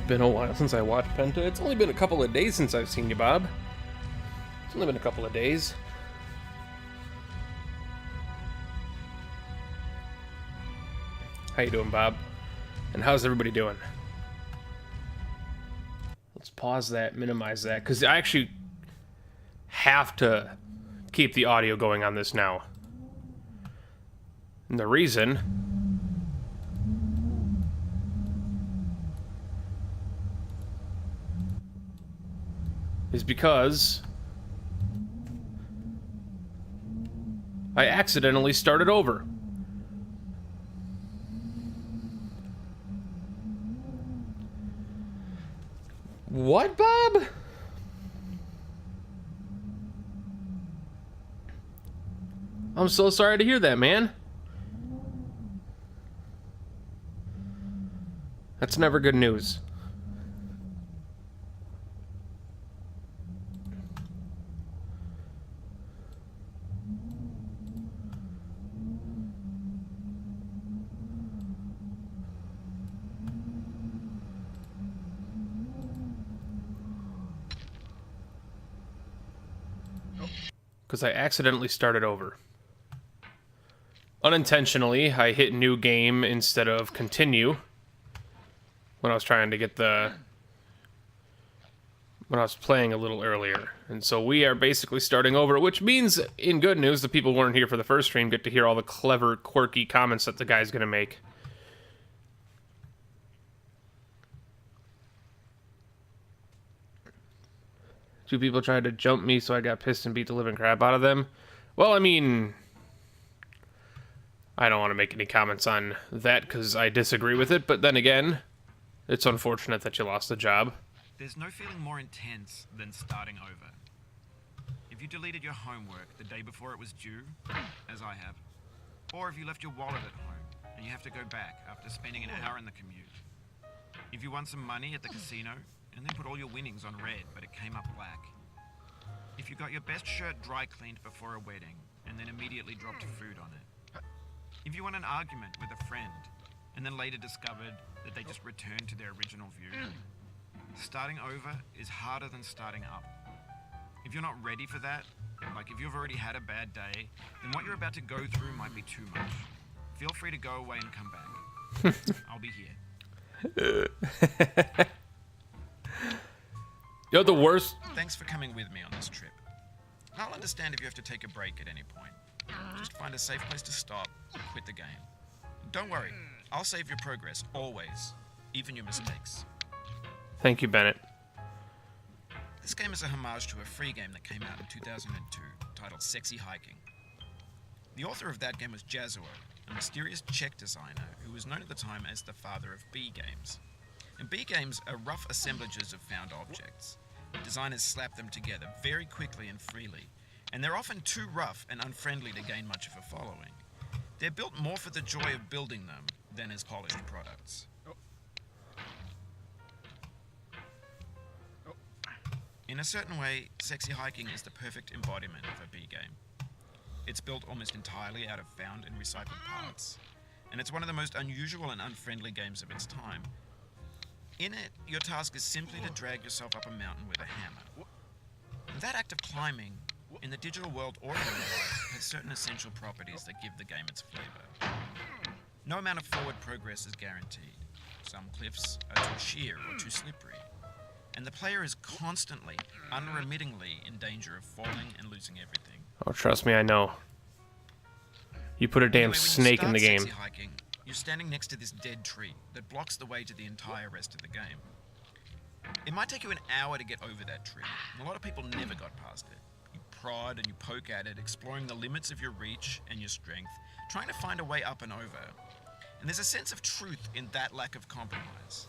been a while since I watched Penta. It's only been a couple of days since I've seen you, Bob. It's only been a couple of days. How you doing, Bob? And how's everybody doing? Let's pause that, minimize that, because I actually have to keep the audio going on this now. And the reason is because I accidentally started over. What, Bob? I'm so sorry to hear that, man. That's never good news. Because I accidentally started over. Unintentionally, I hit new game instead of continue when I was trying to get the... when I was playing a little earlier. And so we are basically starting over, which means, in good news, the people who weren't here for the first stream get to hear all the clever, quirky comments that the guy's gonna make. Two people tried to jump me, so I got pissed and beat the living crap out of them. Well, I mean, I don't want to make any comments on that because I disagree with it, but then again, it's unfortunate that you lost the job. There's no feeling more intense than starting over. If you deleted your homework the day before it was due, as I have, or if you left your wallet at home and you have to go back after spending an hour in the commute. If you won some money at the casino and then put all your winnings on red, but it came up black. If you got your best shirt dry cleaned before a wedding and then immediately dropped food on it. If you won an argument with a friend and then later discovered that they just returned to their original view. Starting over is harder than starting up. If you're not ready for that, like if you've already had a bad day, then what you're about to go through might be too much. Feel free to go away and come back. I'll be here. You're the worst. Thanks for coming with me on this trip. I'll understand if you have to take a break at any point. Just find a safe place to stop and quit the game. Don't worry, I'll save your progress, always. Even your mistakes. Thank you, Bennett. This game is a homage to a free game that came out in 2002, titled Sexy Hiking. The author of that game was Jazuo, a mysterious Czech designer who was known at the time as the father of B games. And B games are rough assemblages of found objects. Designers slap them together very quickly and freely, and they're often too rough and unfriendly to gain much of a following. They're built more for the joy of building them than as polished products. In a certain way, Sexy Hiking is the perfect embodiment of a B game. It's built almost entirely out of found and recycled parts, and it's one of the most unusual and unfriendly games of its time. In it, your task is simply to drag yourself up a mountain with a hammer. And that act of climbing, in the digital world or in real life, has certain essential properties that give the game its flavor. No amount of forward progress is guaranteed. Some cliffs are too sheer or too slippery. And the player is constantly, unremittingly in danger of falling and losing everything. Oh, trust me, I know. You put a damn snake in the game. Sexy Hiking, you're standing next to this dead tree that blocks the way to the entire rest of the game. It might take you an hour to get over that tree, and a lot of people never got past it. You prod and you poke at it, exploring the limits of your reach and your strength, trying to find a way up and over. And there's a sense of truth in that lack of compromise.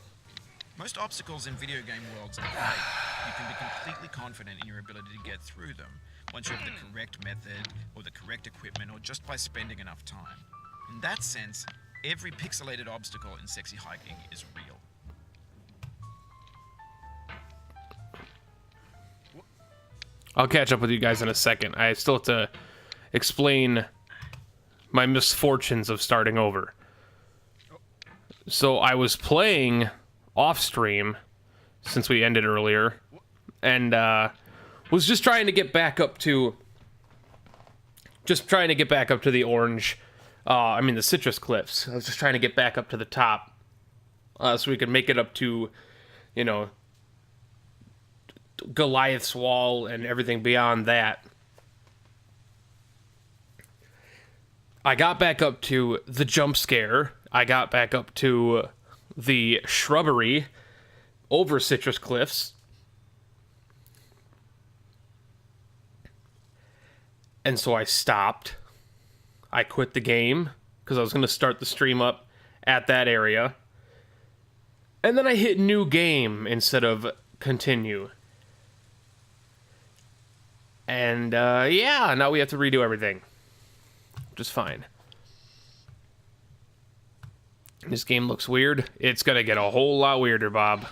Most obstacles in video game worlds are fake. You can be completely confident in your ability to get through them once you have the correct method or the correct equipment or just by spending enough time. In that sense, every pixelated obstacle in Sexy Hiking is real. I'll catch up with you guys in a second. I still have to explain my misfortunes of starting over. So I was playing off stream since we ended earlier, and was just trying to get back up to the orange. I mean the citrus cliffs. I was just trying to get back up to the top, so we could make it up to, you know, Goliath's Wall and everything beyond that. I got back up to the jump scare. I got back up to the shrubbery over citrus cliffs. And so I stopped. I quit the game because I was going to start the stream up at that area. And then I hit new game instead of continue. And yeah, now we have to redo everything. Which is fine. This game looks weird. It's gonna get a whole lot weirder, Bob.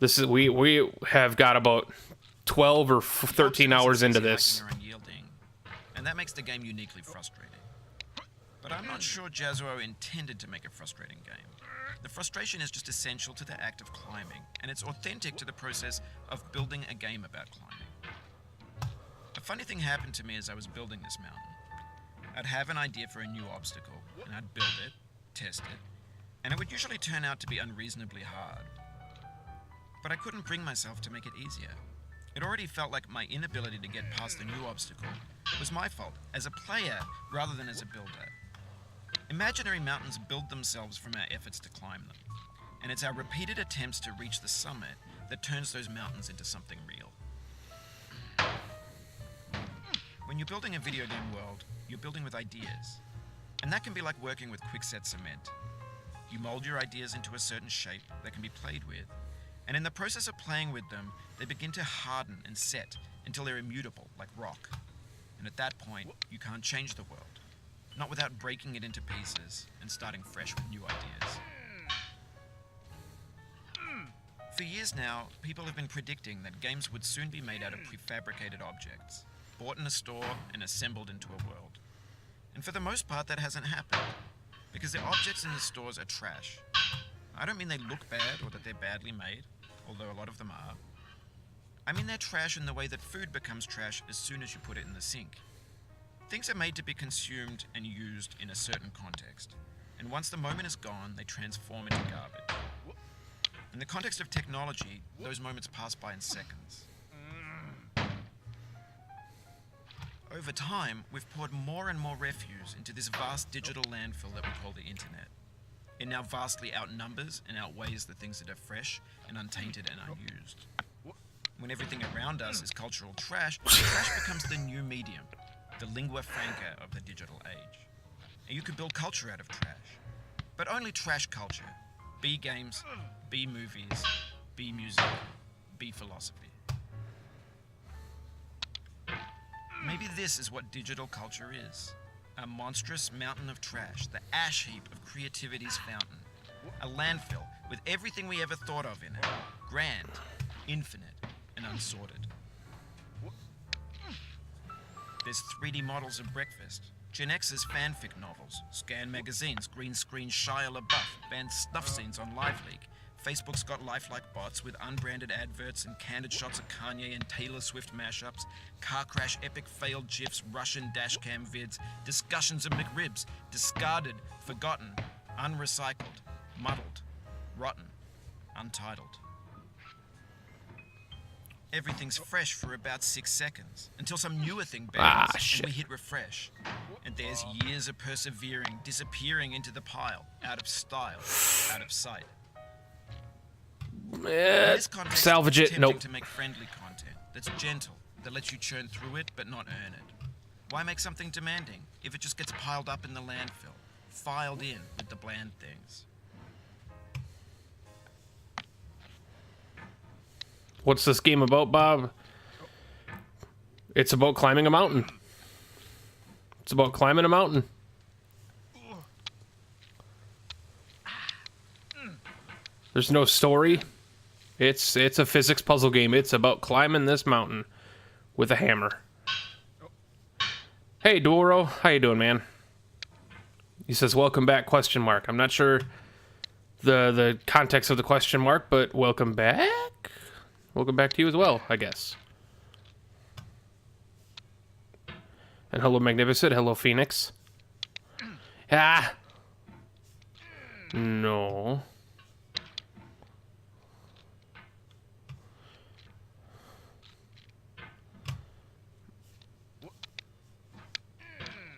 This is we have got about 12 or 13 hours into this. And that makes the game uniquely frustrating. But I'm not sure Jazzuo intended to make a frustrating game. The frustration is just essential to the act of climbing, and it's authentic to the process of building a game about climbing. A funny thing happened to me as I was building this mountain. I'd have an idea for a new obstacle, and I'd build it, test it, and it would usually turn out to be unreasonably hard. But I couldn't bring myself to make it easier. It already felt like my inability to get past the new obstacle was my fault as a player rather than as a builder. Imaginary mountains build themselves from our efforts to climb them, and it's our repeated attempts to reach the summit that turns those mountains into something real. When you're building a video game world, you're building with ideas, and that can be like working with quickset cement. You mold your ideas into a certain shape that can be played with, and in the process of playing with them, they begin to harden and set until they're immutable, like rock. And at that point, you can't change the world, not without breaking it into pieces and starting fresh with new ideas. For years now, people have been predicting that games would soon be made out of prefabricated objects, bought in a store and assembled into a world. And for the most part, that hasn't happened, because the objects in the stores are trash. I don't mean they look bad or that they're badly made, although a lot of them are. I mean they're trash in the way that food becomes trash as soon as you put it in the sink. Things are made to be consumed and used in a certain context, and once the moment is gone, they transform into garbage. In the context of technology, those moments pass by in seconds. Over time, we've poured more and more refuse into this vast digital landfill that we call the internet. It now vastly outnumbers and outweighs the things that are fresh and untainted and unused. When everything around us is cultural trash, trash becomes the new medium, the lingua franca of the digital age. And you can build culture out of trash, but only trash culture. B games, B movies, B music, B philosophy. Maybe this is what digital culture is. A monstrous mountain of trash, the ash heap of creativity's fountain. A landfill with everything we ever thought of in it. Grand, infinite, and unsorted. There's 3D models of breakfast, Gen X's fanfic novels, scan magazines, green screen Shia LaBeouf, banned snuff scenes on LiveLeak. Facebook's got lifelike bots with unbranded adverts and candid shots of Kanye and Taylor Swift mashups, car crash epic failed GIFs, Russian dashcam vids, discussions of McRibs, discarded, forgotten, unrecycled, muddled, rotten, untitled. Everything's fresh for about 6 seconds, until some newer thing bans, and we hit refresh. And there's years of persevering, disappearing into the pile, out of style, out of sight. Salvage it. Nope. To make friendly content that's gentle, that lets you churn through it but not earn it. Why make something demanding if it just gets piled up in the landfill, filed in with the bland things? What's this game about, Bob? It's about climbing a mountain. It's about climbing a mountain. There's no story. It's a physics puzzle game. It's about climbing this mountain with a hammer. Hey, Doro, how you doing, man? He says, welcome back, question mark. I'm not sure the context of the question mark, but welcome back. Welcome back to you as well, I guess. And hello, Magnificent. Hello, Phoenix. Ah! No.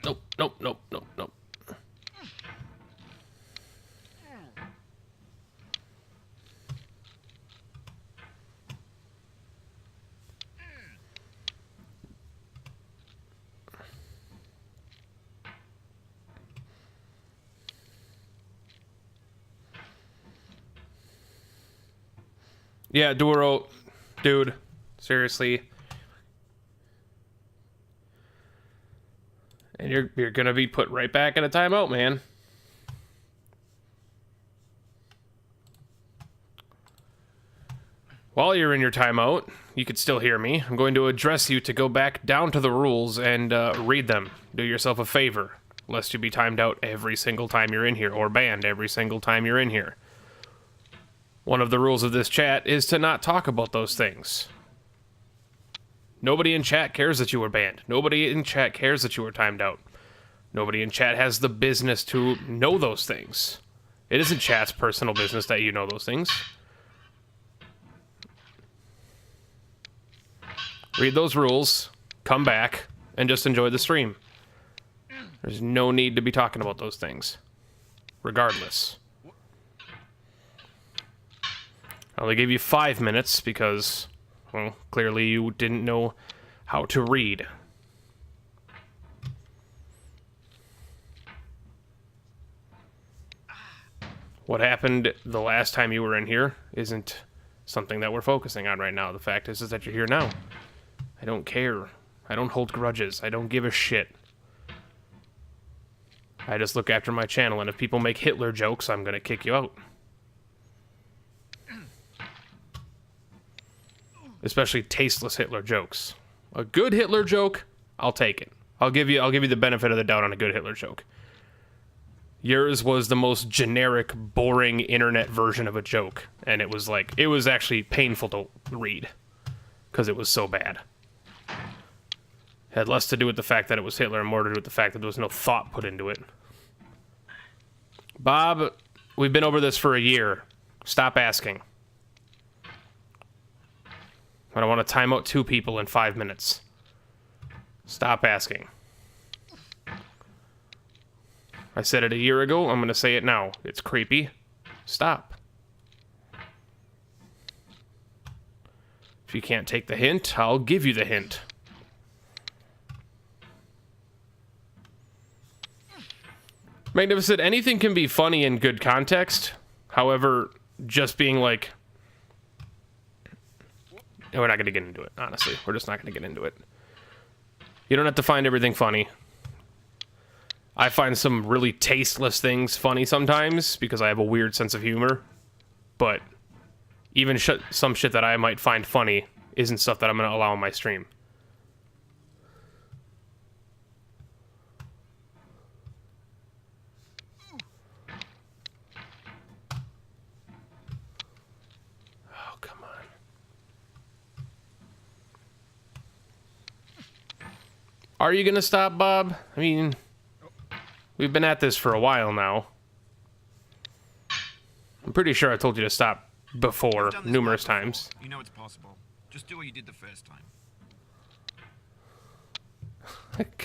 Nope, nope, nope, nope, nope. Yeah, Duro, dude, seriously. And you're gonna be put right back in a timeout, man. While you're in your timeout, you could still hear me. I'm going to address you to go back down to the rules and read them. Do yourself a favor, lest you be timed out every single time you're in here, or banned every single time you're in here. One of the rules of this chat is to not talk about those things. Nobody in chat cares that you were banned. Nobody in chat cares that you were timed out. Nobody in chat has the business to know those things. It isn't chat's personal business that you know those things. Read those rules, come back, and just enjoy the stream. There's no need to be talking about those things. Regardless. I only gave you 5 minutes because, well, clearly you didn't know how to read. What happened the last time you were in here isn't something that we're focusing on right now. The fact is that you're here now. I don't care. I don't hold grudges. I don't give a shit. I just look after my channel, and if people make Hitler jokes, I'm gonna kick you out. Especially tasteless Hitler jokes. A good Hitler joke, I'll take it. I'll give you the benefit of the doubt on a good Hitler joke. Yours was the most generic, boring internet version of a joke, and it was actually painful to read because it was so bad. It had less to do with the fact that it was Hitler and more to do with the fact that there was no thought put into it. Bob, we've been over this for a year. Stop asking. I don't want to time out 2 people in 5 minutes. Stop asking. I said it a year ago, I'm going to say it now. It's creepy. Stop. If you can't take the hint, I'll give you the hint. Magnificent, anything can be funny in good context. However, just being like... We're not going to get into it, honestly. We're just not going to get into it. You don't have to find everything funny. I find some really tasteless things funny sometimes because I have a weird sense of humor. But even some shit that I might find funny isn't stuff that I'm going to allow on my stream. Oh, come on. Are you going to stop, Bob? I mean... We've been at this for a while now. I'm pretty sure I told you to stop before, numerous times. You know it's possible. Just do what you did the first time.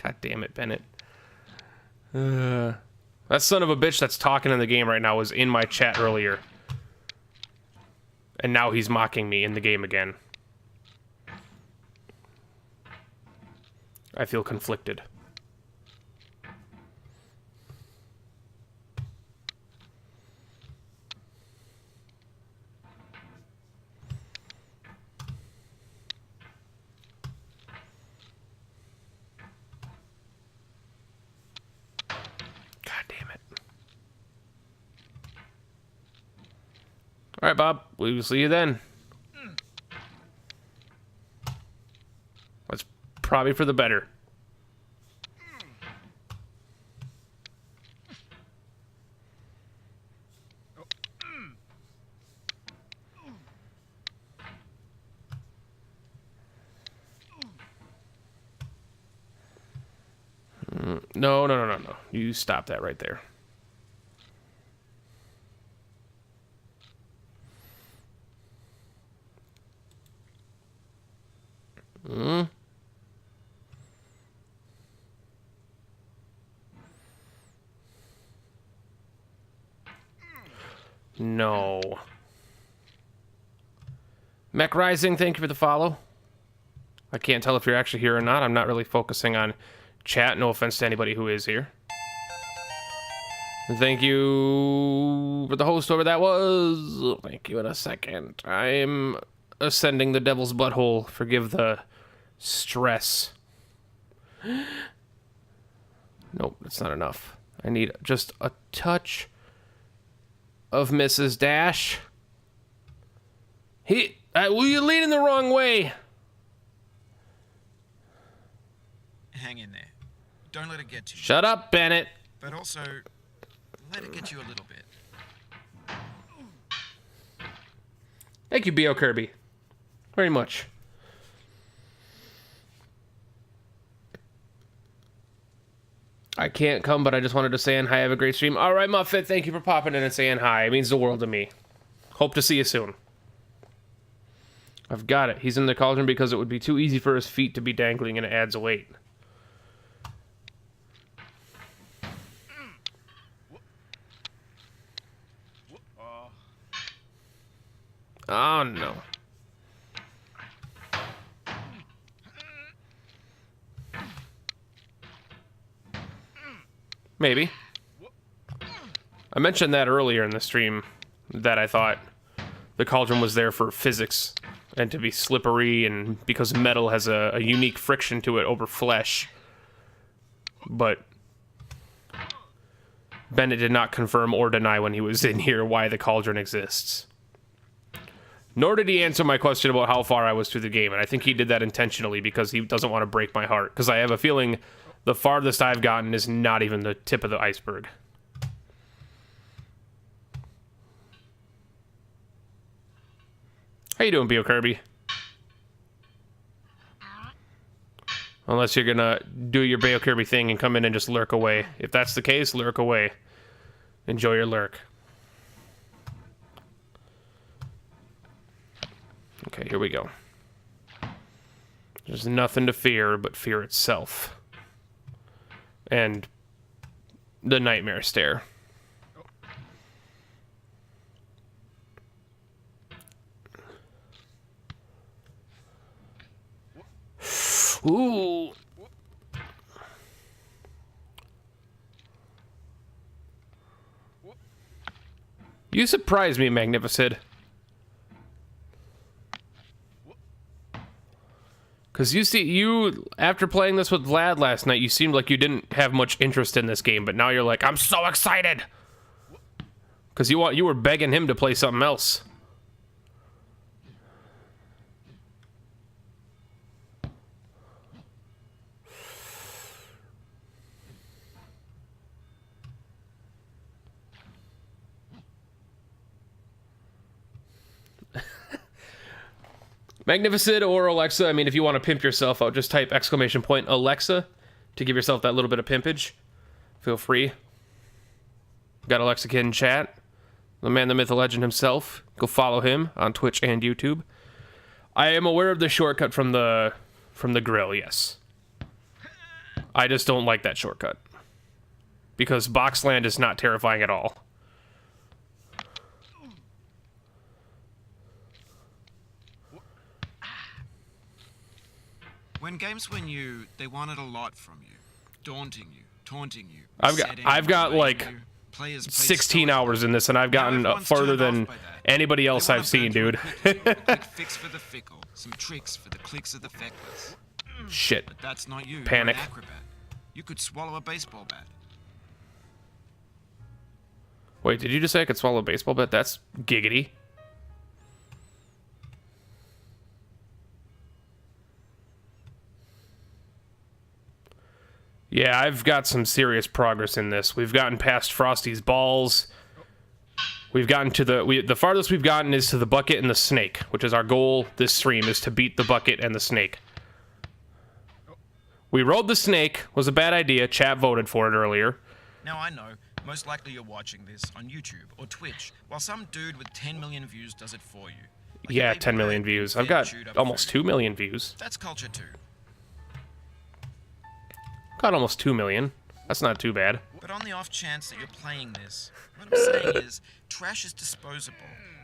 God damn it, Bennett. That son of a bitch that's talking in the game right now was in my chat earlier. And now he's mocking me in the game again. I feel conflicted. All right, Bob. We will see you then. That's probably for the better. No, no, no, no, no. You stop that right there. No. Mech Rising, thank you for the follow. I can't tell if you're actually here or not. I'm not really focusing on chat. No offense to anybody who is here. Thank you for the host over that was. Thank you in a second. I'm ascending the devil's butthole. Forgive the stress. Nope, that's not enough. I need just a touch of Mrs. Dash. Well, you're leading the wrong way. Hang in there. Don't let it get to you. Shut up, Bennett. But also, let it get you a little bit. Thank you, B.O. Kirby. Very much. I can't come, but I just wanted to say hi. Have a great stream. All right, Muffet, thank you for popping in and saying hi. It means the world to me. Hope to see you soon. I've got it. He's in the cauldron because it would be too easy for his feet to be dangling and it adds weight. Oh, no. Maybe. I mentioned that earlier in the stream, that I thought the cauldron was there for physics and to be slippery, and because metal has a unique friction to it over flesh. But Bennett did not confirm or deny when he was in here why the cauldron exists. Nor did he answer my question about how far I was through the game, and I think he did that intentionally because he doesn't want to break my heart, because I have a feeling the farthest I've gotten is not even the tip of the iceberg. How you doing, B.O. Kirby? Unless you're gonna do your B.O. Kirby thing and come in and just lurk away. If that's the case, lurk away. Enjoy your lurk. Okay, here we go. There's nothing to fear but fear itself. And the nightmare stare. Ooh. You surprised me, Magnificent. Because after playing this with Vlad last night, you seemed like you didn't have much interest in this game, but now you're like, I'm so excited! Because you were begging him to play something else. Magnificent or Alexa, I mean, if you want to pimp yourself out, just type !Alexa to give yourself that little bit of pimpage. Feel free. Got Alexa Kid in chat. The man, the myth, the legend himself. Go follow him on Twitch and YouTube. I am aware of the shortcut from the grill, yes. I just don't like that shortcut. Because Boxland is not terrifying at all. When games win you, they wanted a lot from you. Daunting you, taunting you. I've got like 16 hours in this, and I've gotten farther than anybody else I've seen, dude. Quick fix for the fickle, some tricks for the clicks of the feckless. Shit. But that's not you. Panic. You're an acrobat. You could swallow a baseball bat. Wait, did you just say I could swallow a baseball bat? That's giggity. Yeah, I've got some serious progress in this. We've gotten past Frosty's balls. We've gotten to the farthest we've gotten is to the bucket and the snake, which is our goal this stream, is to beat the bucket and the snake. We rode the snake was a bad idea. Chat voted for it earlier. Now I know, most likely you're watching this on YouTube or Twitch, while some dude with 10 million views does it for you. Like Yeah, a baby 10 million bird views. being I've got chewed up almost food. 2 million views. That's culture too. Got almost 2 million. That's not too bad. But on the off chance that you're playing this, what I'm saying is, trash is disposable,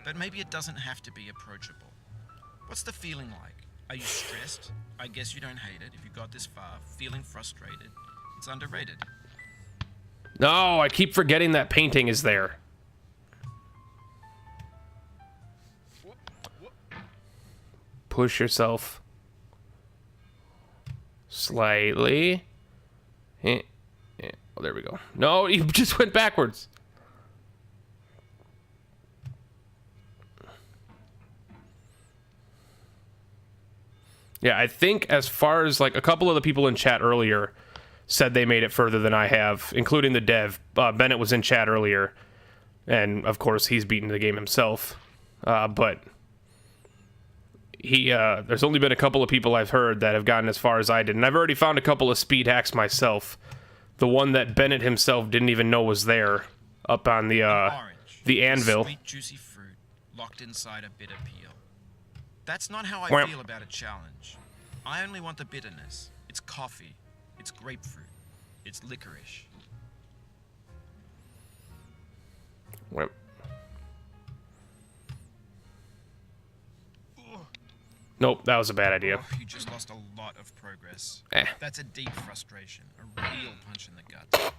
but maybe it doesn't have to be approachable. What's the feeling like? Are you stressed? I guess you don't hate it if you got this far. Feeling frustrated? It's underrated. No, I keep forgetting that painting is there. Push yourself slightly. Oh, there we go. No, you just went backwards. Yeah, I think as far as like a couple of the people in chat earlier said they made it further than I have, including the dev. Bennett was in chat earlier, and of course he's beaten the game himself. But there's only been a couple of people I've heard that have gotten as far as I did, and I've already found a couple of speed hacks myself. The one that Bennett himself didn't even know was there, up on the anvil. Sweet, juicy fruit locked inside a bitter peel. That's not how I Wham. feel about a challenge. I only want the bitterness. It's coffee. It's grapefruit. It's licorice. Wham. Nope, that was a bad idea. Oh, you just lost a lot of progress. Eh. That's a deep frustration. A real punch in the gut.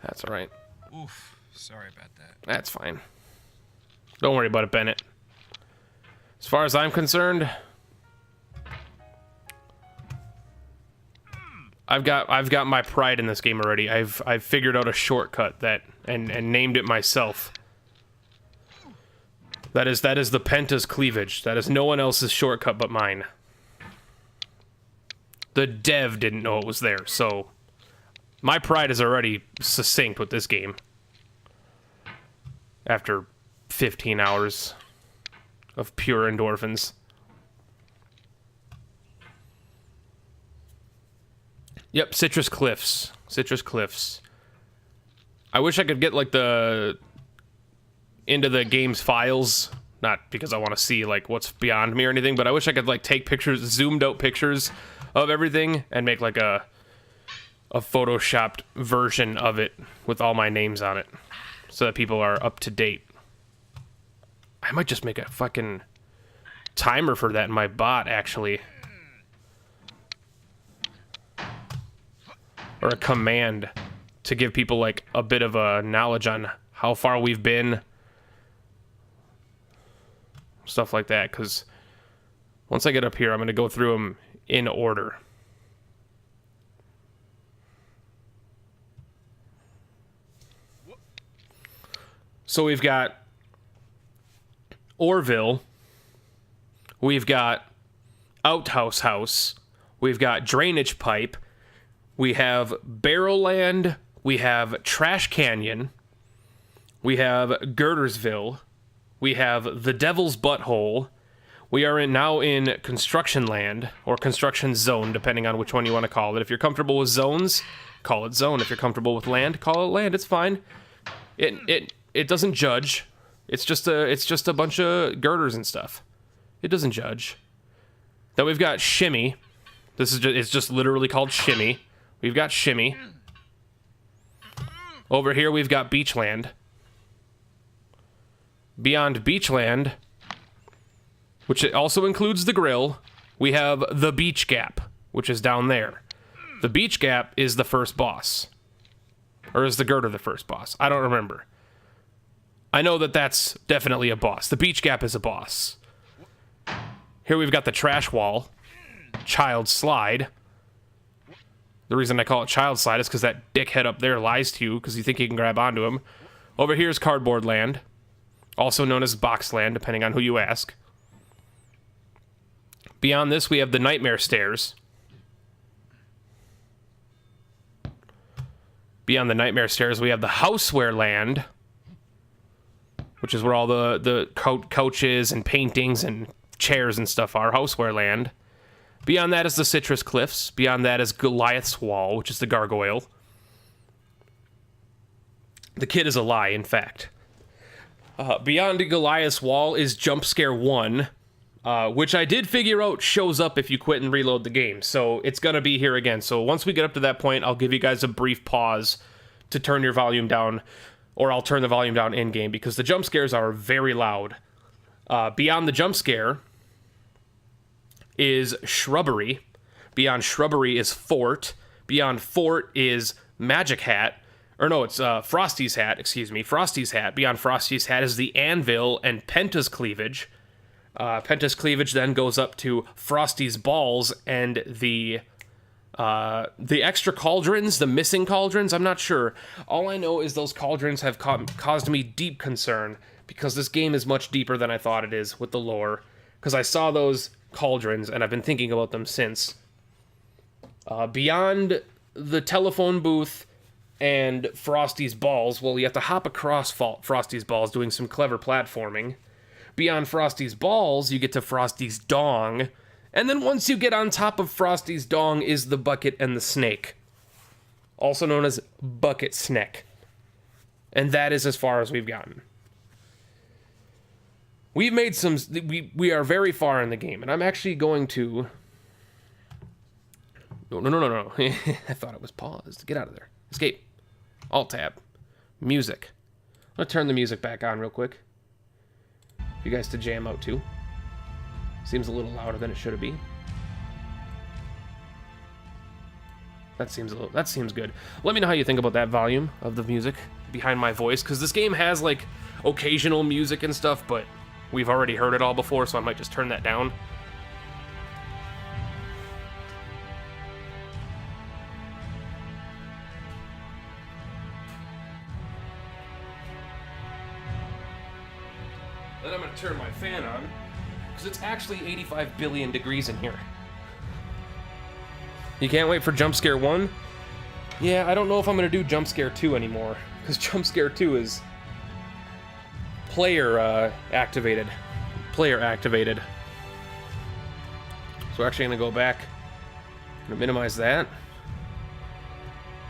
That's all right. Oof. Sorry about that. That's fine. Don't worry about it, Bennett. As far as I'm concerned, I've got my pride in this game already. I've figured out a shortcut that and named it myself. That is the Penta's cleavage. That is no one else's shortcut but mine. The dev didn't know it was there, so my pride is already succinct with this game. After 15 hours of pure endorphins. Yep, Citrus Cliffs. Citrus Cliffs. I wish I could get like into the game's files, not because I want to see like what's beyond me or anything, but I wish I could like take pictures, zoomed out pictures of everything and make like a photoshopped version of it with all my names on it so that people are up to date. I might just make a fucking timer for that in my bot, actually. Or a command to give people, like, a bit of a knowledge on how far we've been. Stuff like that, because once I get up here, I'm going to go through them in order. So we've got Orville, we've got Outhouse House, we've got Drainage Pipe, we have Barrowland, we have Trash Canyon, we have Girdersville, we have the Devil's Butthole, we are now in Construction Land, or Construction Zone, depending on which one you want to call it. If you're comfortable with zones, call it zone. If you're comfortable with land, call it land. It's fine. It doesn't judge. It's just a bunch of girders and stuff. It doesn't judge. Then we've got Shimmy. It's just literally called Shimmy. We've got Shimmy. Over here we've got Beachland. Beyond Beachland, which also includes the grill, we have the Beach Gap, which is down there. The Beach Gap is the first boss. Or is the girder the first boss? I don't remember. I know that that's definitely a boss. The Beach Gap is a boss. Here we've got the Trash Wall. Child Slide. The reason I call it Child Slide is because that dickhead up there lies to you because you think you can grab onto him. Over here is Cardboard Land. Also known as Box Land, depending on who you ask. Beyond this, we have the Nightmare Stairs. Beyond the Nightmare Stairs, we have the Houseware Land, which is where all the couches and paintings and chairs and stuff are. Houseware Land. Beyond that is the Citrus Cliffs. Beyond that is Goliath's Wall, which is the gargoyle. The kid is a lie, in fact. Beyond Goliath's Wall is Jump Scare 1, which I did figure out shows up if you quit and reload the game. So it's going to be here again. So once we get up to that point, I'll give you guys a brief pause to turn your volume down, or I'll turn the volume down in-game, because the jump scares are very loud. Beyond the jump scare is Shrubbery. Beyond Shrubbery is Fort. Beyond Fort is Magic Hat. Or no, it's Frosty's Hat, excuse me. Frosty's Hat. Beyond Frosty's Hat is the Anvil and Penta's Cleavage. Penta's Cleavage then goes up to Frosty's Balls and the extra cauldrons, the missing cauldrons, I'm not sure. All I know is those cauldrons have caused me deep concern, because this game is much deeper than I thought it is with the lore. Because I saw those cauldrons, and I've been thinking about them since. Beyond the telephone booth and Frosty's Balls, well, you have to hop across Frosty's Balls doing some clever platforming. Beyond Frosty's Balls, you get to Frosty's Dong, and then once you get on top of Frosty's Dong is the Bucket and the Snake, also known as Bucket Snack. And that is as far as we've gotten. We've made some... We are very far in the game, and I'm actually going to... No. I thought it was paused. Get out of there. Escape. Alt-tab. Music. I'm going to turn the music back on real quick. For you guys to jam out to. Seems a little louder than it should be. That seems good. Let me know how you think about that volume of the music behind my voice, because this game has, like, occasional music and stuff, but we've already heard it all before, so I might just turn that down. Then I'm going to turn my fan on, because it's actually 85 billion degrees in here. You can't wait for Jump Scare 1? Yeah, I don't know if I'm going to do Jump Scare 2 anymore, because Jump Scare 2 is player activated. Player activated. So we're actually going to go back. I'm going to minimize that.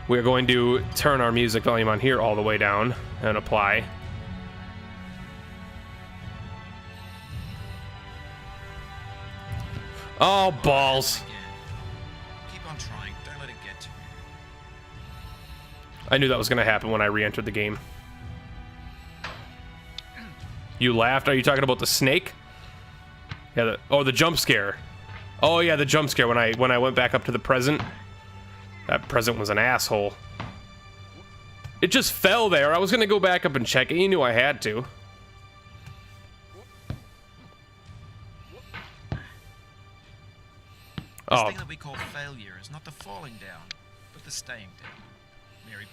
We're going to turn our music volume on here all the way down and apply. Oh, balls. Keep on trying. Don't let it get to you. I knew that was going to happen when I re-entered the game. You laughed? Are you talking about the snake? Yeah, the jump scare. Oh yeah, the jump scare when I went back up to the present. That present was an asshole. It just fell there. I was going to go back up and check it. You knew I had to. This thing that we call failure is not the falling down, but the staying down. Mary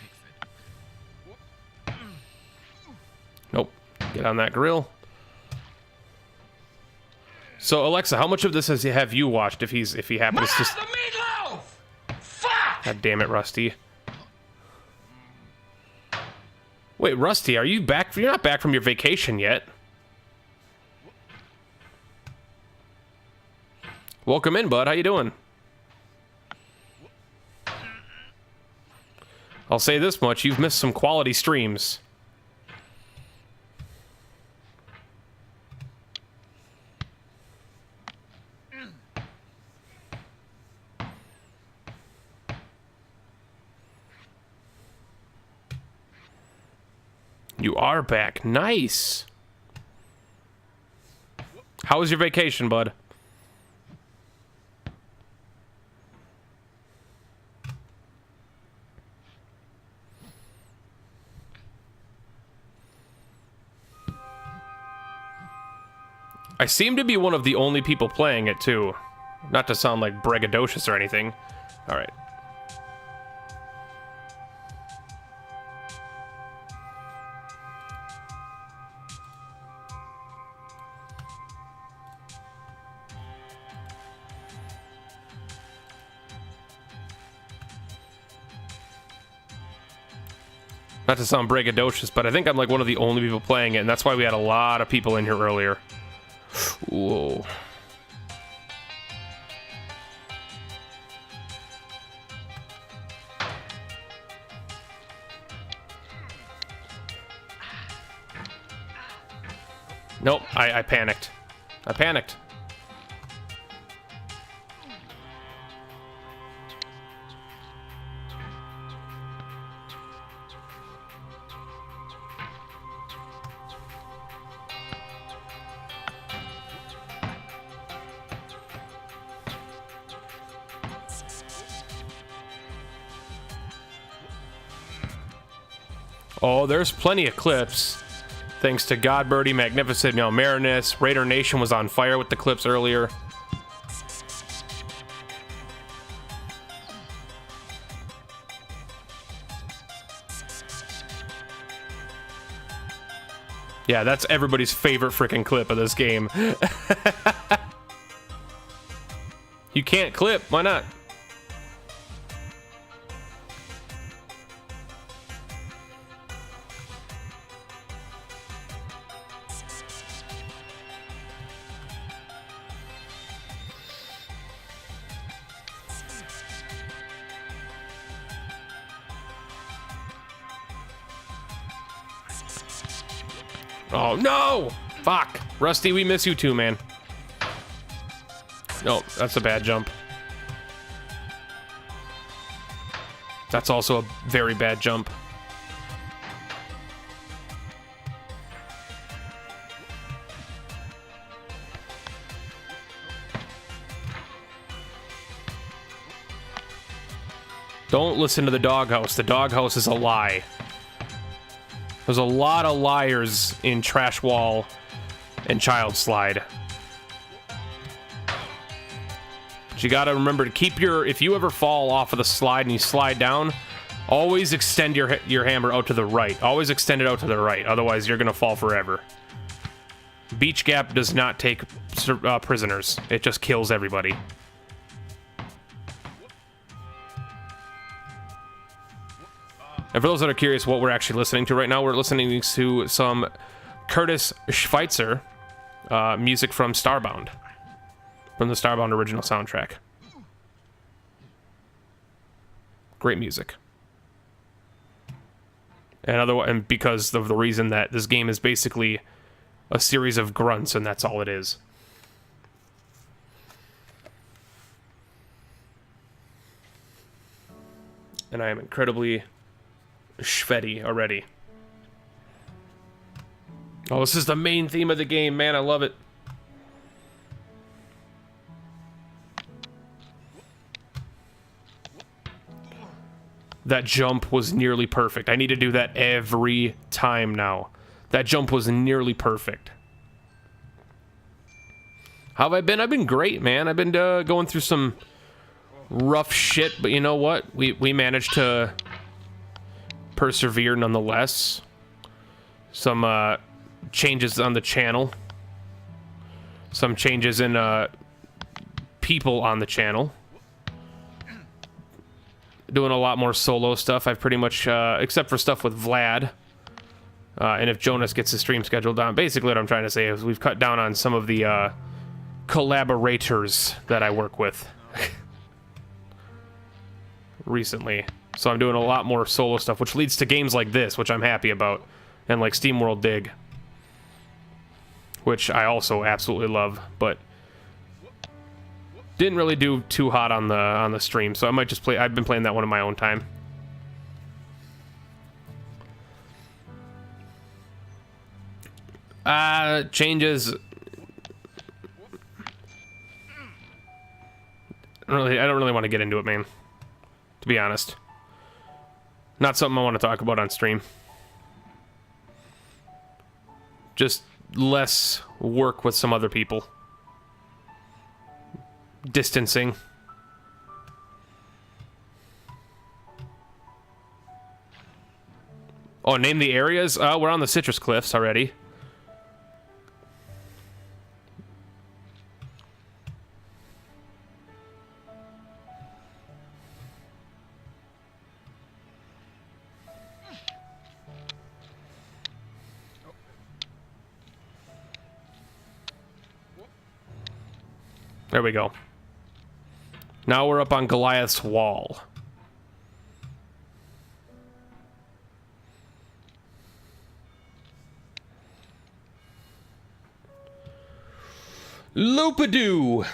Pickford. Nope. Get on that grill. So Alexa, how much of this have you watched? If he happens to... the meatloaf! Fuck! God damn it, Rusty. Wait, Rusty, are you back? You're not back from your vacation yet. Welcome in, bud. How you doing? I'll say this much. You've missed some quality streams. You are back. Nice. How was your vacation, bud? I seem to be one of the only people playing it, too. Not to sound like braggadocious or anything. Alright. Not to sound braggadocious, but I think I'm like one of the only people playing it, and that's why we had a lot of people in here earlier. Whoa. Nope, I panicked. I panicked. Oh, there's plenty of clips. Thanks to Godbirdie, Magnificent, Marinus, Raider Nation was on fire with the clips earlier. Yeah, that's everybody's favorite freaking clip of this game. You can't clip, why not? Oh, no! Fuck. Rusty, we miss you too, man. No, that's a bad jump. That's also a very bad jump. Don't listen to the doghouse. The doghouse is a lie. There's a lot of liars in Trash Wall and Child Slide. But you gotta remember to keep your... If you ever fall off of the slide and you slide down, always extend your hammer out to the right. Always extend it out to the right. Otherwise, you're gonna fall forever. Beach Gap does not take prisoners. It just kills everybody. And for those that are curious what we're actually listening to right now, we're listening to some Curtis Schweitzer music from Starbound. From the Starbound original soundtrack. Great music. And because of the reason that this game is basically a series of grunts, and that's all it is. And I am incredibly sweaty already. Oh, this is the main theme of the game, man. I love it. That jump was nearly perfect. I need to do that every time now. That jump was nearly perfect. How have I been? I've been great, man. I've been going through some rough shit, but you know what? We managed to persevere nonetheless. Some changes on the channel. Some changes in people on the channel. Doing a lot more solo stuff. I've pretty much, except for stuff with Vlad. And if Jonas gets his stream scheduled down. Basically what I'm trying to say is we've cut down on some of the collaborators that I work with. Recently. So I'm doing a lot more solo stuff, which leads to games like this, which I'm happy about. And like SteamWorld Dig. Which I also absolutely love, but didn't really do too hot on the stream, so I might just play. I've been playing that one in my own time. Changes. I don't really want to get into it, man. To be honest. Not something I want to talk about on stream. Just less work with some other people. Distancing. Oh, name the areas? We're on the Citrus Cliffs already. There we go. Now we're up on Goliath's wall. Loopadoo.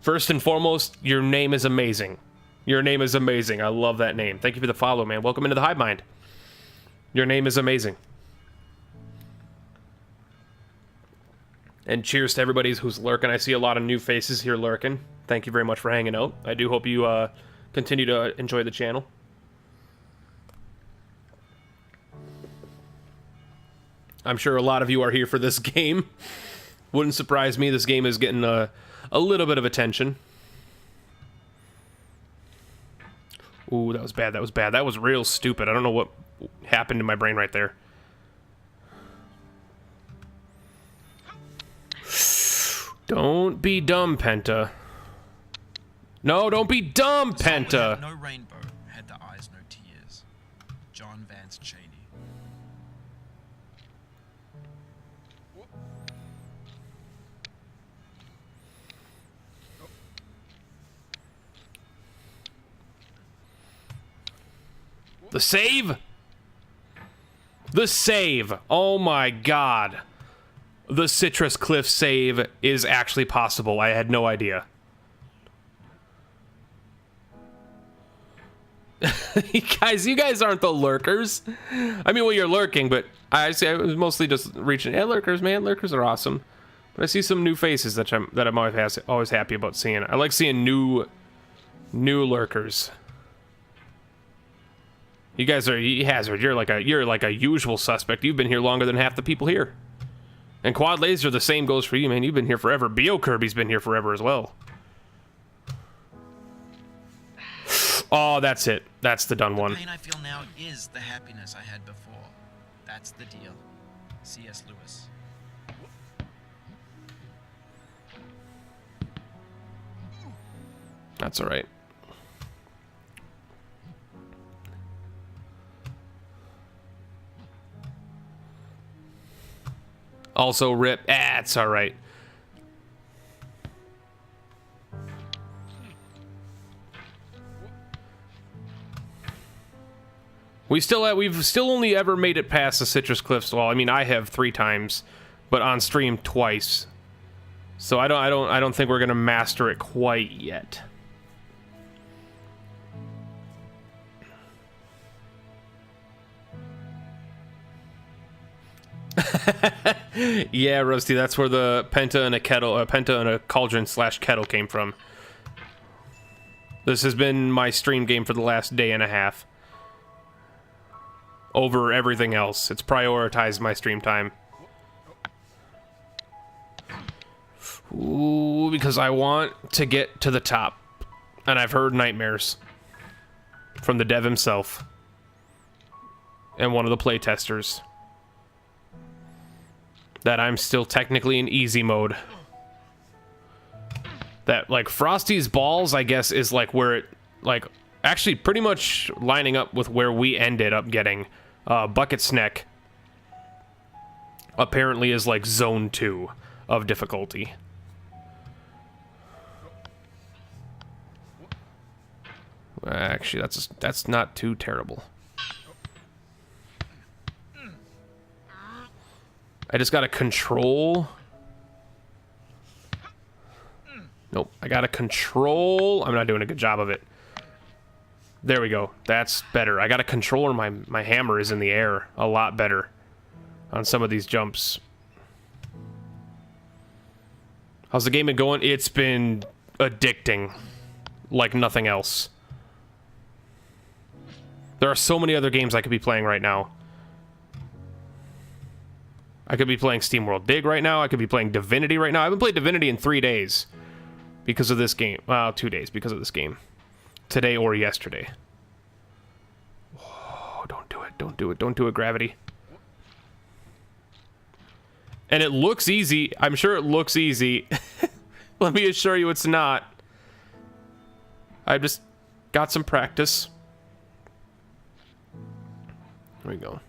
First and foremost, your name is amazing. Your name is amazing. I love that name. Thank you for the follow, man. Welcome into the hive mind. Your name is amazing. And cheers to everybody who's lurking. I see a lot of new faces here lurking. Thank you very much for hanging out. I do hope you continue to enjoy the channel. I'm sure a lot of you are here for this game. Wouldn't surprise me. This game is getting a little bit of attention. Ooh, that was bad. That was bad. That was real stupid. I don't know what happened to my brain right there. Don't be dumb, Penta. No, don't be dumb, Penta. No rainbow, had the eyes, no tears. John Vance Cheney. The save? The save. Oh my god. The Citrus Cliff save is actually possible. I had no idea. You guys aren't the lurkers. I mean, well, you're lurking, but I was mostly just reaching. Yeah, lurkers, man. Lurkers are awesome. But I see some new faces that I'm always happy about seeing. I like seeing new lurkers. You guys are Hazard. You're like a usual suspect. You've been here longer than half the people here. And Quad Laser, the same goes for you, man. You've been here forever. Bio Kirby's been here forever as well. Oh, that's it. That's the done one. The pain I feel now is the happiness I had before. That's the deal. C.S. Lewis. That's all right. Also rip. It's all right. We've still only ever made it past the Citrus Cliffs. Well, I mean, I have 3 times, but on stream twice. So I don't think we're gonna master it quite yet. Yeah, Rusty, that's where the Penta and a Cauldron / kettle came from. This has been my stream game for the last day and a half. Over everything else. It's prioritized my stream time. Ooh, because I want to get to the top. And I've heard nightmares from the dev himself. And one of the playtesters. That I'm still technically in easy mode. That, like, Frosty's balls, I guess, is, like, where it, like, actually pretty much lining up with where we ended up getting. Bucket's Neck apparently is, like, zone 2 of difficulty. Actually, that's not too terrible. I just gotta control. Nope, I gotta control. I'm not doing a good job of it. There we go. That's better. I gotta control where my hammer is in the air a lot better on some of these jumps. How's the game been going? It's been addicting like nothing else. There are so many other games I could be playing right now. I could be playing SteamWorld Dig right now. I could be playing Divinity right now. I haven't played Divinity in 3 days because of this game. Well, 2 days because of this game. Today or yesterday. Oh, don't do it. Don't do it. Don't do it, Gravity. And it looks easy. I'm sure it looks easy. Let me assure you it's not. I've just got some practice. There we go.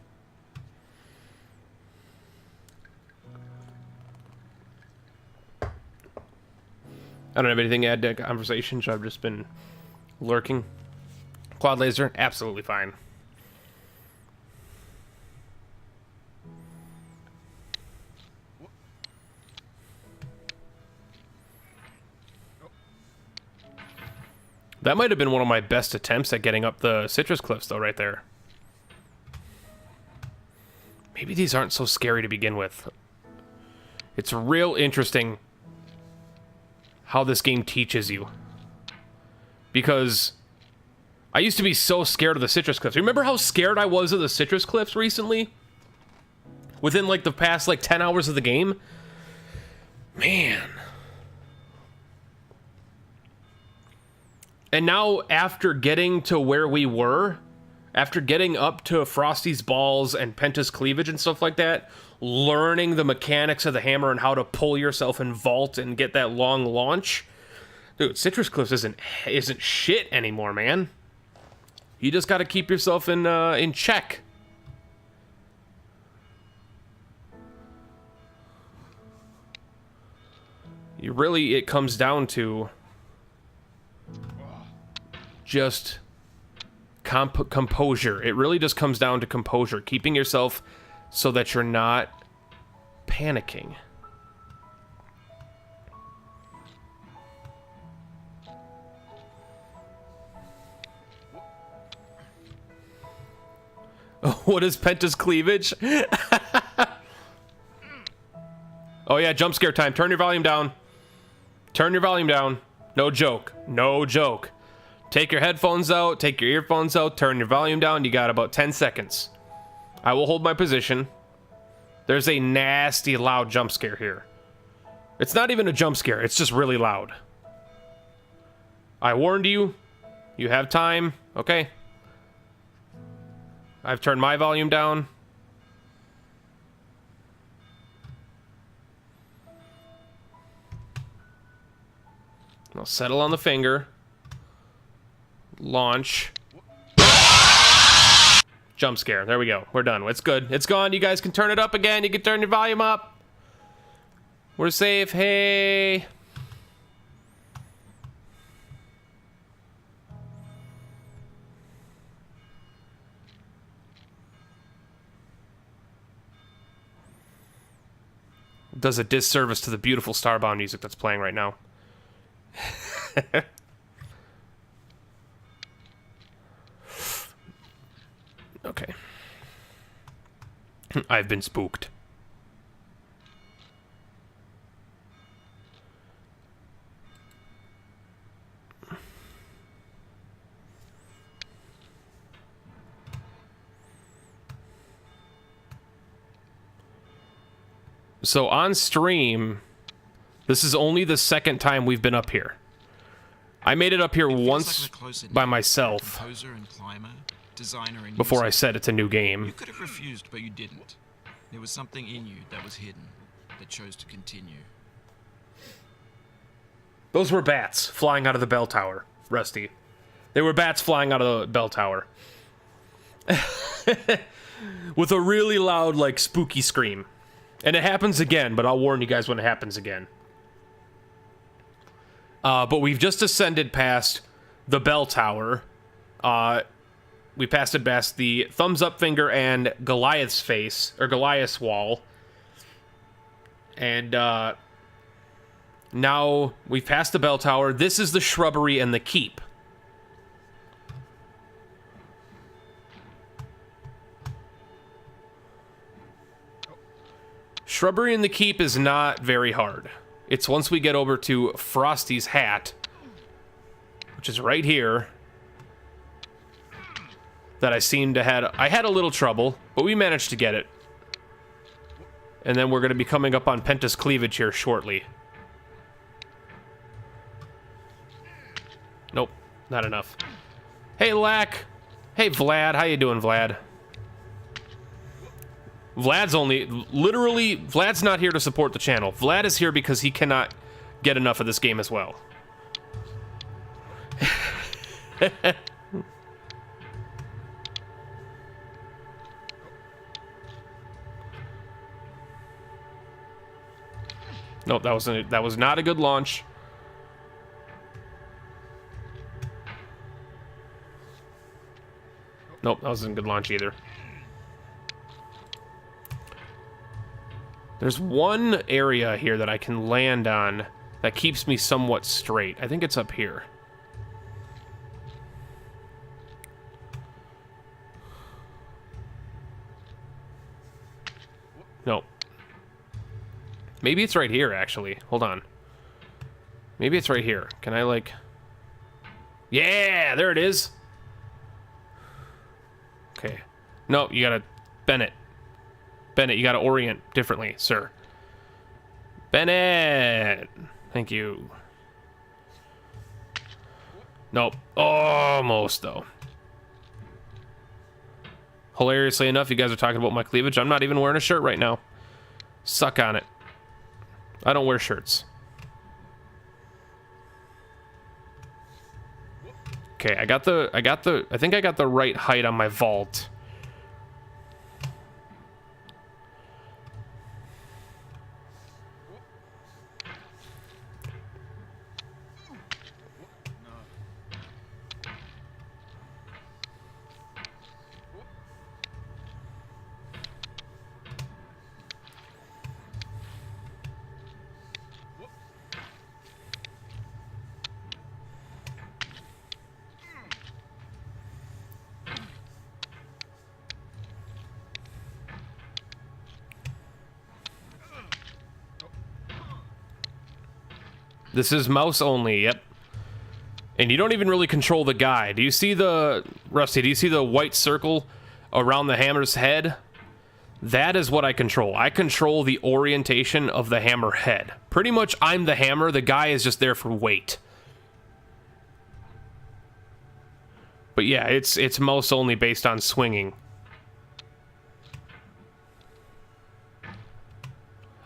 I don't have anything to add to conversation, so I've just been lurking. Quad Laser, absolutely fine. That might have been one of my best attempts at getting up the citrus cliffs, though, right there. Maybe these aren't so scary to begin with. It's real interesting how this game teaches you. Because I used to be so scared of the citrus cliffs. Remember how scared I was of the citrus cliffs recently? Within, like, the past, like, 10 hours of the game? Man. And now, after getting to where we were, after getting up to Frosty's balls and Penta's cleavage and stuff like that, learning the mechanics of the hammer and how to pull yourself and vault and get that long launch, dude, Citrus Cliffs isn't shit anymore, man. You just got to keep yourself in check. It comes down to just composure. It really just comes down to composure, keeping yourself so that you're not panicking. What is Penta's cleavage? Oh yeah, jump scare time. Turn your volume down. Turn your volume down. No joke. No joke. Take your headphones out, take your earphones out, turn your volume down. You got about 10 seconds. I will hold my position. There's a nasty, loud jump scare here. It's not even a jump scare, it's just really loud. I warned you. You have time. Okay. I've turned my volume down. I'll settle on the finger. Launch. Jump scare. There we go. We're done. It's good. It's gone. You guys can turn it up again. You can turn your volume up. We're safe. Hey. Does a disservice to the beautiful Starbound music that's playing right now. Okay. I've been spooked. So on stream, this is only the second time we've been up here. I made it up here once by myself before I said it's a new game. You could have refused, but you didn't. There was something in you that was hidden, that chose to continue. Those were bats flying out of the bell tower, Rusty. They were bats flying out of the bell tower. With a really loud, like, spooky scream. And it happens again, but I'll warn you guys when it happens again. But we've just ascended past the bell tower. We passed it past the thumbs up finger and Goliath's face, or Goliath's wall. And now we've passed the bell tower. This is the shrubbery and the keep. Shrubbery and the keep is not very hard. It's once we get over to Frosty's hat, which is right here, that I had a little trouble, but we managed to get it. And then we're going to be coming up on Penta's cleavage here shortly. Nope, not enough. Hey, Lack. Hey, Vlad. How you doing, Vlad? Vlad's not here to support the channel. Vlad is here because he cannot get enough of this game as well. Nope, that was not a good launch. Nope, that wasn't a good launch either. There's one area here that I can land on that keeps me somewhat straight. I think it's up here. Maybe it's right here, actually. Hold on. Maybe it's right here. Can I, like... Yeah, there it is. Okay. No, you gotta... Bennett. Bennett, you gotta orient differently, sir. Bennett! Thank you. Nope. Almost, though. Hilariously enough, you guys are talking about my cleavage. I'm not even wearing a shirt right now. Suck on it. I don't wear shirts. Okay, I think I got the right height on my vault. This is mouse only, yep. And you don't even really control the guy. Do you see the... Rusty, do you see the white circle around the hammer's head? That is what I control. I control the orientation of the hammer head. Pretty much, I'm the hammer. The guy is just there for weight. But yeah, it's mouse only based on swinging.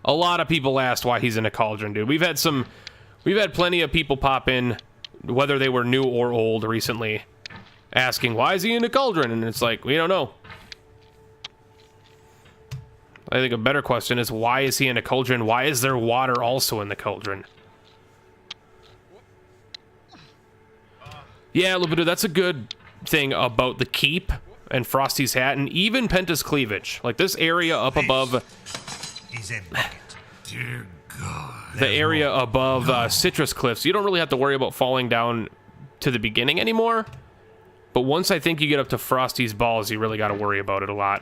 A lot of people asked why he's in a cauldron, dude. We've had plenty of people pop in, whether they were new or old recently, asking, why is he in a cauldron? And it's like, we don't know. I think a better question is, why is he in a cauldron? Why is there water also in the cauldron? Yeah, Lubidu, that's a good thing about the keep and Frosty's hat and even Penta's cleavage. Like, this area up above... He's in bucket. Dear God. The area above Citrus Cliffs, you don't really have to worry about falling down to the beginning anymore. But once I think you get up to Frosty's balls, you really got to worry about it a lot.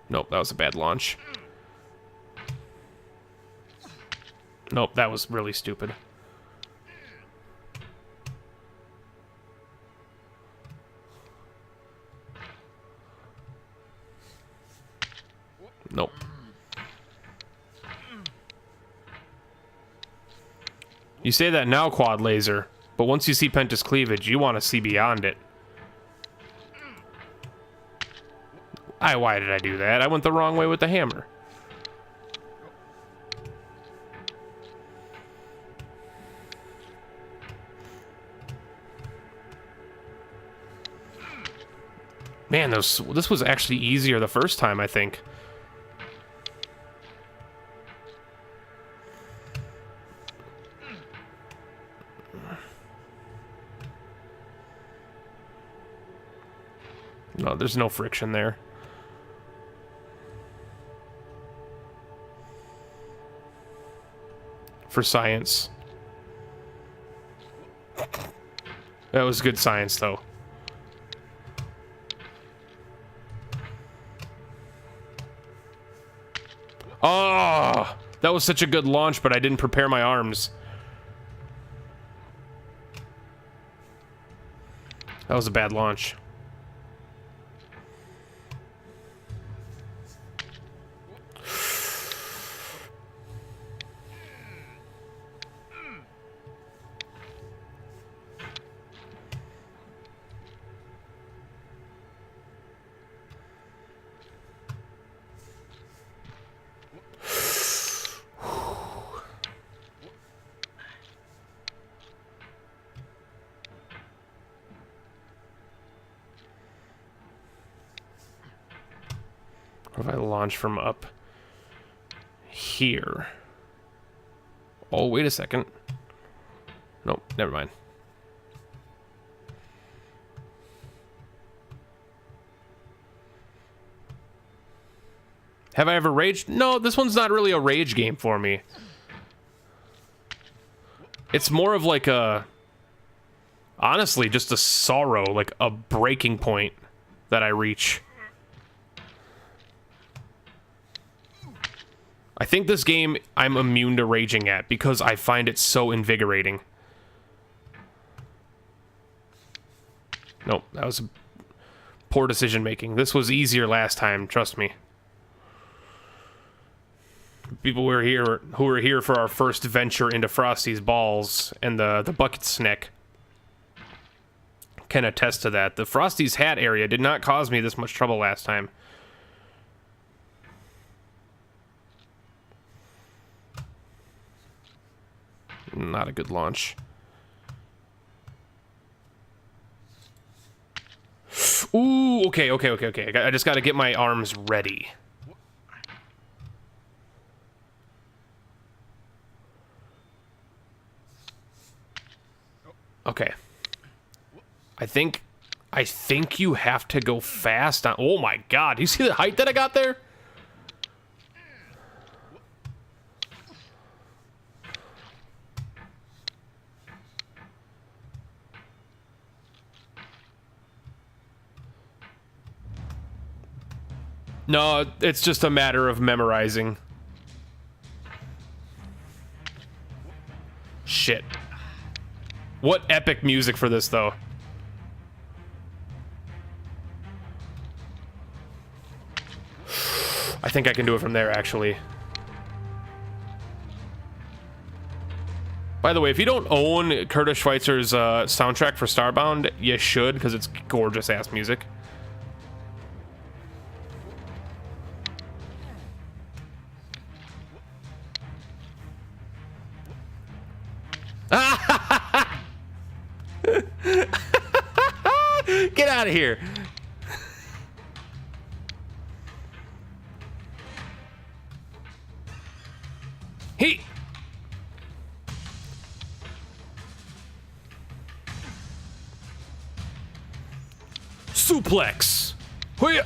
Nope, that was a bad launch. Nope, that was really stupid. Nope. You say that now, Quad Laser, but once you see Penta's cleavage, you want to see beyond it. Why did I do that? I went the wrong way with the hammer. Man, this was actually easier the first time, I think. No, there's no friction there. For science. That was good science, though. Oh, that was such a good launch, but I didn't prepare my arms. That was a bad launch. If I launch from up here. Oh, wait a second. Nope, never mind. Have I ever raged? No, this one's not really a rage game for me. It's more of like a... honestly, just a sorrow, like a breaking point that I reach. I think this game I'm immune to raging at because I find it so invigorating. Nope, that was poor decision making. This was easier last time, trust me. People who were here for our first venture into Frosty's balls and the bucket snack can attest to that. The Frosty's hat area did not cause me this much trouble last time. Not a good launch. Ooh, okay. I just got to get my arms ready. Okay. I think you have to go fast on... Oh my god, you see the height that I got there? No, it's just a matter of memorizing. Shit. What epic music for this, though. I think I can do it from there, actually. By the way, if you don't own Curtis Schweitzer's soundtrack for Starbound, you should, because it's gorgeous-ass music. Get out of here. He. Suplex. Wait.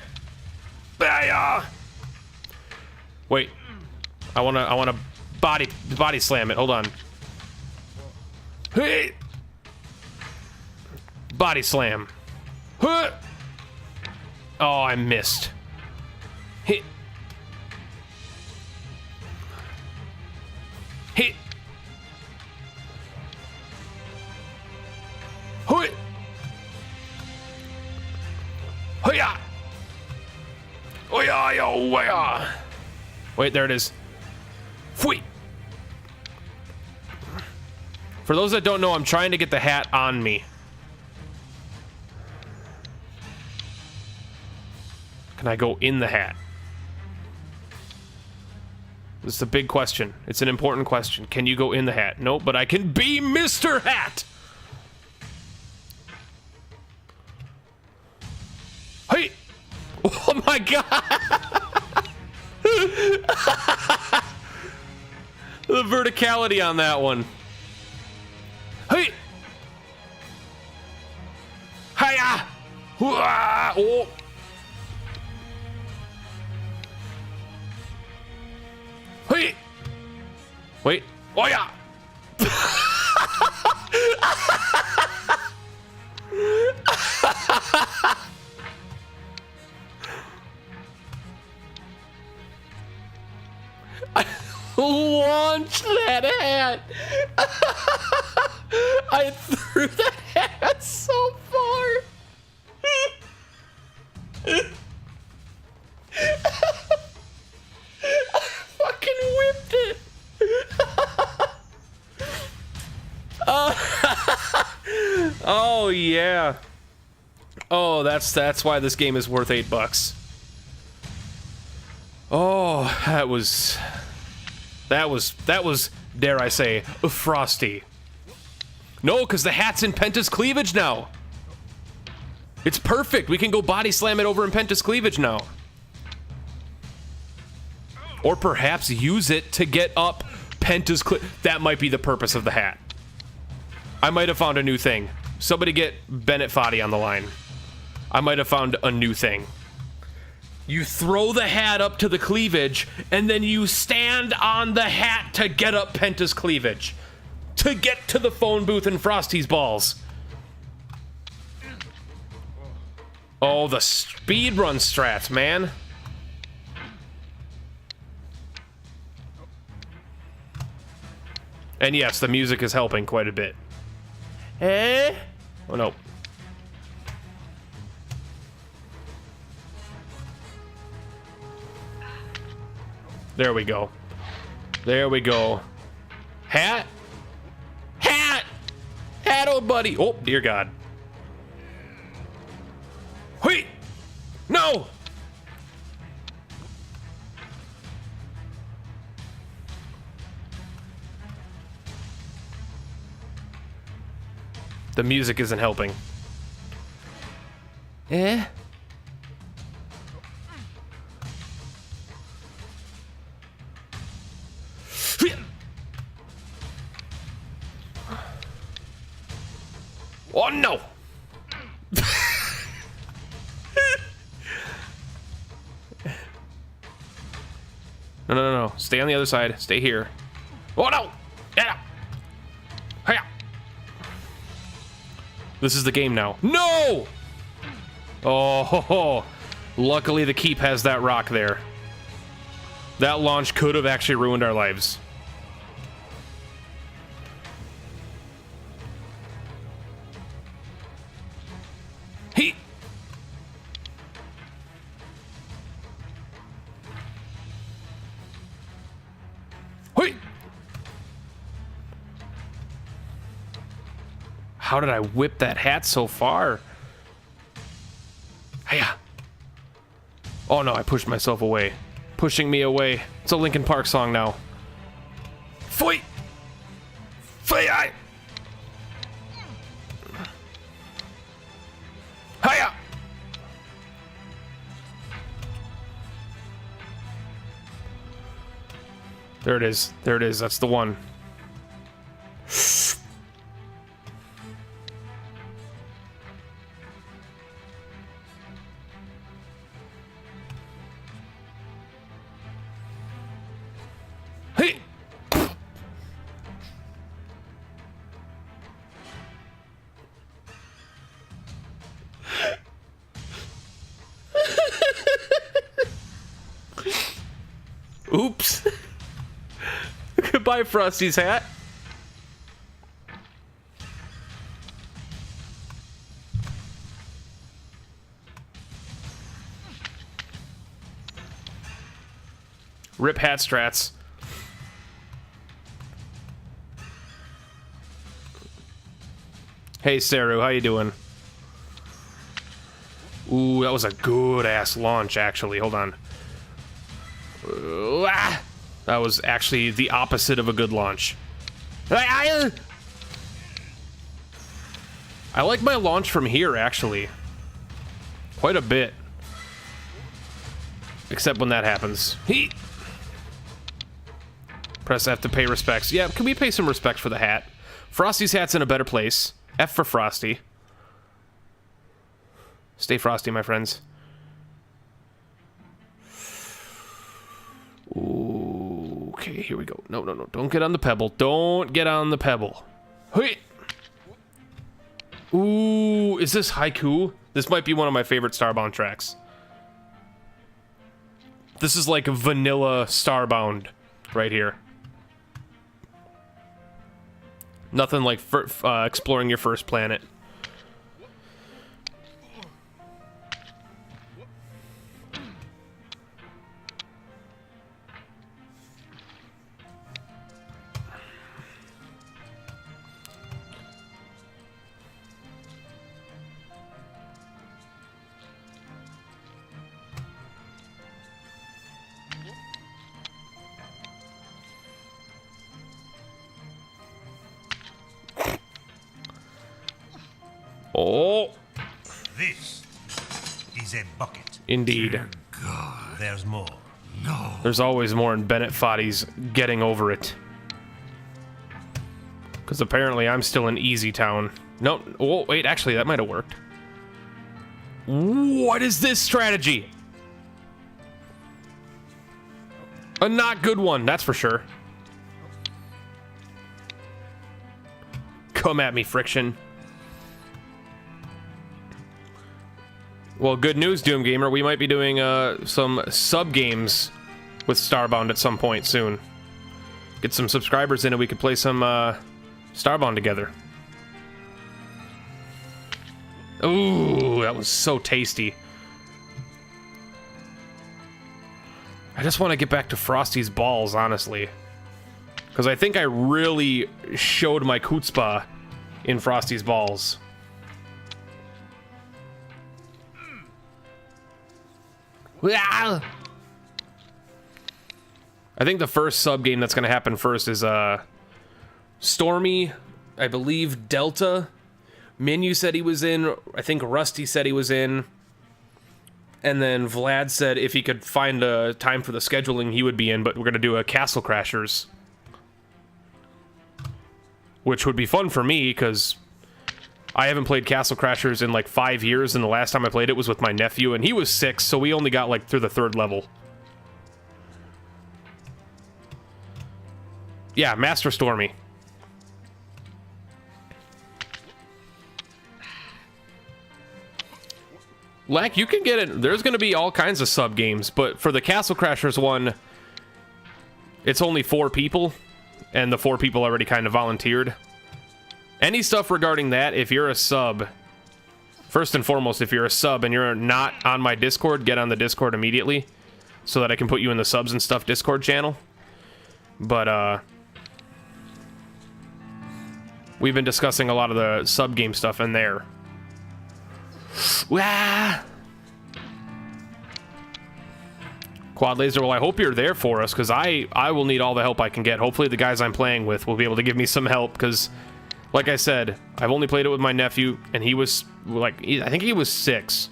I wanna body slam it. Hold on. Hey. Body slam. Huh. Oh, I missed. Hit. Hit. Hoi. Hoya. Oya, yo, oya. Wait, there it is. Fui. For those that don't know, I'm trying to get the hat on me. Can I go in the hat? This is a big question. It's an important question. Can you go in the hat? Nope, but I can be Mr. Hat! Hey! Oh my god! The verticality on that one. Hey! Hiya! Oh! Hey! Wait. Oh yeah! I launched that hat! I threw that hat so far! Fucking whipped it. Oh yeah. Oh, that's why this game is worth $8. Oh, that was dare I say frosty. No, because the hat's in Penta's cleavage now. It's perfect. We can go body slam it over in Penta's cleavage now. Or perhaps use it to get up Penta's that might be the purpose of the hat. I might have found a new thing. Somebody get Bennett Foddy on the line. I might have found a new thing. You throw the hat up to the cleavage, and then you stand on the hat to get up Penta's cleavage. To get to the phone booth in Frosty's balls. Oh, the speedrun strats, man. And yes, the music is helping quite a bit. Eh? Oh no. There we go. There we go. Hat? Hat! Hat, old buddy! Oh, dear God. Wait! No! The music isn't helping. Eh? Oh no! No. Stay on the other side. Stay here. Oh no! Yeah! Hiya! This is the game now. No! Oh, ho, ho. Luckily the keep has that rock there. That launch could have actually ruined our lives. He. Hey. How did I whip that hat so far? Hiya. Oh no, I pushed myself away. Pushing me away. It's a Linkin Park song now. Foy! Foy! Hiya! There it is. There it is. That's the one. Hey! Oops. Goodbye, Frosty's hat. Rip hat strats. Hey, Saru, how you doing? Ooh, that was a good-ass launch, actually. Hold on. That was actually the opposite of a good launch. I like my launch from here, actually. Quite a bit. Except when that happens. Press F to pay respects. Yeah, can we pay some respect for the hat? Frosty's hat's in a better place. F for Frosty. Stay frosty, my friends. Ooh, okay, here we go. No. Don't get on the pebble. Don't get on the pebble. Hey. Ooh, is this haiku? This might be one of my favorite Starbound tracks. This is like a vanilla Starbound right here. Nothing like exploring your first planet. Oh. This is a bucket. Indeed. God. There's more. No. There's always more in Bennett Foddy's Getting Over It. Because apparently I'm still in Easy Town. No, oh, wait, actually, that might have worked. What is this strategy? A not good one, that's for sure. Come at me, Friction. Well, good news, Doom Gamer. We might be doing some sub-games with Starbound at some point soon. Get some subscribers in and we could play some Starbound together. Ooh, that was so tasty. I just want to get back to Frosty's balls, honestly. Because I think I really showed my chutzpah in Frosty's balls. I think the first sub game that's going to happen first is Stormy, I believe Delta. Minu said he was in. I think Rusty said he was in. And then Vlad said if he could find a time for the scheduling, he would be in. But we're going to do a Castle Crashers. Which would be fun for me, because I haven't played Castle Crashers in like 5 years. And the last time I played it was with my nephew. And he was 6, so we only got like through the 3rd level. Yeah, Master Stormy. Lack, you can get it. There's going to be all kinds of sub games, but for the Castle Crashers one, it's only 4 people, and the 4 people already kind of volunteered. Any stuff regarding that, if you're a sub, first and foremost, if you're a sub and you're not on my Discord, get on the Discord immediately, so that I can put you in the subs and stuff Discord channel. But, we've been discussing a lot of the sub game stuff in there. Wah! Quad Laser, well, I hope you're there for us, because I will need all the help I can get. Hopefully the guys I'm playing with will be able to give me some help, because, like I said, I've only played it with my nephew, and he was, like, I think he was 6.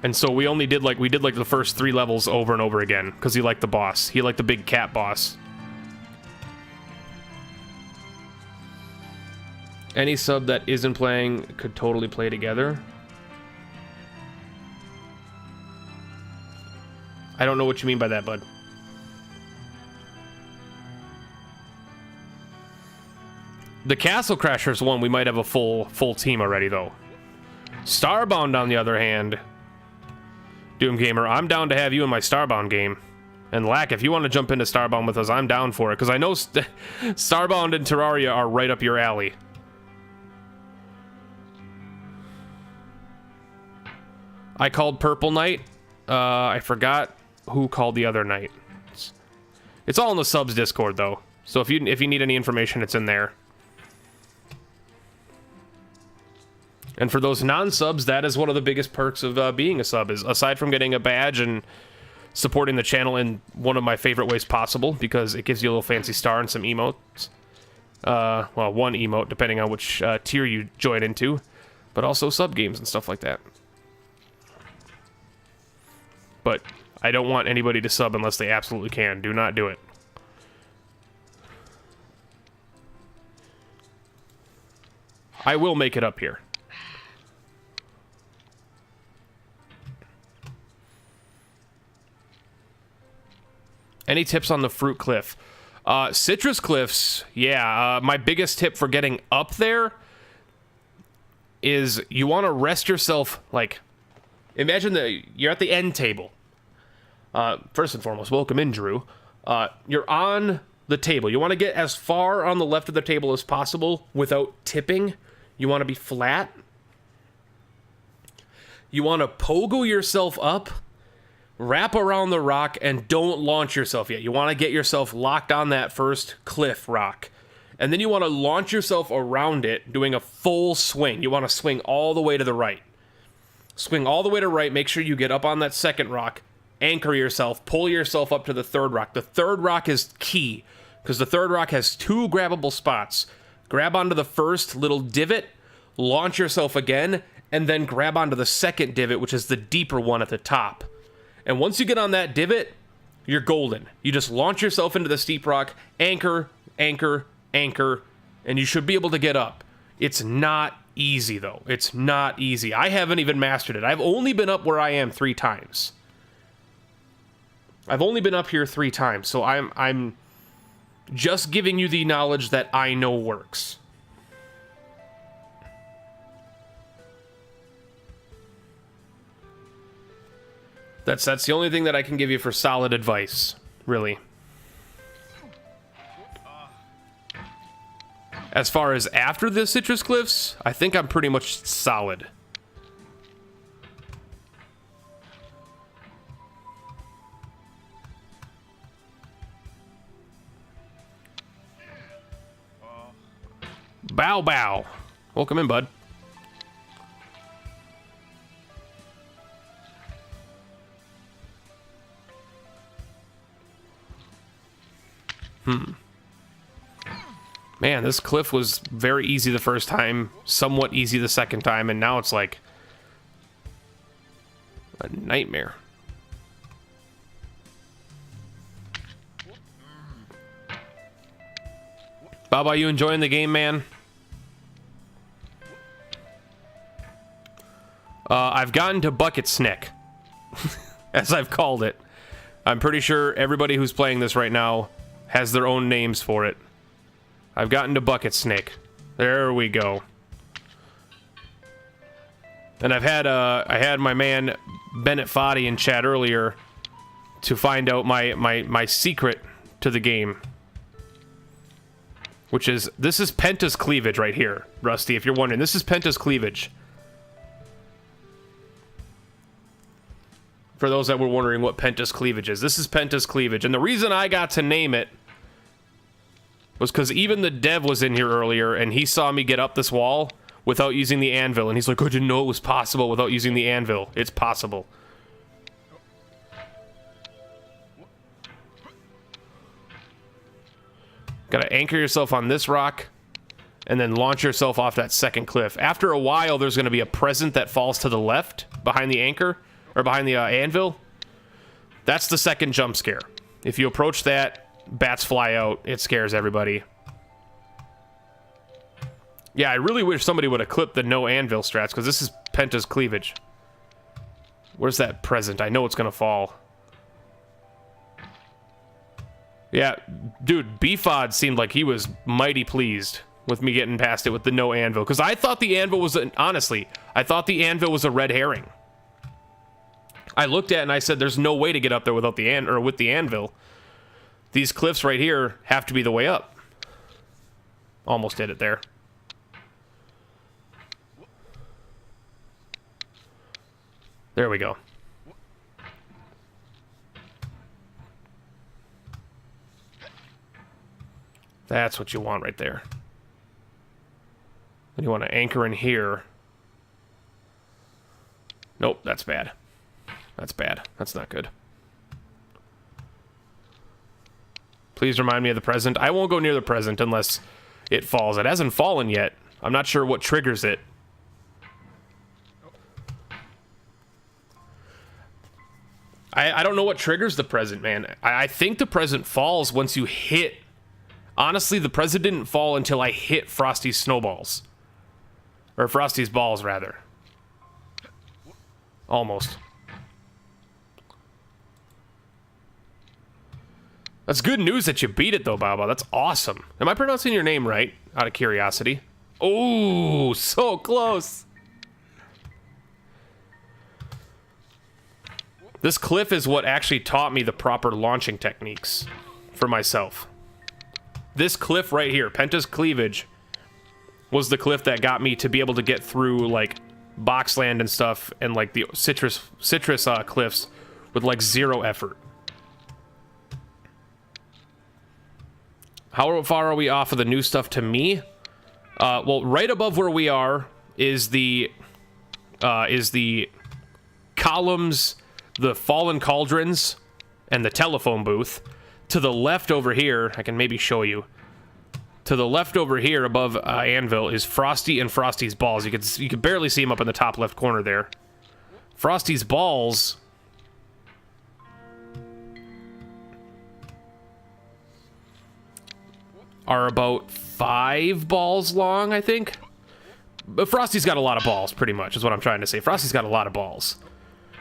And so we only did, like, the first 3 levels over and over again, because he liked the boss. He liked the big cat boss. Any sub that isn't playing could totally play together. I don't know what you mean by that, bud. The Castle Crashers one, we might have a full team already, though. Starbound, on the other hand, Doom Gamer, I'm down to have you in my Starbound game. And Lack, if you want to jump into Starbound with us, I'm down for it, because I know Starbound and Terraria are right up your alley. I called Purple Knight. I forgot who called the other night. It's all in the subs Discord, though. So if you need any information, it's in there. And for those non-subs, that is one of the biggest perks of being a sub, is aside from getting a badge and supporting the channel in one of my favorite ways possible, because it gives you a little fancy star and some emotes. Well, one emote, depending on which tier you join into. But also sub games and stuff like that. But I don't want anybody to sub unless they absolutely can. Do not do it. I will make it up here. Any tips on the fruit cliff? Citrus cliffs, yeah. My biggest tip for getting up there is you want to rest yourself, like, imagine that you're at the end table. First and foremost, welcome in, Drew. You're on the table. You want to get as far on the left of the table as possible without tipping. You want to be flat. You want to pogo yourself up, wrap around the rock, and don't launch yourself yet. You want to get yourself locked on that first cliff rock. And then you want to launch yourself around it, doing a full swing. You want to swing all the way to the right. Swing all the way to right, make sure you get up on that second rock, anchor yourself, pull yourself up to the third rock. The third rock is key, because the third rock has 2 grabbable spots. Grab onto the first little divot, launch yourself again, and then grab onto the second divot, which is the deeper one at the top. And once you get on that divot, you're golden. You just launch yourself into the steep rock, anchor, anchor, anchor, and you should be able to get up. It's not easy, though. It's not easy. I haven't even mastered it. I've only been up where I am 3 times. I've only been up here 3 times, so I'm just giving you the knowledge that I know works. That's the only thing that I can give you for solid advice, really. As far as after the citrus cliffs, I think I'm pretty much solid. Bow bow. Welcome in, bud. Man, this cliff was very easy the first time, somewhat easy the second time, and now it's like a nightmare. Baba, you enjoying the game, man? I've gotten to Bucket Snick, as I've called it. I'm pretty sure everybody who's playing this right now has their own names for it. I've gotten to Bucket Snake. There we go. And I had my man Bennett Foddy in chat earlier to find out my secret to the game. Which is, this is Penta's cleavage right here, Rusty, if you're wondering. This is Penta's cleavage. For those that were wondering what Penta's cleavage is. This is Penta's cleavage. And the reason I got to name it was because even the dev was in here earlier, and he saw me get up this wall without using the anvil, and he's like, I didn't know it was possible without using the anvil. It's possible. Gotta anchor yourself on this rock, and then launch yourself off that second cliff. After a while, there's gonna be a present that falls to the left, behind the anchor, or behind the anvil. That's the second jump scare. If you approach that, bats fly out. It scares everybody. Yeah, I really wish somebody would have clipped the no anvil strats, because this is Penta's cleavage. Where's that present? I know it's gonna fall. Yeah, dude, BFOD seemed like he was mighty pleased with me getting past it with the no anvil, because I thought the anvil was, honestly, I thought the anvil was a red herring. I looked at it and I said, there's no way to get up there without the with the anvil. These cliffs right here have to be the way up. Almost did it there. There we go. That's what you want right there. Then you want to anchor in here. Nope, that's bad. That's bad. That's not good. Please remind me of the present. I won't go near the present unless it falls. It hasn't fallen yet. I'm not sure what triggers it. I don't know what triggers the present, man. I think the present falls once you hit... Honestly, the present didn't fall until I hit Frosty's snowballs. Or Frosty's balls, rather. Almost. That's good news that you beat it, though, Baba. That's awesome. Am I pronouncing your name right? Out of curiosity. Oh, so close. This cliff is what actually taught me the proper launching techniques for myself. This cliff right here, Penta's cleavage, was the cliff that got me to be able to get through, like, Boxland and stuff, and, like, the citrus cliffs with, like, zero effort. How far are we off of the new stuff to me? Well, right above where we are is the columns, the fallen cauldrons, and the telephone booth. To the left over here, I can maybe show you. To the left over here, above Anvil, is Frosty and Frosty's balls. You can barely see him up in the top left corner there. Frosty's balls are about 5 balls long, I think. But Frosty's got a lot of balls, pretty much, is what I'm trying to say. Frosty's got a lot of balls.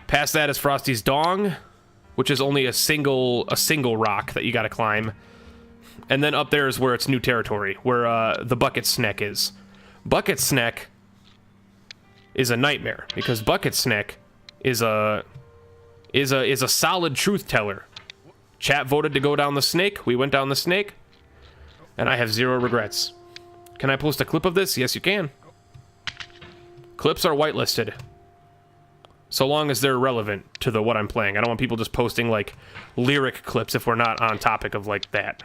Past that is Frosty's dong, which is only a single rock that you gotta climb. And then up there is where it's new territory, where the Bucket Snack is. Bucket Snack is a nightmare, because Bucket Snack is a solid truth teller. Chat voted to go down the snake. We went down the snake. And I have 0 regrets. Can I post a clip of this? Yes, you can. Clips are whitelisted. So long as they're relevant to what I'm playing. I don't want people just posting, like, lyric clips if we're not on topic of, like, that.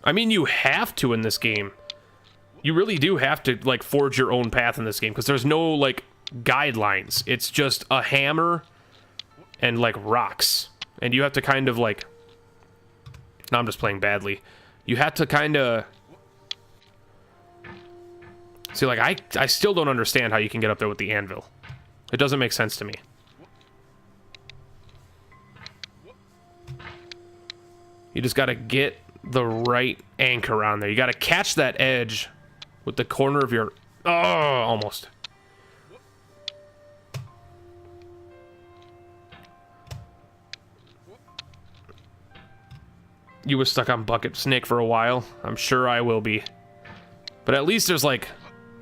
I mean, you have to in this game. You really do have to, like, forge your own path in this game, because there's no, like, guidelines. It's just a hammer and, like, rocks. And you have to kind of, like... No, I'm just playing badly. You have to kind of... See, like, I still don't understand how you can get up there with the anvil. It doesn't make sense to me. You just gotta get the right anchor on there. You gotta catch that edge with the corner of your... Oh, almost. You was stuck on Bucket Snake for a while. I'm sure I will be. But at least there's, like...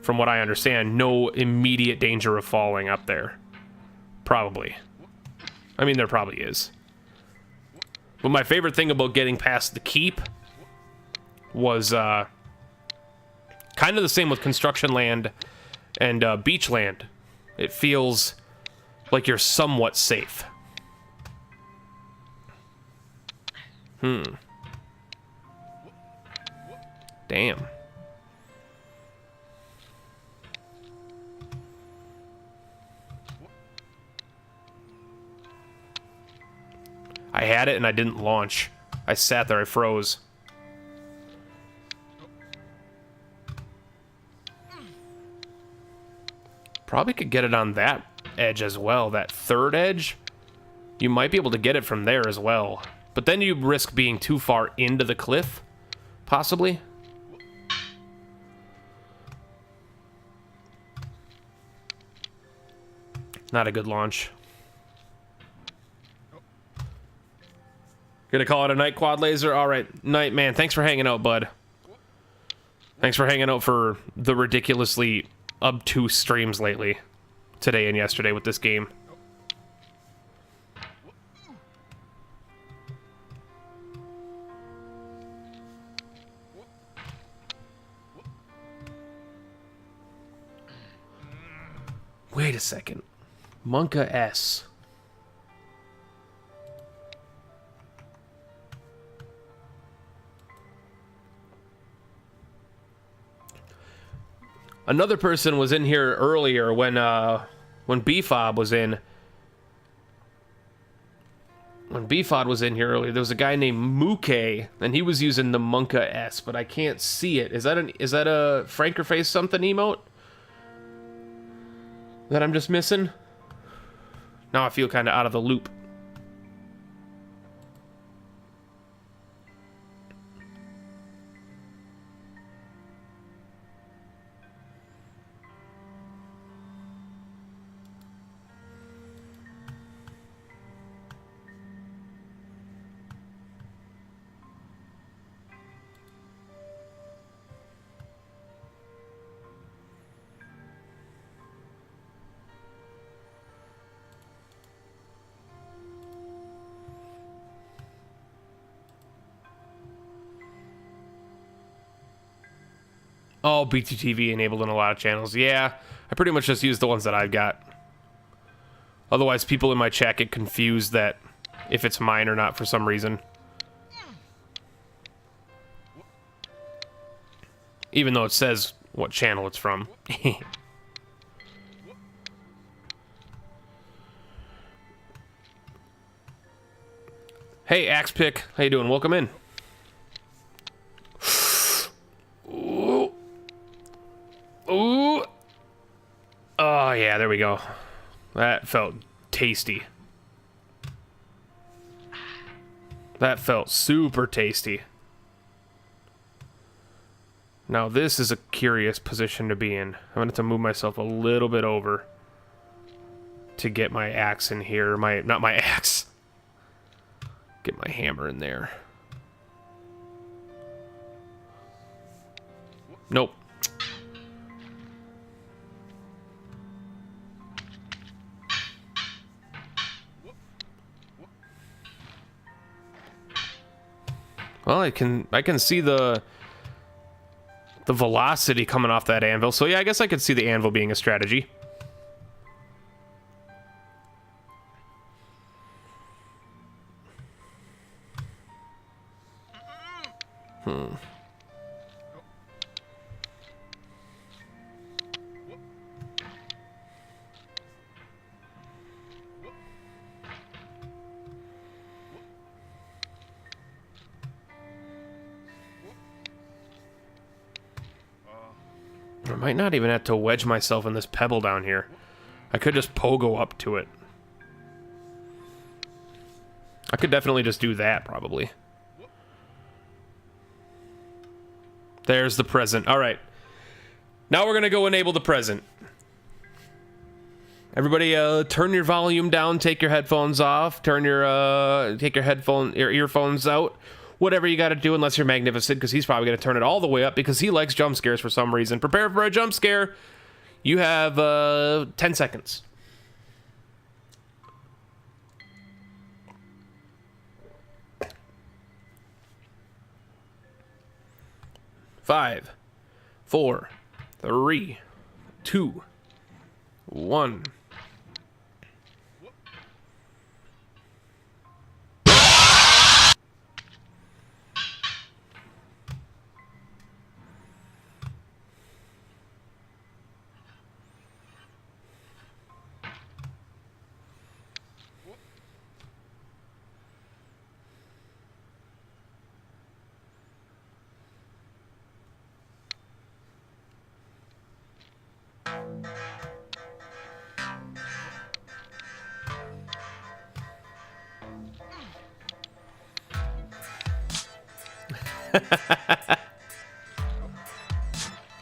From what I understand, no immediate danger of falling up there. Probably. I mean, there probably is. But my favorite thing about getting past the keep was kind of the same with construction land and beach land. It feels like you're somewhat safe. Damn. I had it and I didn't launch. I sat there, I froze. Probably could get it on that edge as well, that third edge. You might be able to get it from there as well. But then you risk being too far into the cliff, possibly. Not a good launch. Gonna call it a night, Quad Laser? Alright, night, man. Thanks for hanging out, bud. Thanks for hanging out for the ridiculously obtuse streams lately. Today and yesterday with this game. Wait a second. Monka S. Another person was in here earlier when BFOB was in. When BFOD was in here earlier, there was a guy named Muke, and he was using the Monka S, but I can't see it. Is that a Franker Face something emote that I'm just missing? Now I feel kind of out of the loop. Oh, BTTV enabled in a lot of channels. Yeah, I pretty much just use the ones that I've got. Otherwise, people in my chat get confused that if it's mine or not for some reason. Even though it says what channel it's from. Hey, Axe Pick. How you doing? Welcome in. Ooh. Ooh. Oh, yeah, there we go. That felt tasty. That felt super tasty. Now, this is a curious position to be in. I'm going to have to move myself a little bit over to get my axe in here. Not my axe. Get my hammer in there. Nope. Well, I can see the velocity coming off that anvil. So yeah, I guess I could see the anvil being a strategy. I might not even have to wedge myself in this pebble down here. I could just pogo up to it. I could definitely just do that, probably. There's the present. All right. Now we're going to go enable the present. Everybody, turn your volume down, take your headphones off, take your earphones out. Whatever you got to do, unless you're magnificent, because he's probably going to turn it all the way up because he likes jump scares for some reason. Prepare for a jump scare. You have 10 seconds. Five, 4, 3, 2, 1.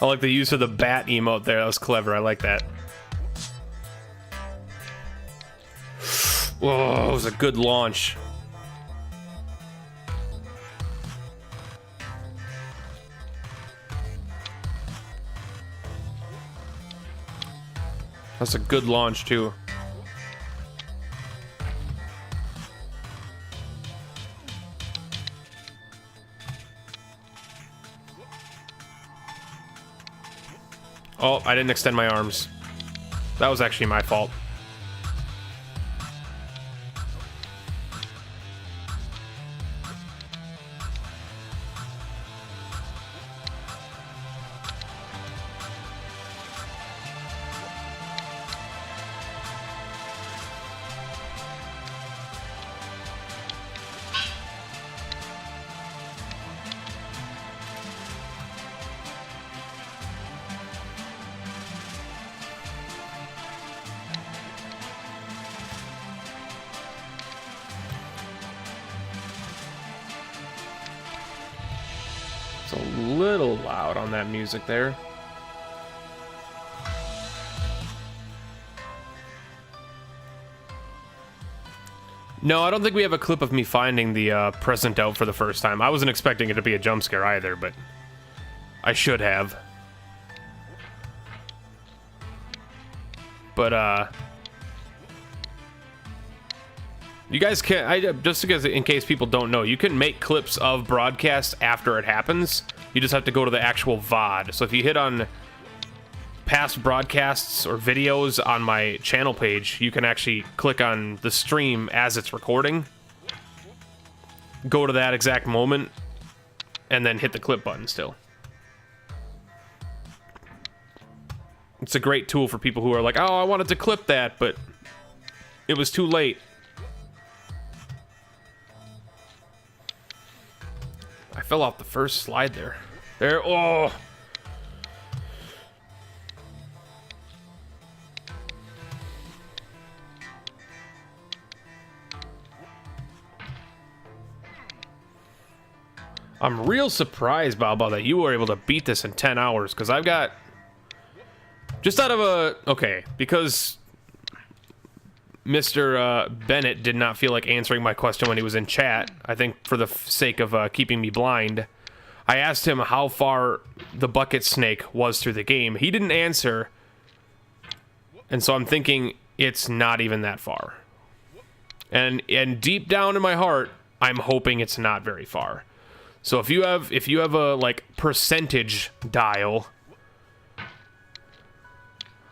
I like the use of the bat emote there. That was clever. I like that. Whoa, it was a good launch. That's a good launch, too. Oh, I didn't extend my arms. That was actually my fault. It's a little loud on that music there. No, I don't think we have a clip of me finding the present out for the first time. I wasn't expecting it to be a jump scare either, but I should have. But, you guys can, just because in case people don't know, you can make clips of broadcasts after it happens. You just have to go to the actual VOD. So if you hit on past broadcasts or videos on my channel page, you can actually click on the stream as it's recording, go to that exact moment, and then hit the clip button still. It's a great tool for people who are like, oh, I wanted to clip that, but it was too late. I fell off the first slide there. There, oh! I'm real surprised, Balbo, that you were able to beat this in 10 hours, because I've got... Just out of a... Okay, because Mr. Bennett did not feel like answering my question when he was in chat, I think for the sake of keeping me blind, I asked him how far the bucket snake was through the game. He didn't answer, and so I'm thinking it's not even that far. And deep down in my heart, I'm hoping it's not very far. So if you have a like percentage dial,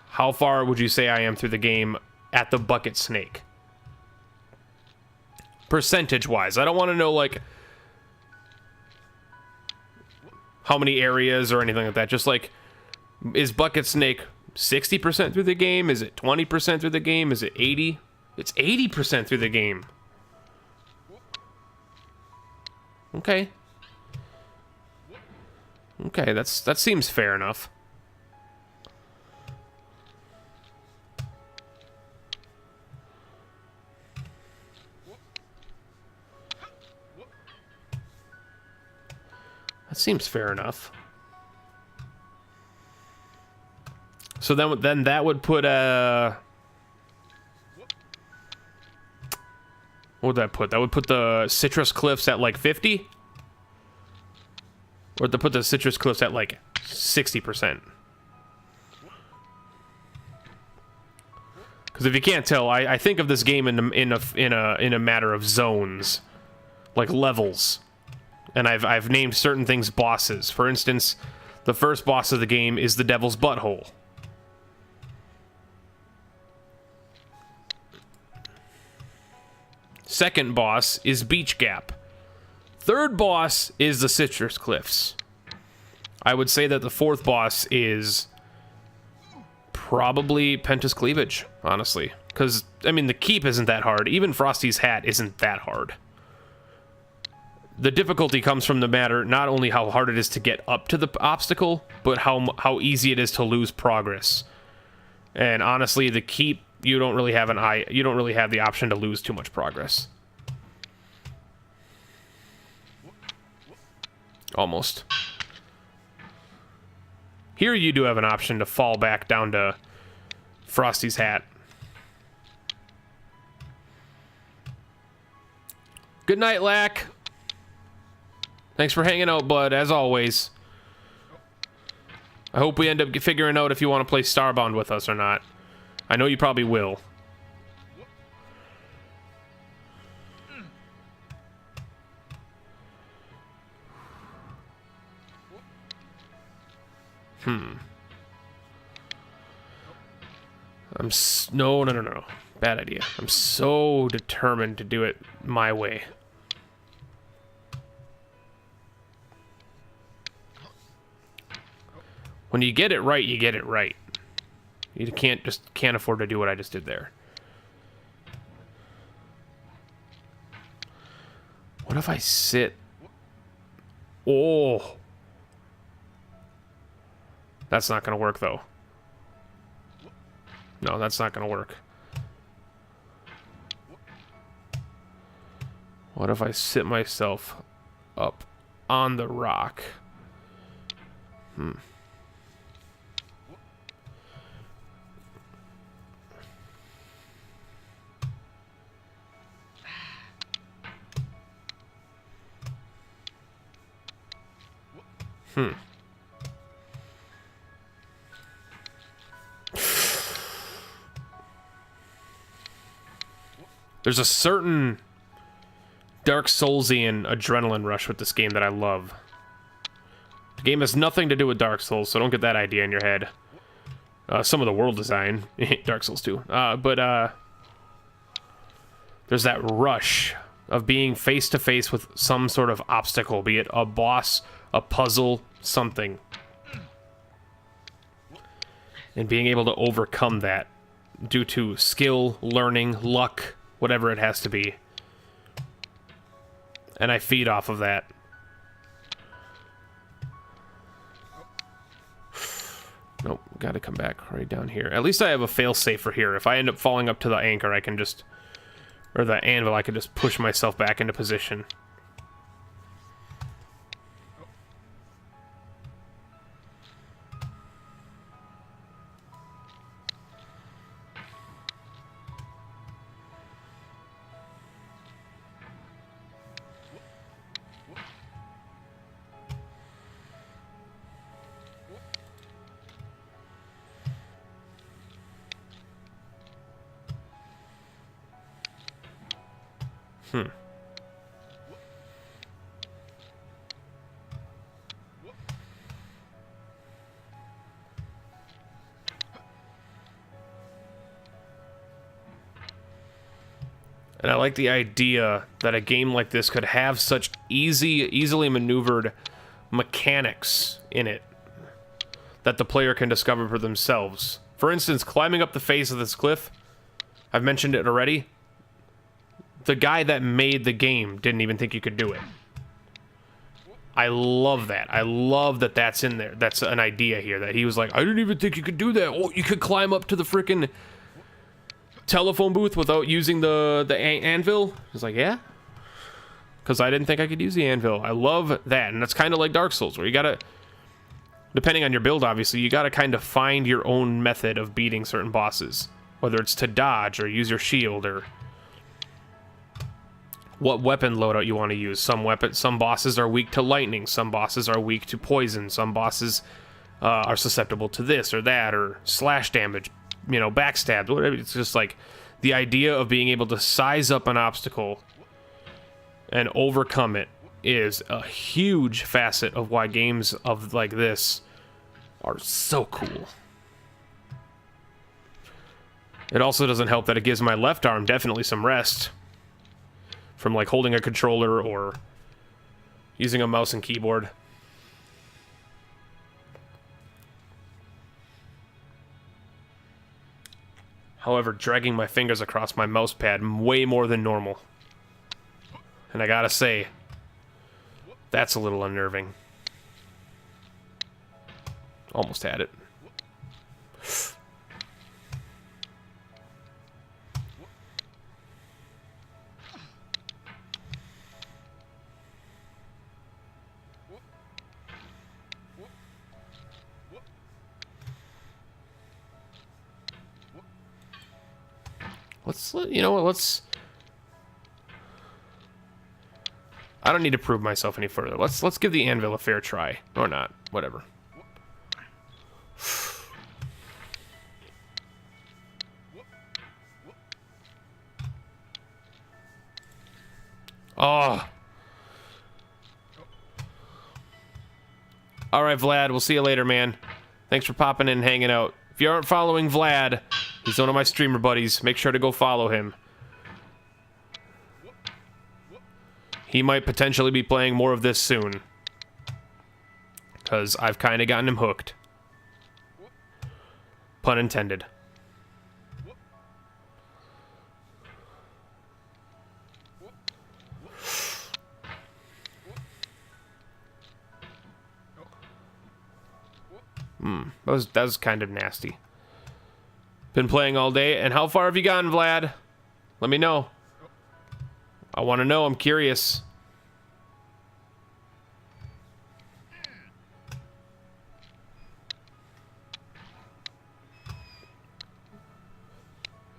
how far would you say I am through the game at the bucket snake? Percentage wise. I don't want to know like how many areas or anything like that. Just like, is bucket snake 60% through the game? Is it 20% through the game? Is it 80? It's 80% through the game. Okay. Okay, that seems fair enough. That seems fair enough. So then that would put what would that put? That would put the Citrus Cliffs at like 50? Or to put the Citrus Cliffs at like 60%. Because if you can't tell, I think of this game in a matter of zones, like levels, and I've named certain things bosses. For instance, the first boss of the game is the Devil's Butthole. Second boss is Beach Gap. Third boss is the Citrus Cliffs. I would say that the fourth boss is probably Penta's Cleavage, honestly. Because, I mean, the keep isn't that hard. Even Frosty's Hat isn't that hard. The difficulty comes from the matter not only how hard it is to get up to the obstacle, but how easy it is to lose progress. And honestly, the keep, you don't really have the option to lose too much progress. Almost. Here you do have an option to fall back down to Frosty's Hat. Good night, Lack. Thanks for hanging out, bud, as always. I hope we end up figuring out if you want to play Starbound with us or not. I know you probably will. No. Bad idea. I'm so determined to do it my way. When you get it right, you get it right. You can't afford to do what I just did there. What if I sit? Oh. That's not gonna work though. No, that's not gonna work. What if I sit myself up on the rock? There's a certain Dark Soulsian adrenaline rush with this game that I love. The game has nothing to do with Dark Souls, so don't get that idea in your head. Some of the world design, Dark Souls 2. But there's that rush of being face to face with some sort of obstacle, be it a boss, a puzzle, something. And being able to overcome that due to skill, learning, luck, whatever it has to be. And I feed off of that. Nope, gotta come back right down here. At least I have a failsafe for here. If I end up falling up to the anchor, I can just... Or the anvil, I can just push myself back into position. And I like the idea that a game like this could have such easily maneuvered mechanics in it that the player can discover for themselves. For instance, climbing up the face of this cliff, I've mentioned it already. The guy that made the game didn't even think you could do it. I love that. I love that that's in there. That's an idea here, that he was like, I didn't even think you could do that. Oh, you could climb up to the freaking telephone booth without using the anvil. He's like, yeah, because I didn't think I could use the anvil. I love that. And that's kind of like Dark Souls, where you gotta, depending on your build, obviously, you gotta kind of find your own method of beating certain bosses, whether it's to dodge or use your shield or what weapon loadout you want to use. Some bosses are weak to lightning, some bosses are weak to poison, some bosses are susceptible to this or that, or slash damage, you know, backstab, whatever. It's just like the idea of being able to size up an obstacle and overcome it is a huge facet of why games of like this are so cool. It also doesn't help that it gives my left arm definitely some rest from like holding a controller or using a mouse and keyboard. However, dragging my fingers across my mouse pad way more than normal. And I gotta say, that's a little unnerving. Almost had it. You know what, let's... I don't need to prove myself any further. Let's give the anvil a fair try. Or not. Whatever. Oh. Alright, Vlad. We'll see you later, man. Thanks for popping in and hanging out. If you aren't following Vlad, he's one of my streamer buddies. Make sure to go follow him. He might potentially be playing more of this soon, because I've kind of gotten him hooked. Pun intended. That was kind of nasty. Been playing all day, and how far have you gotten, Vlad? Let me know. I want to know, I'm curious.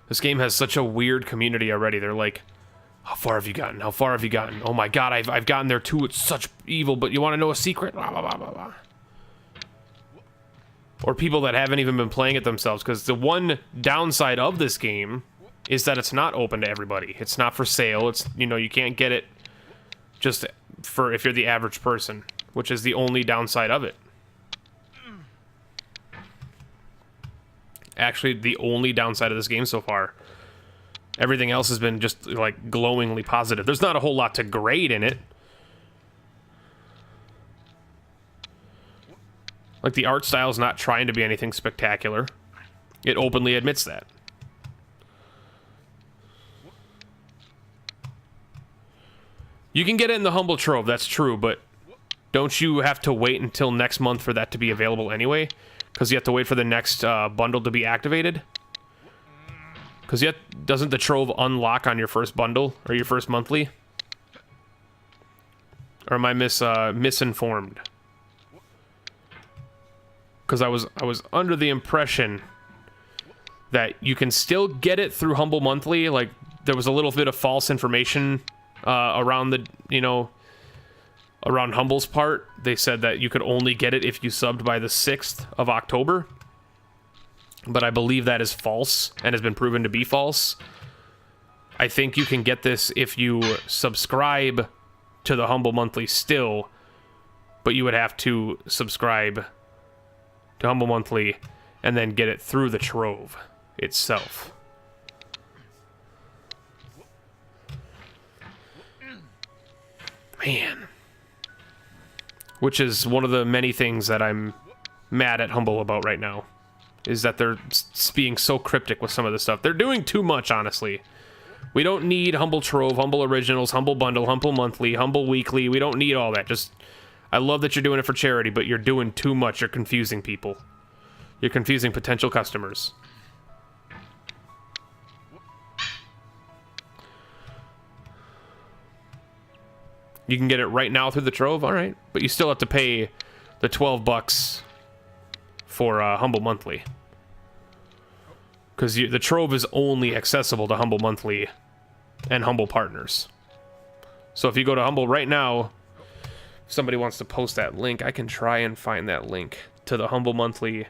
This game has such a weird community already. They're like, how far have you gotten? How far have you gotten? Oh my god, I've gotten there too. It's such evil, but you want to know a secret? Blah, blah, blah, blah, blah. Or people that haven't even been playing it themselves, because the one downside of this game is that it's not open to everybody. It's not for sale. It's, you know, you can't get it just for if you're the average person, which is the only downside of it. Actually, the only downside of this game so far. Everything else has been just, like, glowingly positive. There's not a whole lot to grade in it. Like, the art style is not trying to be anything spectacular. It openly admits that. You can get it in the Humble Trove, that's true, but don't you have to wait until next month for that to be available anyway? Because you have to wait for the next bundle to be activated? Because yet, doesn't the Trove unlock on your first bundle, or your first monthly? Or am I misinformed? Because I was under the impression that you can still get it through Humble Monthly. Like, there was a little bit of false information around the, you know, around Humble's part. They said that you could only get it if you subbed by the 6th of October. But I believe that is false and has been proven to be false. I think you can get this if you subscribe to the Humble Monthly still, but you would have to subscribe to Humble Monthly and then get it through the Trove itself. Man. Which is one of the many things that I'm mad at Humble about right now. Is that they're being so cryptic with some of this stuff. They're doing too much, honestly. We don't need Humble Trove, Humble Originals, Humble Bundle, Humble Monthly, Humble Weekly. We don't need all that. Just, I love that you're doing it for charity, but you're doing too much. You're confusing people. You're confusing potential customers. You can get it right now through the Trove, all right. But you still have to pay the $12 for Humble Monthly. Because the Trove is only accessible to Humble Monthly and Humble Partners. So if you go to Humble right now, if somebody wants to post that link, I can try and find that link to the Humble Monthly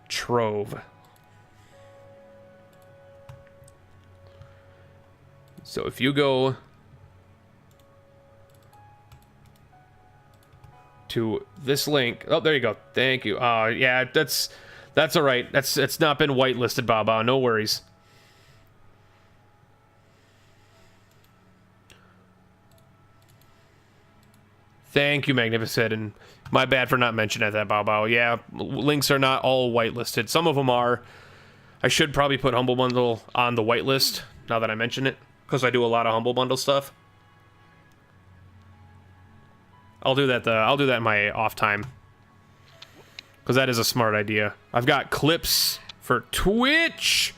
Trove. So if you go to this link, oh, there you go. Thank you. Yeah, that's all right. It's not been whitelisted, Baba. No worries. Thank you, Magnificent, and my bad for not mentioning that, Bao. Yeah, links are not all whitelisted. Some of them are. I should probably put Humble Bundle on the whitelist, now that I mention it, because I do a lot of Humble Bundle stuff. I'll do that in my off time, because that is a smart idea. I've got clips for Twitch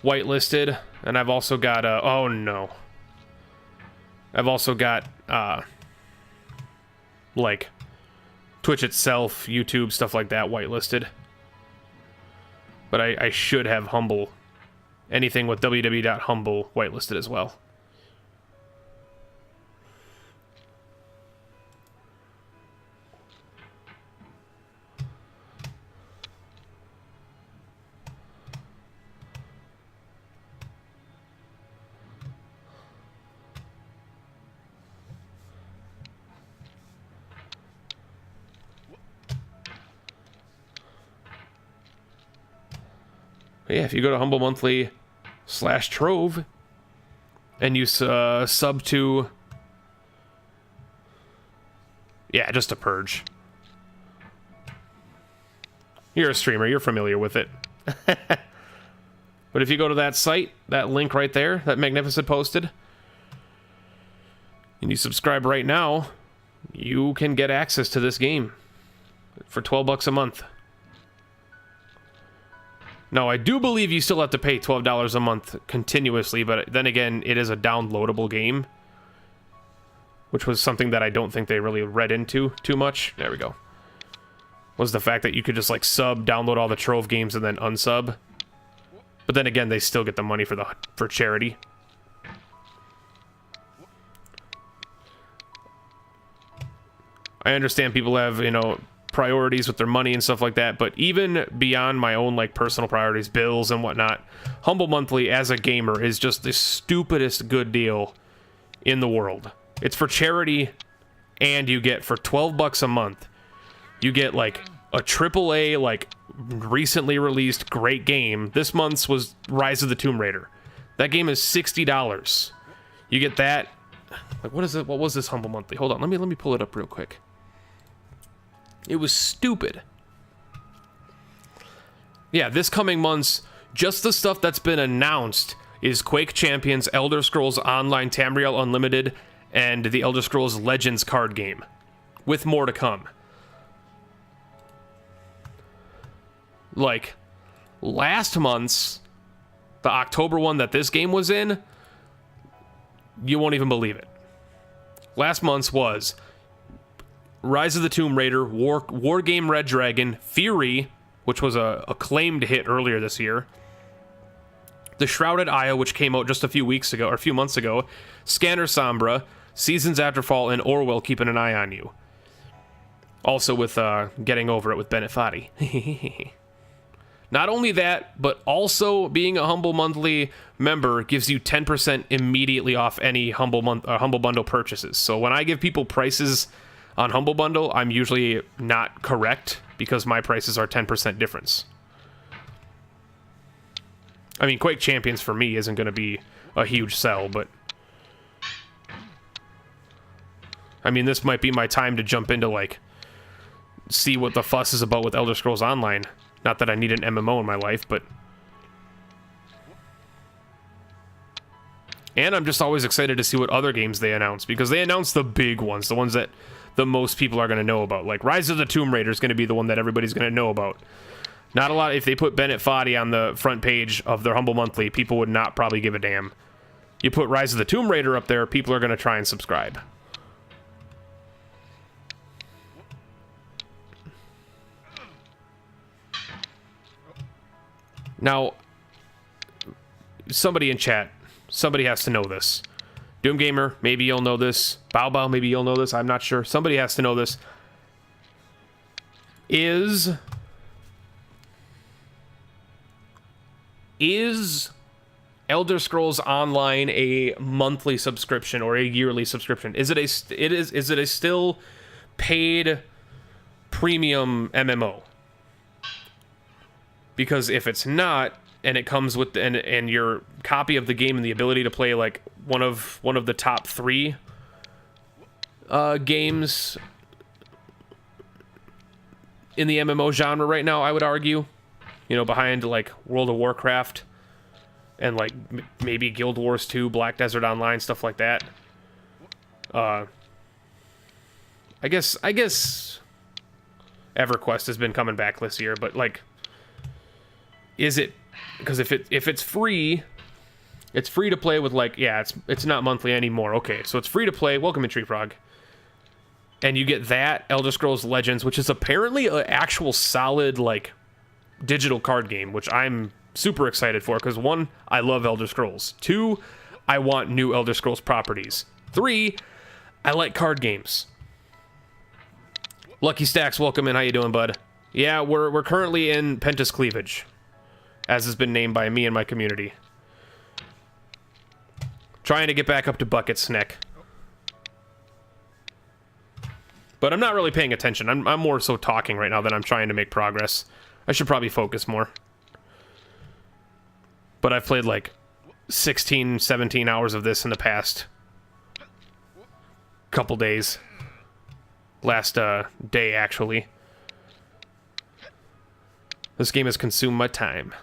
whitelisted, and I've also got, oh no. I've also got, like, Twitch itself, YouTube, stuff like that, whitelisted. But I should have Humble, anything with www.humble whitelisted as well. Yeah, if you go to Humble Monthly /Trove and you sub to, yeah, just a purge. You're a streamer, you're familiar with it. But if you go to that site, that link right there, that Magnificent posted, and you subscribe right now, you can get access to this game for $12 a month. No, I do believe you still have to pay $12 a month continuously, but then again, it is a downloadable game, which was something that I don't think they really read into too much. There we go. Was the fact that you could just like sub, download all the Trove games, and then unsub. But then again, they still get the money for charity. I understand people have, you know, priorities with their money and stuff like that, but even beyond my own like personal priorities, bills and whatnot, Humble Monthly as a gamer is just the stupidest good deal in the world. It's for charity, and you get for $12 a month, you get like a AAA like recently released great game. This month's was Rise of the Tomb Raider. That game is $60. You get that. Like, what is it? What was this Humble Monthly? Hold on, let me pull it up real quick. It was stupid. Yeah, this coming month's, just the stuff that's been announced is Quake Champions, Elder Scrolls Online Tamriel Unlimited, and the Elder Scrolls Legends card game, with more to come. Like, last month's, the October one that this game was in, you won't even believe it. Last month's was Rise of the Tomb Raider, War Game Red Dragon, Fury, which was a acclaimed hit earlier this year, The Shrouded Isle, which came out just a few weeks ago, or a few months ago, Scanner Sombra, Seasons After Fall, and Orwell Keeping an Eye on You. Also with Getting Over It with Bennett Foddy. Not only that, but also being a Humble Monthly member gives you 10% immediately off any Humble Bundle purchases. So when I give people prices on Humble Bundle, I'm usually not correct because my prices are 10% difference. I mean, Quake Champions for me isn't going to be a huge sell, but I mean, this might be my time to jump into, like, see what the fuss is about with Elder Scrolls Online. Not that I need an MMO in my life, but... And I'm just always excited to see what other games they announce, because they announce the big ones, the ones that the most people are going to know about. Like, Rise of the Tomb Raider is going to be the one that everybody's going to know about. Not a lot. If they put Bennett Foddy on the front page of their Humble Monthly, people would not probably give a damn. You put Rise of the Tomb Raider up there, people are going to try and subscribe. Now, somebody in chat, somebody has to know this. Doom Gamer, maybe you'll know this. Bow Bow, maybe you'll know this. I'm not sure. Somebody has to know this. Is Elder Scrolls Online a monthly subscription or a yearly subscription? Is it a still paid premium MMO? Because if it's not, and it comes with and your copy of the game and the ability to play like one of the top 3 games in the MMO genre right now, I would argue, you know, behind like World of Warcraft and like maybe Guild Wars 2, Black Desert Online, stuff like that. I guess EverQuest has been coming back this year, but like, is it? Because if it's free, it's free to play with, like, yeah, it's not monthly anymore. Okay, so it's free to play. Welcome in, Tree Frog. And you get that Elder Scrolls Legends, which is apparently an actual solid like digital card game, which I'm super excited for. Because 1, I love Elder Scrolls. 2, I want new Elder Scrolls properties. 3, I like card games. Lucky Stacks, welcome in. How you doing, bud? Yeah, we're currently in Pentas Cleavage, as has been named by me and my community. Trying to get back up to Bucket's neck. But I'm not really paying attention. I'm more so talking right now than I'm trying to make progress. I should probably focus more. But I've played like 16, 17 hours of this in the past couple days. Last day, actually. This game has consumed my time.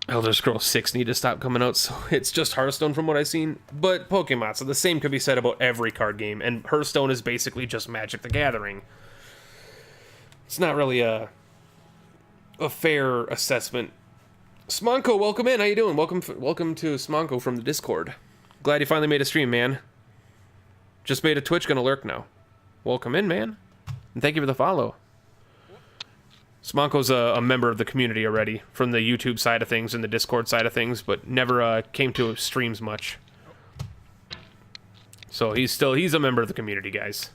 Elder Scrolls 6 need to stop coming out, so it's just Hearthstone from what I've seen. But Pokemon, so the same could be said about every card game, and Hearthstone is basically just Magic the Gathering. It's not really a fair assessment. Smonko, welcome in. How you doing? Welcome to Smonko from the Discord. Glad you finally made a stream, man. Just made a Twitch, gonna lurk now. Welcome in, man. And thank you for the follow. Smonko's a member of the community already, from the YouTube side of things and the Discord side of things, but never came to streams much. So he's a member of the community, guys.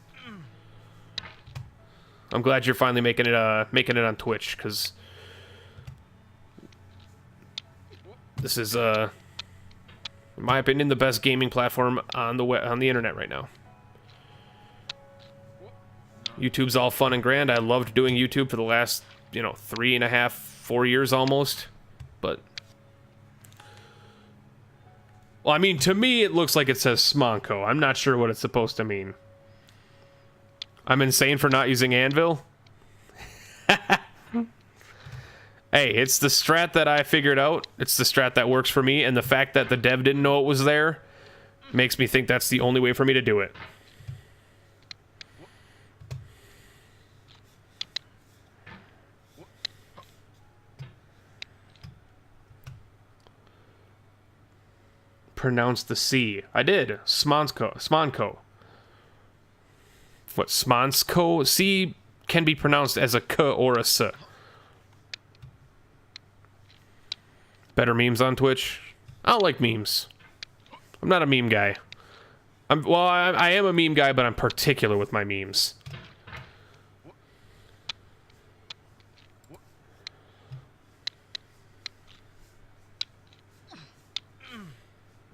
I'm glad you're finally making it on Twitch, because this is in my opinion the best gaming platform on the internet right now. YouTube's all fun and grand. I loved doing YouTube for the last, 3.5, 4 years almost. But, well, I mean, to me, it looks like it says Smonko. I'm not sure what it's supposed to mean. I'm insane for not using Anvil? Hey, it's the strat that I figured out. It's the strat that works for me, and the fact that the dev didn't know it was there makes me think that's the only way for me to do it. Pronounce the C. I did. Smonko. What, Smonsko? C can be pronounced as a K or a S. Better memes on Twitch? I don't like memes. I'm not a meme guy. I am a meme guy, but I'm particular with my memes.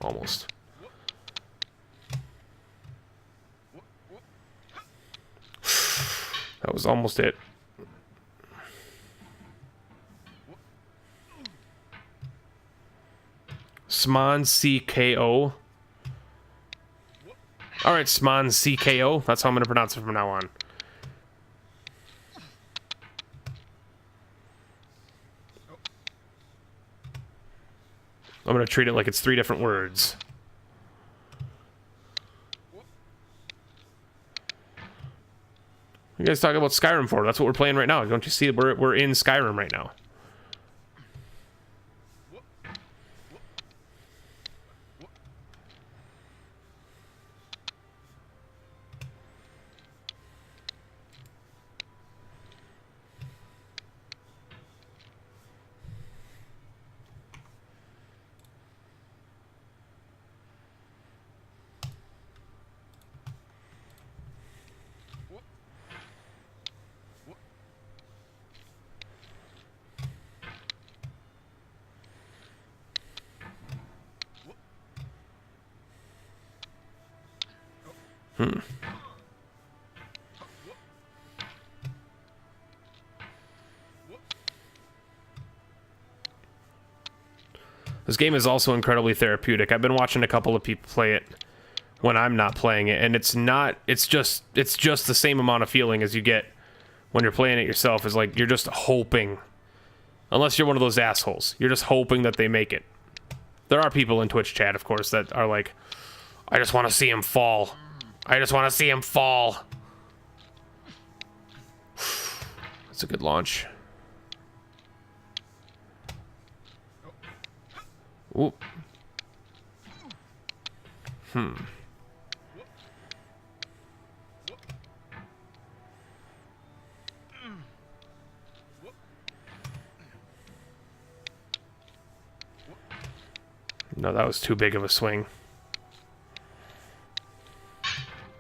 Almost. That was almost it. Smon CKO. Alright, Sman CKO. That's how I'm going to pronounce it from now on. I'm going to treat it like it's 3 different words. You guys talk about Skyrim for? That's what we're playing right now. Don't you see? We're in Skyrim right now. This game is also incredibly therapeutic. I've been watching a couple of people play it when I'm not playing it, and it's just the same amount of feeling as you get when you're playing it yourself. Is like you're just hoping, unless you're one of those assholes, you're just hoping that they make it. There are people in Twitch chat, of course, that are like, I just want to see him fall. I just want to see him fall. That's a good launch. Ooh. No, that was too big of a swing.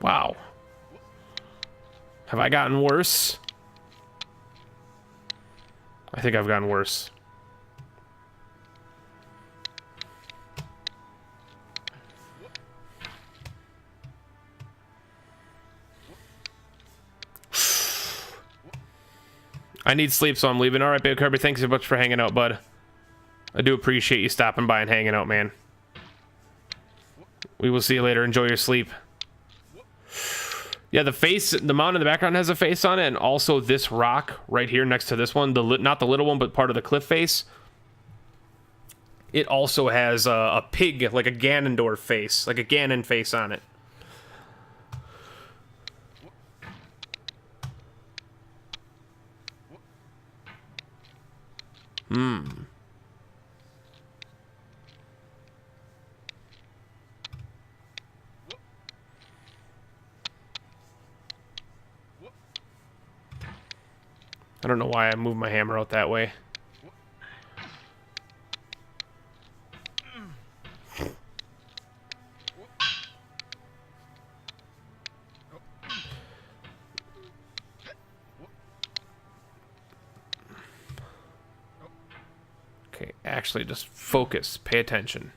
Wow. Have I gotten worse? I think I've gotten worse. I need sleep, so I'm leaving. All right, Babe Kirby, thanks so much for hanging out, bud. I do appreciate you stopping by and hanging out, man. We will see you later. Enjoy your sleep. Yeah, the face, the mountain in the background has a face on it, and also this rock right here next to this one, not the little one, but part of the cliff face. It also has a pig, like a Ganondorf face, like a Ganon face on it. I don't know why I moved my hammer out that way. Okay, actually just focus, pay attention.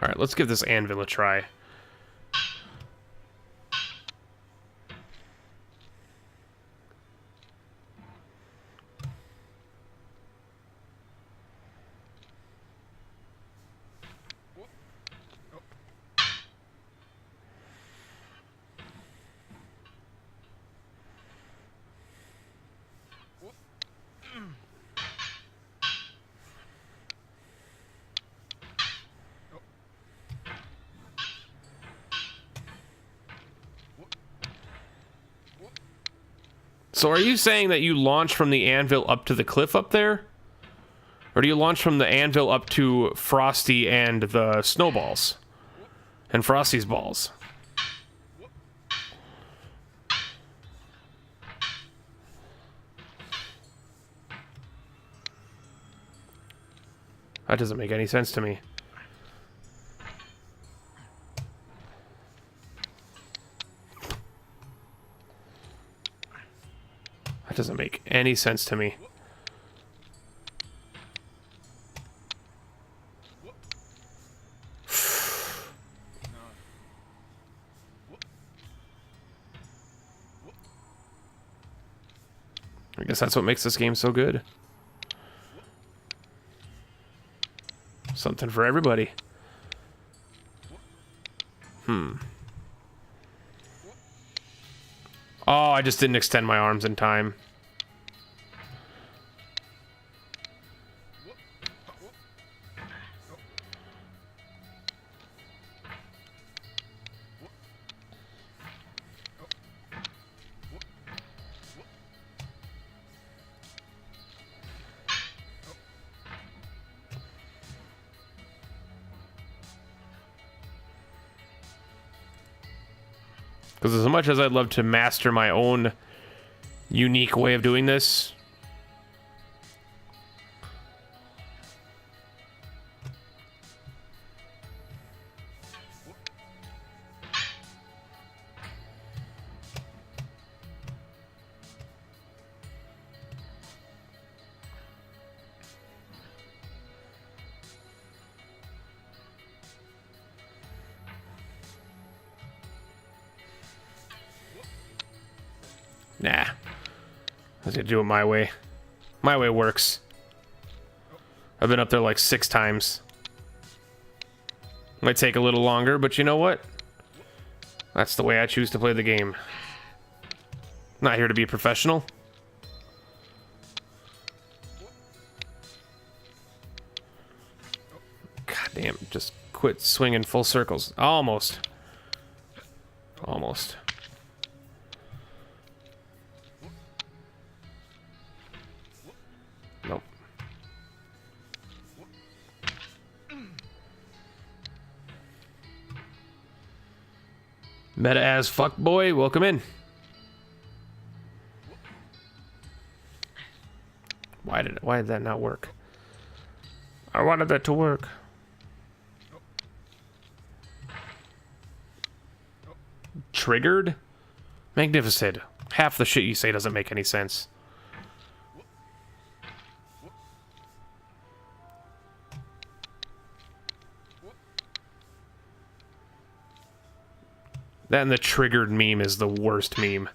Alright, let's give this anvil a try. So are you saying that you launch from the anvil up to the cliff up there? Or do you launch from the anvil up to Frosty and the snowballs? And Frosty's balls? That doesn't make any sense to me. That doesn't make any sense to me. I guess that's what makes this game so good. Something for everybody. Oh, I just didn't extend my arms in time. Because as much as I'd love to master my own unique way of doing this, nah. I was gonna do it my way. My way works. I've been up there like 6 times. Might take a little longer, but you know what? That's the way I choose to play the game. Not here to be a professional. God damn, just quit swinging full circles. Almost. Almost. Nope. Meta as fuck boy, welcome in. Why did that not work? I wanted that to work. Triggered? Magnificent. Half the shit you say doesn't make any sense. That and the triggered meme is the worst meme.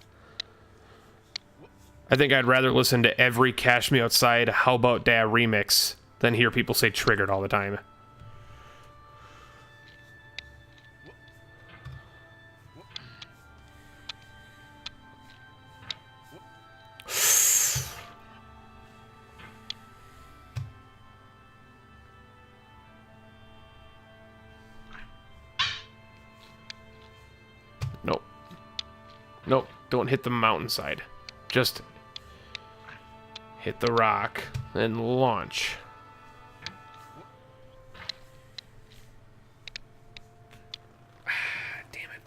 I think I'd rather listen to every Cash Me Outside How About Dad remix than hear people say triggered all the time. Nope. Nope. Don't hit the mountainside. Just hit the rock and launch. Damn it.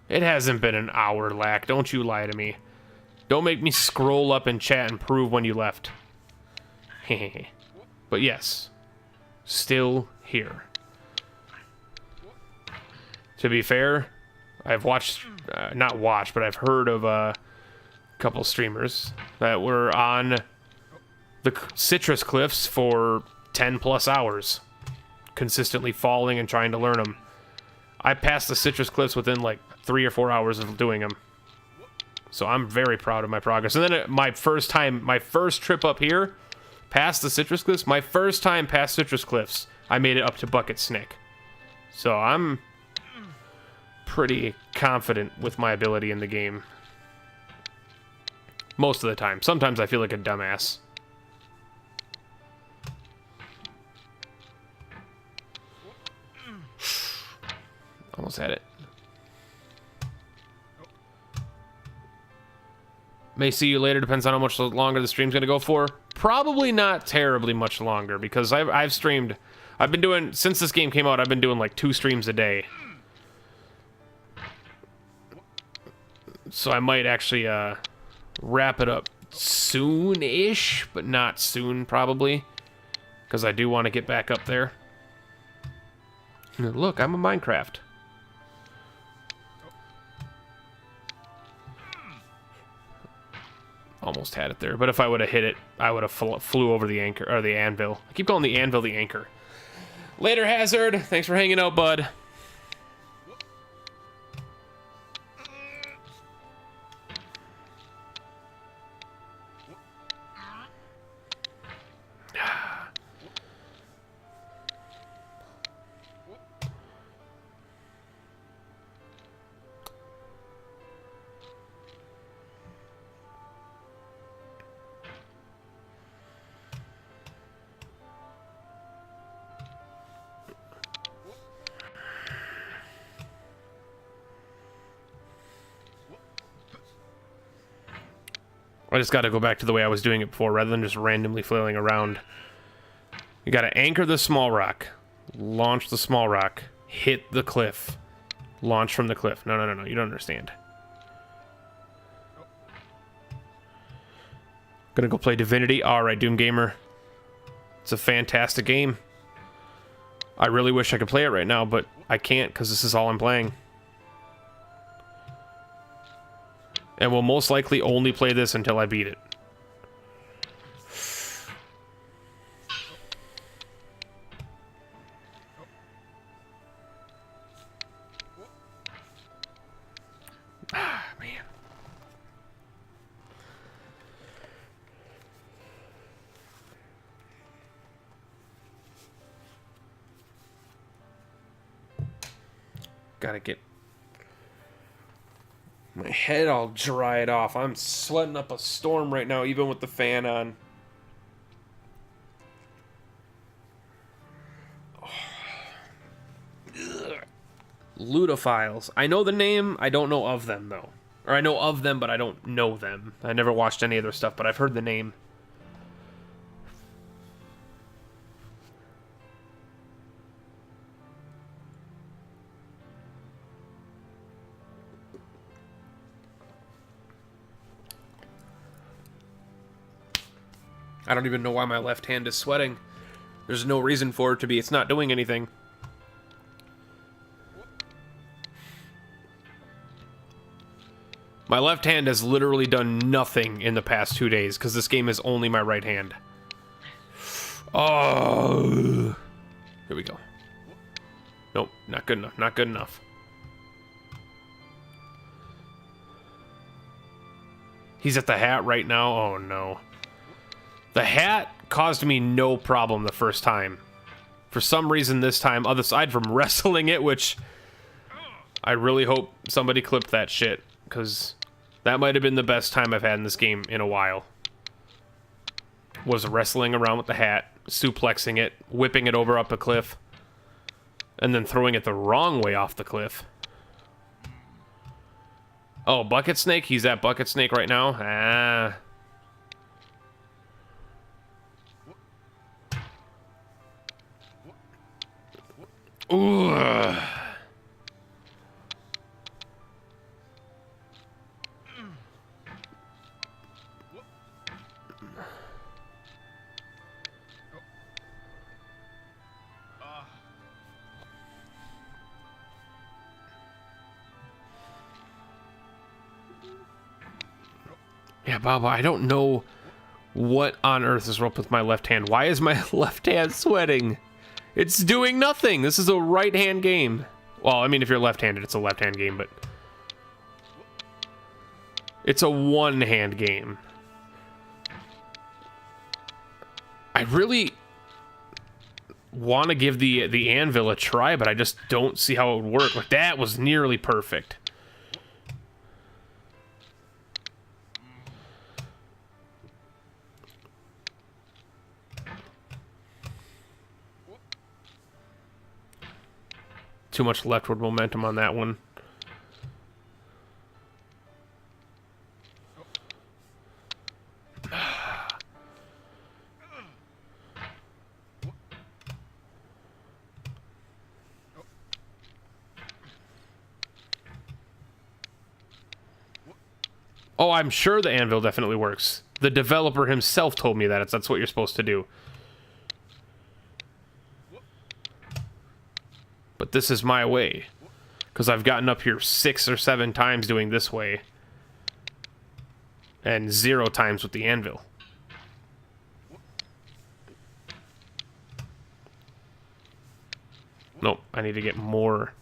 It hasn't been an hour, Lack. Don't you lie to me. Don't make me scroll up in chat and prove when you left. But yes, still here. To be fair, I've watched, not watched, but I've heard of a couple streamers that were on the citrus cliffs for 10 plus hours, consistently falling and trying to learn them. I passed the citrus cliffs within like 3 or 4 hours of doing them. So I'm very proud of my progress. And then my first trip up here, past the citrus cliffs, my first time past citrus cliffs, I made it up to Bucket Snick. So I'm pretty confident with my ability in the game. Most of the time. Sometimes I feel like a dumbass. Almost had it. May see you later. Depends on how much longer the stream's gonna go for. Probably not terribly much longer, because I've streamed. I've been doing, since this game came out, I've been doing like 2 streams a day. So I might actually wrap it up soon-ish, but not soon probably, because I do want to get back up there. Look, I'm a Minecraft. Almost had it there, but if I would have hit it, I would have flew over the anchor, or the anvil. I keep calling the anvil the anchor. Later, Hazard. Thanks for hanging out, bud. I just got to go back to the way I was doing it before, rather than just randomly flailing around. You got to anchor the small rock, launch the small rock, hit the cliff, launch from the cliff. No, you don't understand. Gonna go play Divinity. Alright, Doom Gamer. It's a fantastic game. I really wish I could play it right now, but I can't because this is all I'm playing. And we'll most likely only play this until I beat it. Ah, man. Gotta get my head all dried off. I'm sweating up a storm right now, even with the fan on. Ludophiles. I know the name, I don't know of them, though. Or I know of them, but I don't know them. I never watched any of their stuff, but I've heard the name. I don't even know why my left hand is sweating. There's no reason for it to be. It's not doing anything. My left hand has literally done nothing in the past 2 days because this game is only my right hand. Oh. Here we go. Nope, not good enough. Not good enough. He's at the hat right now. Oh, no. The hat caused me no problem the first time. For some reason this time, other aside from wrestling it, which I really hope somebody clipped that shit, because that might have been the best time I've had in this game in a while. Was wrestling around with the hat, suplexing it, whipping it over up a cliff, and then throwing it the wrong way off the cliff. Oh, Bucket Snake? He's at Bucket Snake right now? Ah. Ooh. Yeah, Baba, I don't know what on earth is wrong with my left hand. Why is my left hand sweating? It's doing nothing. This is a right-hand game. Well, I mean, if you're left-handed, it's a left-hand game, but it's a one-hand game. I really want to give the anvil a try, but I just don't see how it would work. Like, that was nearly perfect. Too much leftward momentum on that one. Oh, I'm sure the anvil definitely works. The developer himself told me that that's what you're supposed to do. But this is my way. Because I've gotten up here 6 or 7 times doing this way. And 0 times with the anvil. Nope, I need to get more.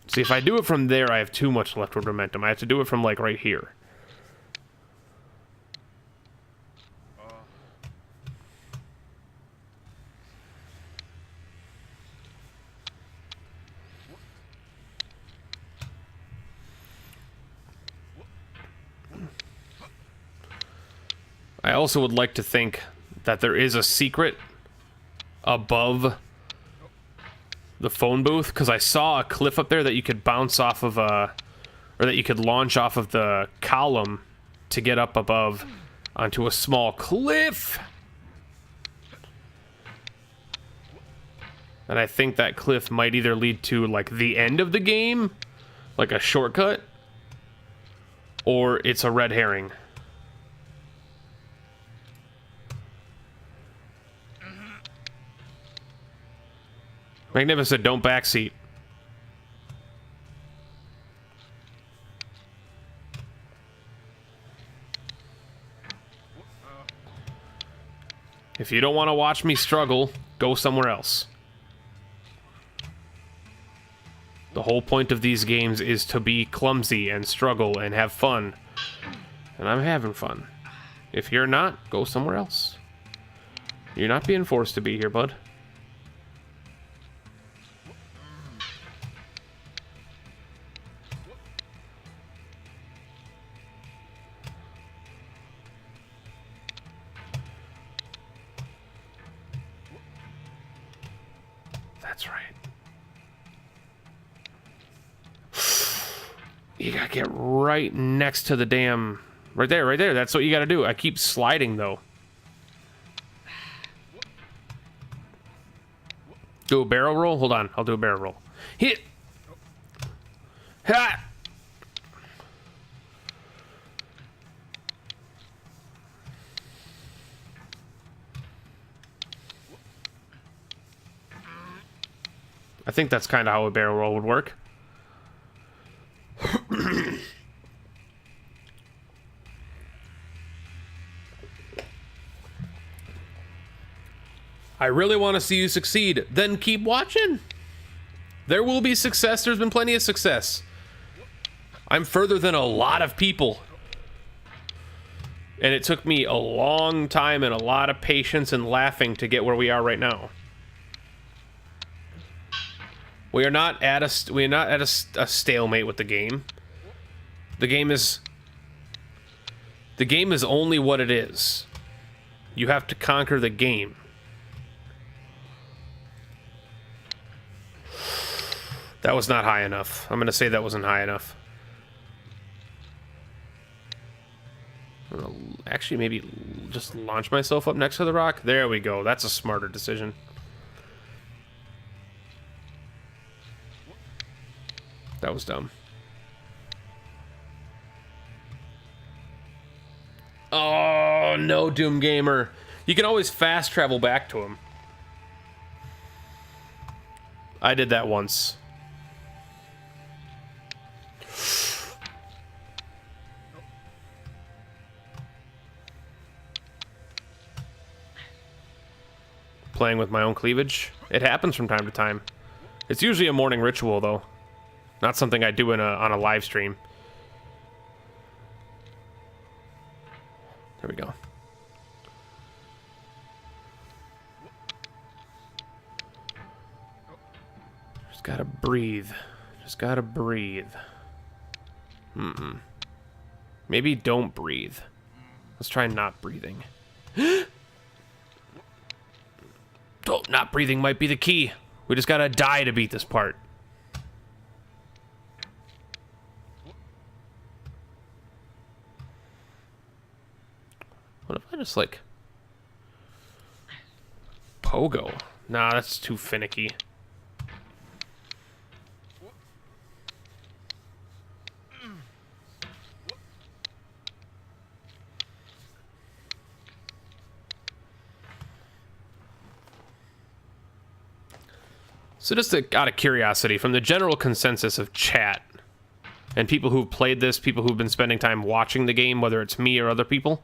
See, if I do it from there, I have too much leftward momentum. I have to do it from, like, right here. I also would like to think that there is a secret above the phone booth, because I saw a cliff up there that you could bounce off of or that you could launch off of the column to get up above onto a small cliff. And I think that cliff might either lead to, like, the end of the game, like a shortcut, or it's a red herring. Magnificent, don't backseat. If you don't want to watch me struggle, go somewhere else. The whole point of these games is to be clumsy and struggle and have fun. And I'm having fun. If you're not, go somewhere else. You're not being forced to be here, bud. That's right. You gotta get right next to the damn... Right there, right there. That's what you gotta do. I keep sliding, though. Do a barrel roll? Hold on. I'll do a barrel roll. Hit! Ha! I think that's kind of how a barrel roll would work. I really want to see you succeed. Then keep watching. There will be success. There's been plenty of success. I'm further than a lot of people. And it took me a long time and a lot of patience and laughing to get where we are right now. We are not at a stalemate with the game. The game is only what it is. You have to conquer the game. That was not high enough. I'm gonna say that wasn't high enough. I'm gonna actually maybe just launch myself up next to the rock. There we go. That's a smarter decision. That was dumb. Oh, no, Doom Gamer. You can always fast travel back to him. I did that once. Playing with my own cleavage. It happens from time to time. It's usually a morning ritual, though. Not something I do on a live stream. There we go. Just gotta breathe. Just gotta breathe. Maybe don't breathe. Let's try not breathing. Oh, not breathing might be the key. We just gotta die to beat this part. What if I just, like... Pogo? Nah, that's too finicky. So just out of curiosity, from the general consensus of chat, and people who've played this, people who've been spending time watching the game, whether it's me or other people,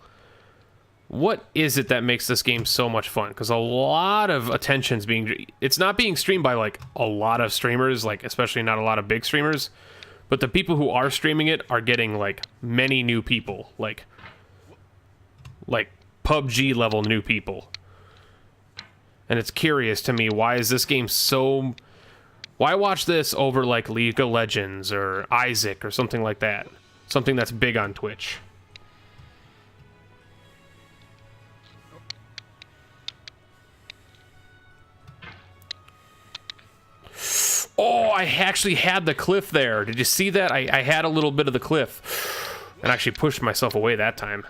what is it that makes this game so much fun? Because a lot of attention's being... It's not being streamed by, like, a lot of streamers, like, especially not a lot of big streamers, but the people who are streaming it are getting, like, many new people. Like PUBG level new people. And it's curious to me, why is this game so... Why watch this over, like, League of Legends or Isaac or something like that? Something that's big on Twitch. Oh, I actually had the cliff there. Did you see that? I had a little bit of the cliff. And actually pushed myself away that time.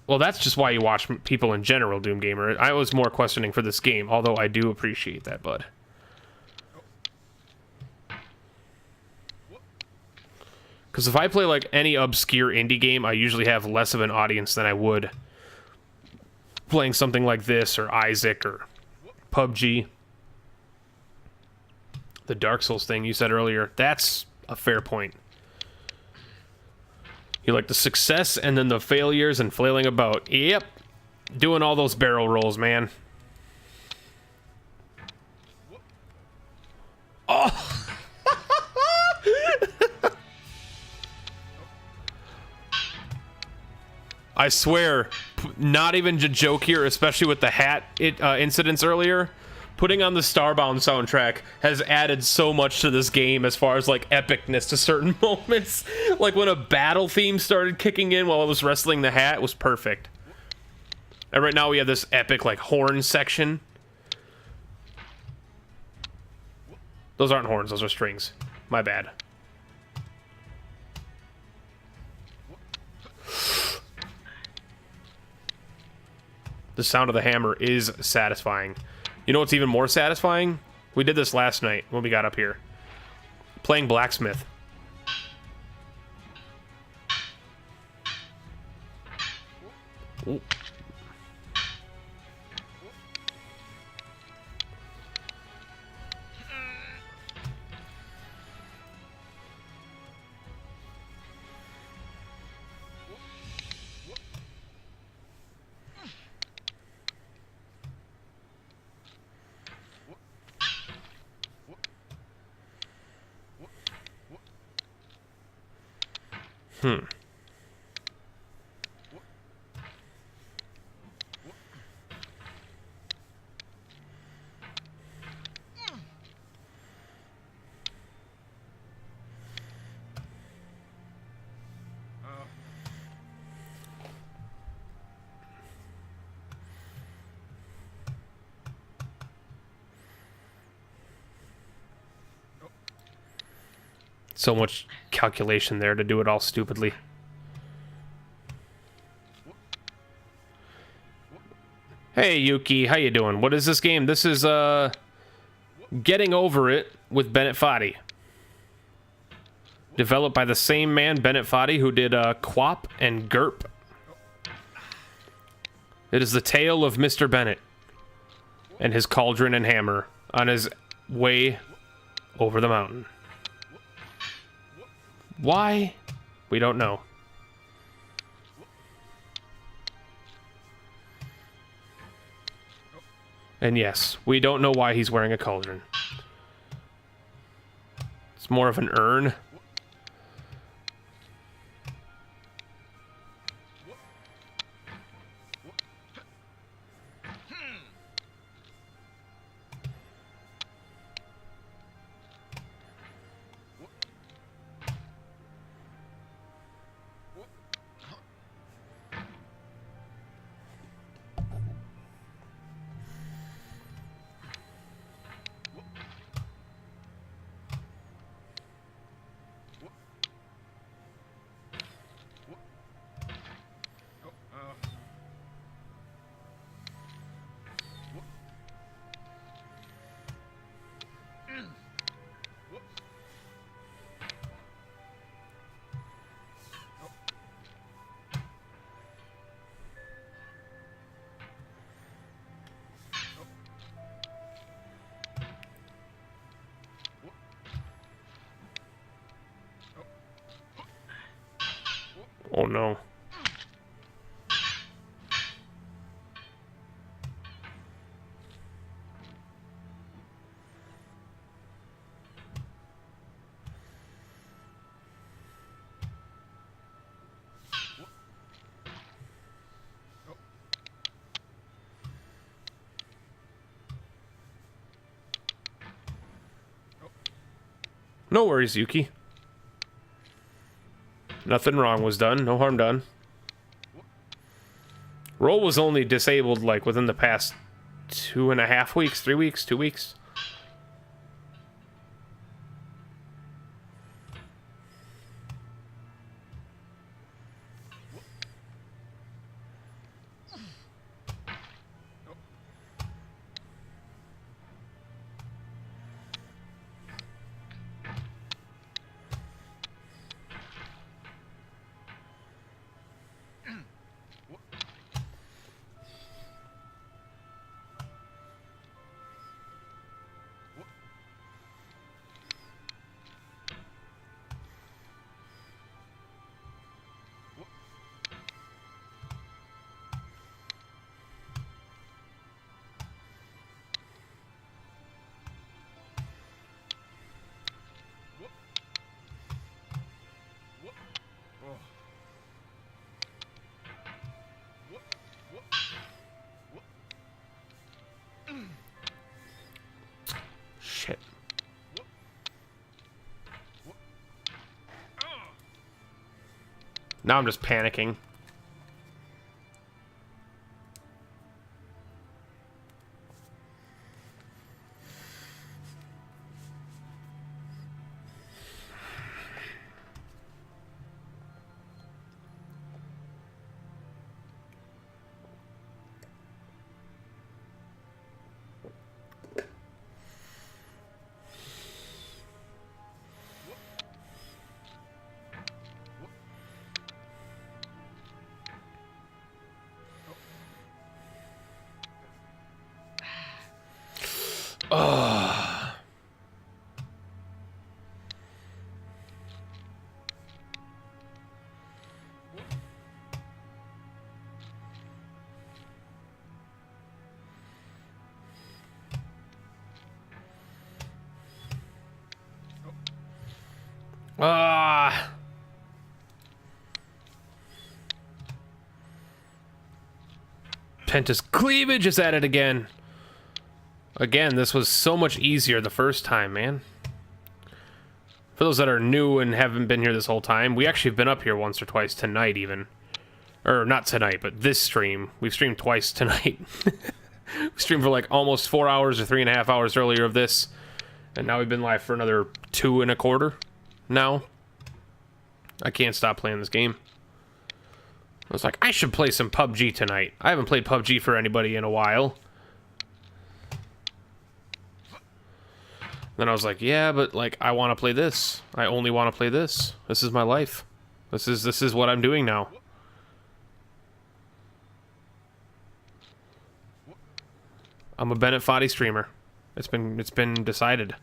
Well, that's just why you watch people in general, Doom Gamer. I was more questioning for this game, although I do appreciate that, bud. Because if I play, like, any obscure indie game, I usually have less of an audience than I would playing something like this, or Isaac, or PUBG. The Dark Souls thing you said earlier, that's a fair point. You like the success and then the failures and flailing about. Yep. Doing all those barrel rolls, man. Oh! I swear, not even a joke here, especially with the hat incidents earlier. Putting on the Starbound soundtrack has added so much to this game as far as, like, epicness to certain moments. Like, when a battle theme started kicking in while I was wrestling the hat, it was perfect. And right now we have this epic, like, horn section. Those aren't horns, those are strings. My bad. The sound of the hammer is satisfying. You know what's even more satisfying? We did this last night when we got up here. Playing blacksmith. Ooh. So much calculation there to do it all stupidly. Hey Yuki, how you doing? What is this game? This is Getting Over It with Bennett Foddy. Developed by the same man, Bennett Foddy, who did Quap and Gerp. It is the tale of Mr. Bennett and his cauldron and hammer on his way over the mountain. Why? We don't know. And yes, we don't know why he's wearing a cauldron. It's more of an urn. Oh no. No worries, Yuki. Nothing wrong was done. No harm done. Roll was only disabled, like, within the past 2.5 weeks, 3 weeks, 2 weeks. Shit. Now I'm just panicking. Penta's cleavage is at it again. Again, this was so much easier the first time, man. For those that are new and haven't been here this whole time, we actually have been up here once or twice tonight even. Or not tonight, but this stream. We've streamed twice tonight. We streamed for like almost 4 hours or 3.5 hours earlier of this. And now we've been live for another 2.25 now. I can't stop playing this game. I was like, I should play some PUBG tonight. I haven't played PUBG for anybody in a while. Then I was like, yeah, but like I want to play this. I only want to play this. This is my life. This is what I'm doing now. I'm a Bennett Foddy streamer. It's been decided.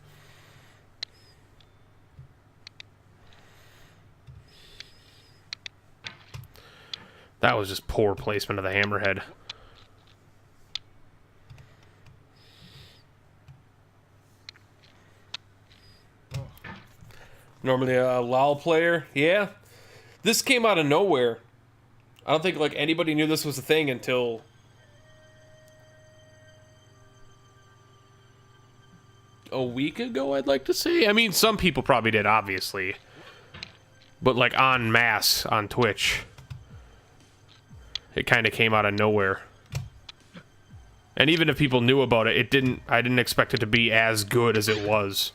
That was just poor placement of the hammerhead. Normally a LOL player, yeah. This came out of nowhere. I don't think like anybody knew this was a thing until a week ago, I'd like to say. I mean, some people probably did, obviously. But like en masse on Twitch. It kind of came out of nowhere. And even if people knew about it, I didn't expect it to be as good as it was.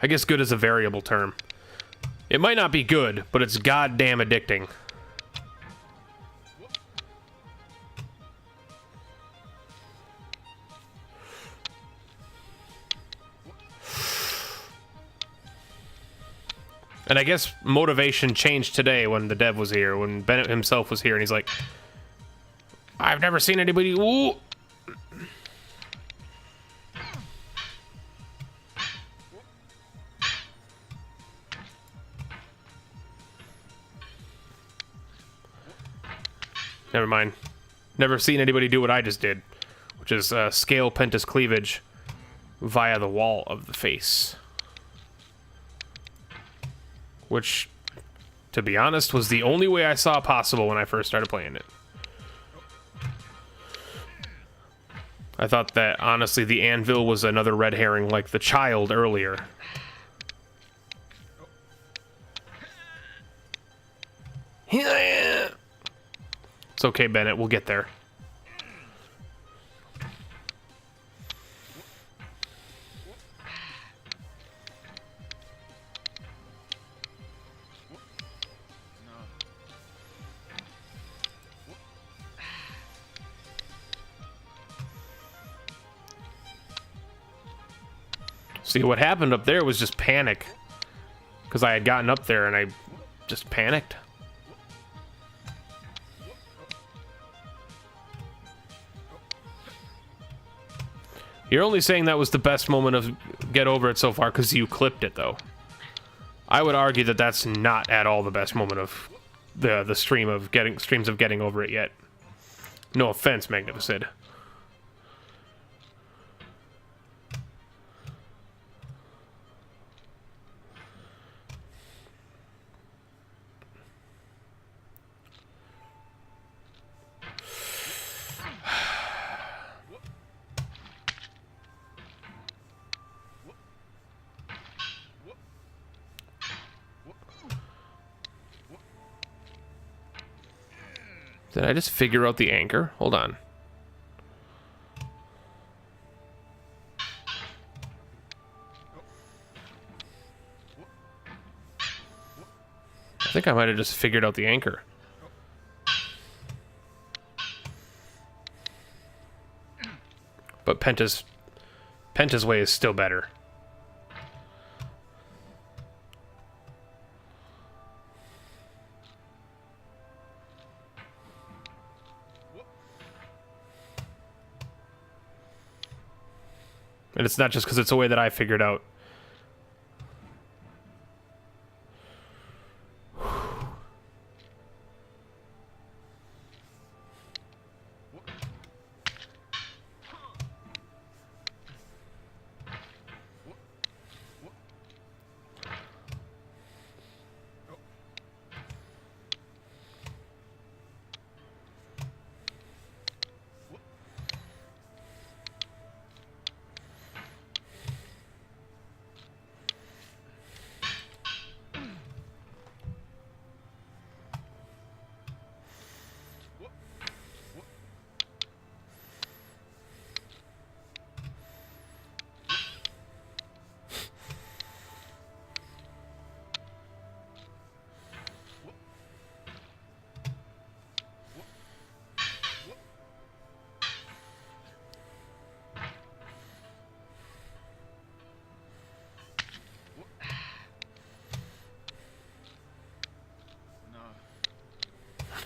I guess good is a variable term. It might not be good, but it's goddamn addicting. And I guess motivation changed today when the dev was here, when Bennett himself was here, and he's like, I've never seen anybody... Ooh. Never mind. Never seen anybody do what I just did, which is scale Penta's cleavage via the wall of the face. Which, to be honest, was the only way I saw possible when I first started playing it. I thought that, honestly, the anvil was another red herring like the child earlier. It's okay, Bennett. We'll get there. See, what happened up there was just panic. Because I had gotten up there and I just panicked. You're only saying that was the best moment of Get Over It so far because you clipped it, though. I would argue that that's not at all the best moment of the streams of getting over it yet. No offense, Magnificent. Did I just figure out the anchor? Hold on. I think I might have just figured out the anchor. But Penta's way is still better. And it's not just because it's a way that I figured out.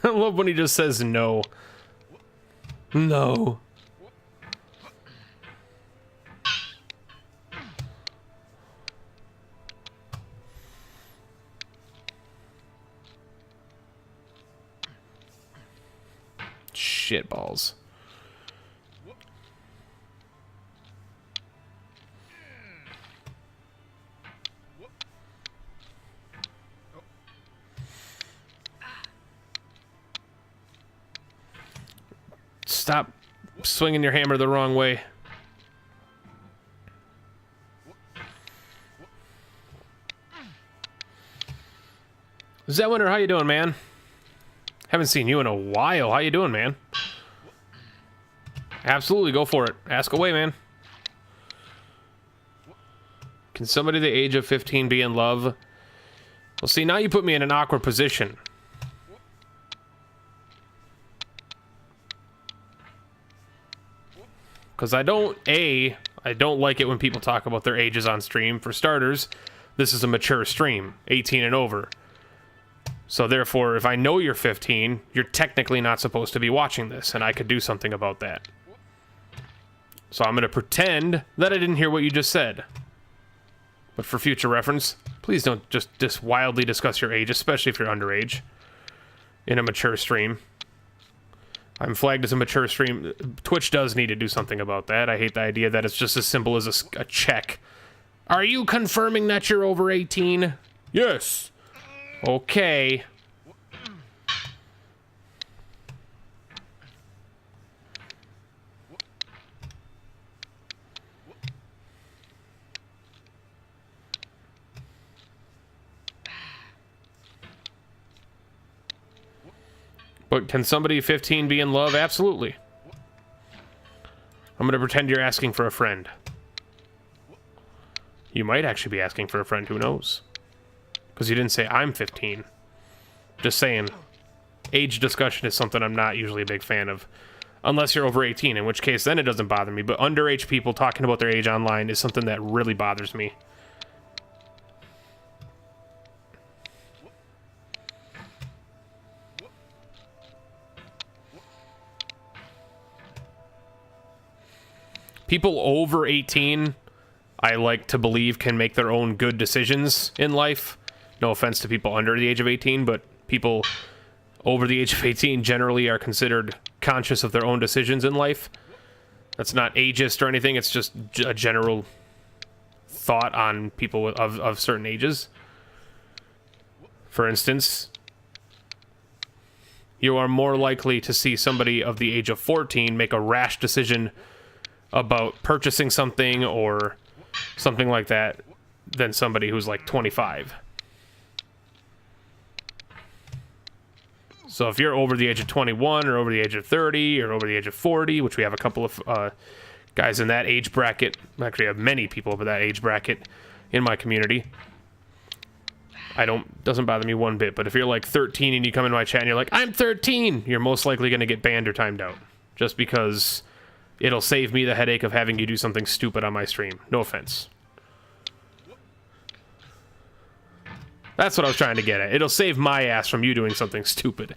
I love when he just says no. No. Shit balls. Stop swinging your hammer the wrong way. Zewinter, how you doing, man? Haven't seen you in a while. How you doing, man? Absolutely, go for it. Ask away, man. Can somebody the age of 15 be in love? Well, see, now you put me in an awkward position. Because I don't like it when people talk about their ages on stream. For starters, this is a mature stream, 18 and over. So therefore, if I know you're 15, you're technically not supposed to be watching this, and I could do something about that. So I'm going to pretend that I didn't hear what you just said. But for future reference, please don't just wildly discuss your age, especially if you're underage, in a mature stream. I'm flagged as a mature stream. Twitch does need to do something about that. I hate the idea that it's just as simple as a check. Are you confirming that you're over 18? Yes. Okay. But can somebody 15 be in love? Absolutely. I'm going to pretend you're asking for a friend. You might actually be asking for a friend, who knows? Because you didn't say I'm 15. Just saying, age discussion is something I'm not usually a big fan of. Unless you're over 18, in which case then it doesn't bother me. But underage people talking about their age online is something that really bothers me. People over 18, I like to believe, can make their own good decisions in life. No offense to people under the age of 18, but people over the age of 18 generally are considered conscious of their own decisions in life. That's not ageist or anything, it's just a general thought on people of certain ages. For instance, you are more likely to see somebody of the age of 14 make a rash decision about purchasing something or something like that than somebody who's like 25. So if you're over the age of 21 or over the age of 30 or over the age of 40, which we have a couple of guys in that age bracket, actually I have many people over that age bracket in my community, doesn't bother me one bit. But if you're like 13 and you come into my chat and you're like, I'm 13, you're most likely going to get banned or timed out. Just because it'll save me the headache of having you do something stupid on my stream. No offense. That's what I was trying to get at. It'll save my ass from you doing something stupid.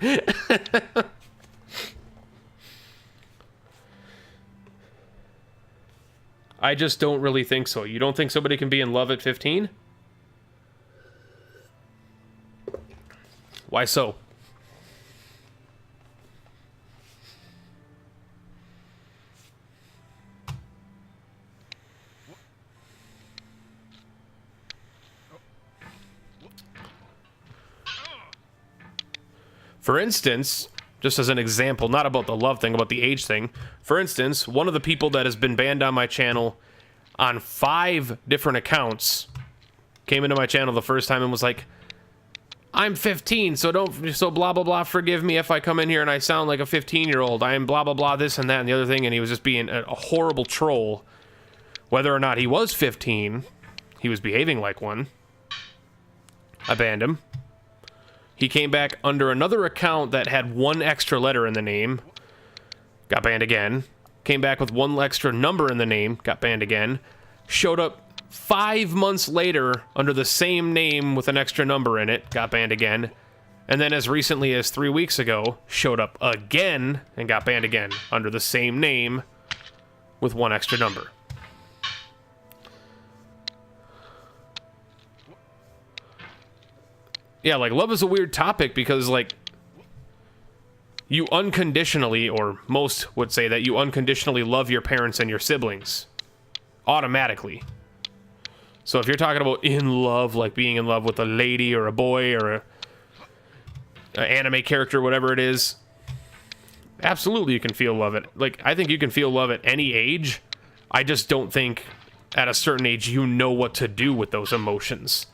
I just don't really think so. You don't think somebody can be in love at 15? Why so? For instance, just as an example, not about the love thing, about the age thing. For instance, one of the people that has been banned on my channel on 5 different accounts came into my channel the first time and was like, I'm 15, so blah, blah, blah, forgive me if I come in here and I sound like a 15-year-old. I am blah, blah, blah, this and that and the other thing, and he was just being a horrible troll. Whether or not he was 15, he was behaving like one. I banned him. He came back under another account that had 1 extra letter in the name. Got banned again. Came back with 1 extra number in the name. Got banned again. Showed up 5 months later under the same name with an extra number in it. Got banned again. And then as recently as 3 weeks ago, showed up again and got banned again under the same name with 1 extra number. Yeah, like, love is a weird topic because, like, you unconditionally, or most would say that you unconditionally love your parents and your siblings. Automatically. So if you're talking about in love, like being in love with a lady or a boy or an anime character, whatever it is, absolutely you can feel love it. Like, I think you can feel love at any age. I just don't think at a certain age you know what to do with those emotions.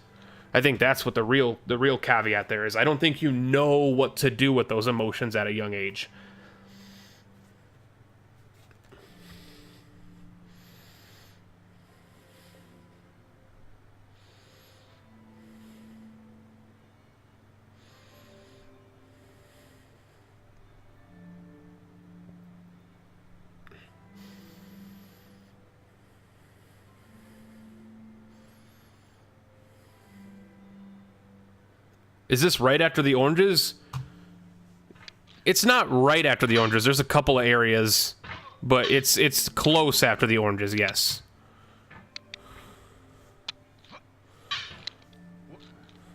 I think that's what the real caveat there is. I don't think you know what to do with those emotions at a young age. Is this right after the oranges? It's not right after the oranges. There's a couple of areas, but it's close after the oranges, yes.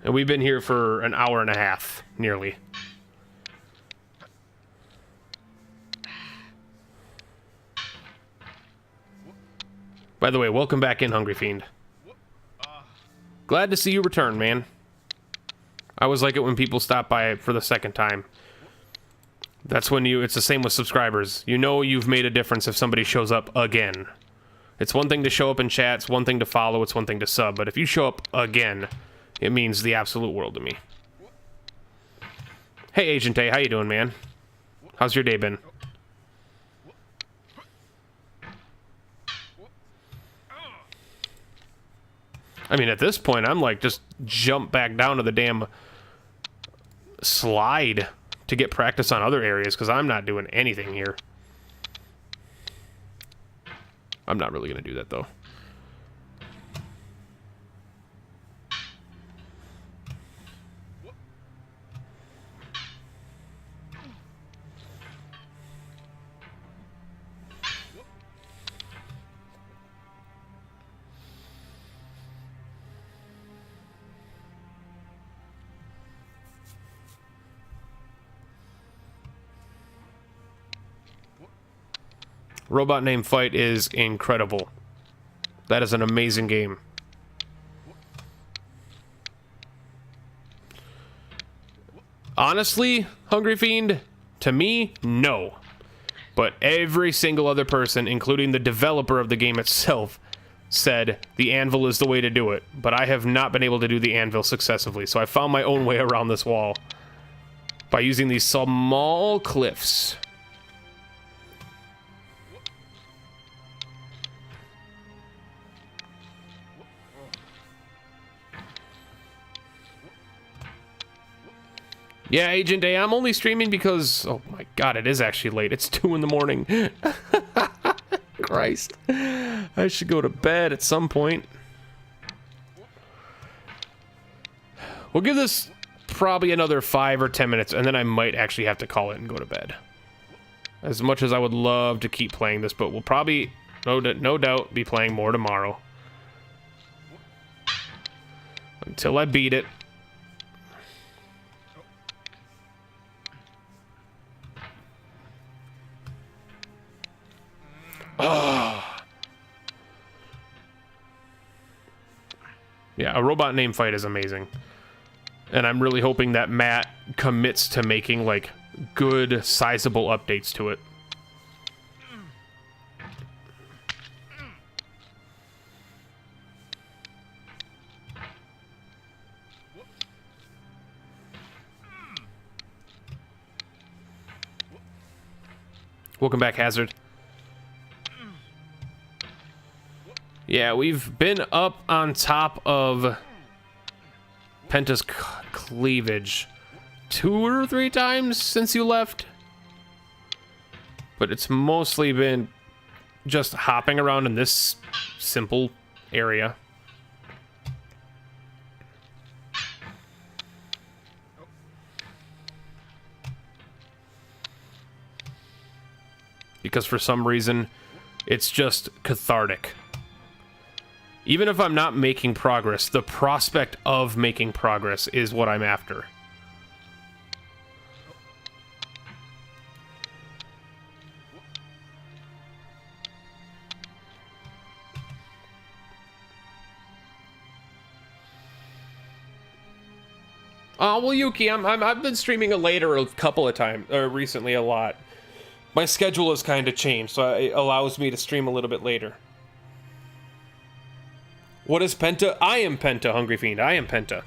And we've been here for an hour and a half, nearly. By the way, welcome back in, Hungry Fiend. Glad to see you return, man. I always like it when people stop by for the second time. That's when it's the same with subscribers. You know you've made a difference if somebody shows up again. It's one thing to show up in chat, it's one thing to follow, it's one thing to sub, but if you show up again, it means the absolute world to me. Hey, Agent A, how you doing, man? How's your day been? I mean, at this point, I'm like, just jump back down to the damn slide to get practice on other areas, because I'm not doing anything here. I'm not really going to do that, though. Robot Name Fight is incredible. That is an amazing game. Honestly, Hungry Fiend, to me, no. But every single other person, including the developer of the game itself, said the anvil is the way to do it. But I have not been able to do the anvil successfully, so I found my own way around this wall by using these small cliffs. Yeah, Agent A, I'm only streaming because... Oh my god, it is actually late. It's 2 in the morning. Christ. I should go to bed at some point. We'll give this probably another 5 or 10 minutes, and then I might actually have to call it and go to bed. As much as I would love to keep playing this, but we'll probably, no doubt, be playing more tomorrow. Until I beat it. Yeah, a Robot Name Fight is amazing. And I'm really hoping that Matt commits to making, like, good, sizable updates to it. Welcome back, Hazard. Yeah, we've been up on top of Penta's cleavage 2 or 3 times since you left. But it's mostly been just hopping around in this simple area. Because for some reason, it's just cathartic. Even if I'm not making progress, the prospect of making progress is what I'm after. Oh, well, Yuki, I've been streaming later a couple of times, or recently a lot. My schedule has kind of changed, so it allows me to stream a little bit later. What is Penta? I am Penta, Hungry Fiend. I am Penta.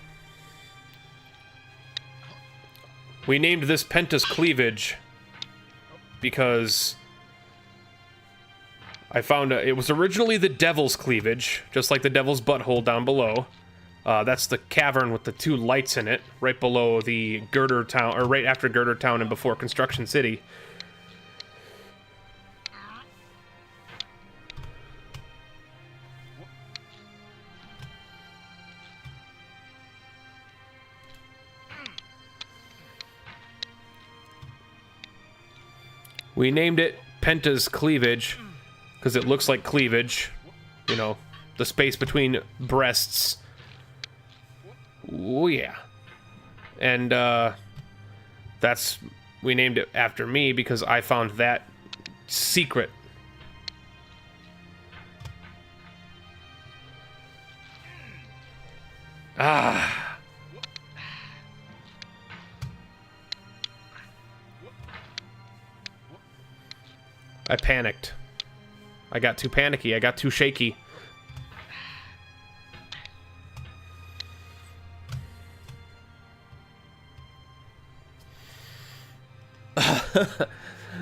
We named this Penta's Cleavage because I found it was originally the Devil's Cleavage, just like the Devil's Butthole down below. That's the cavern with the 2 lights in it, right below the Girder Town, or right after Girder Town and before Construction City. We named it Penta's Cleavage because it looks like cleavage. You know, the space between breasts. Oh yeah. And we named it after me because I found that secret. Ah. I panicked. I got too panicky. I got too shaky.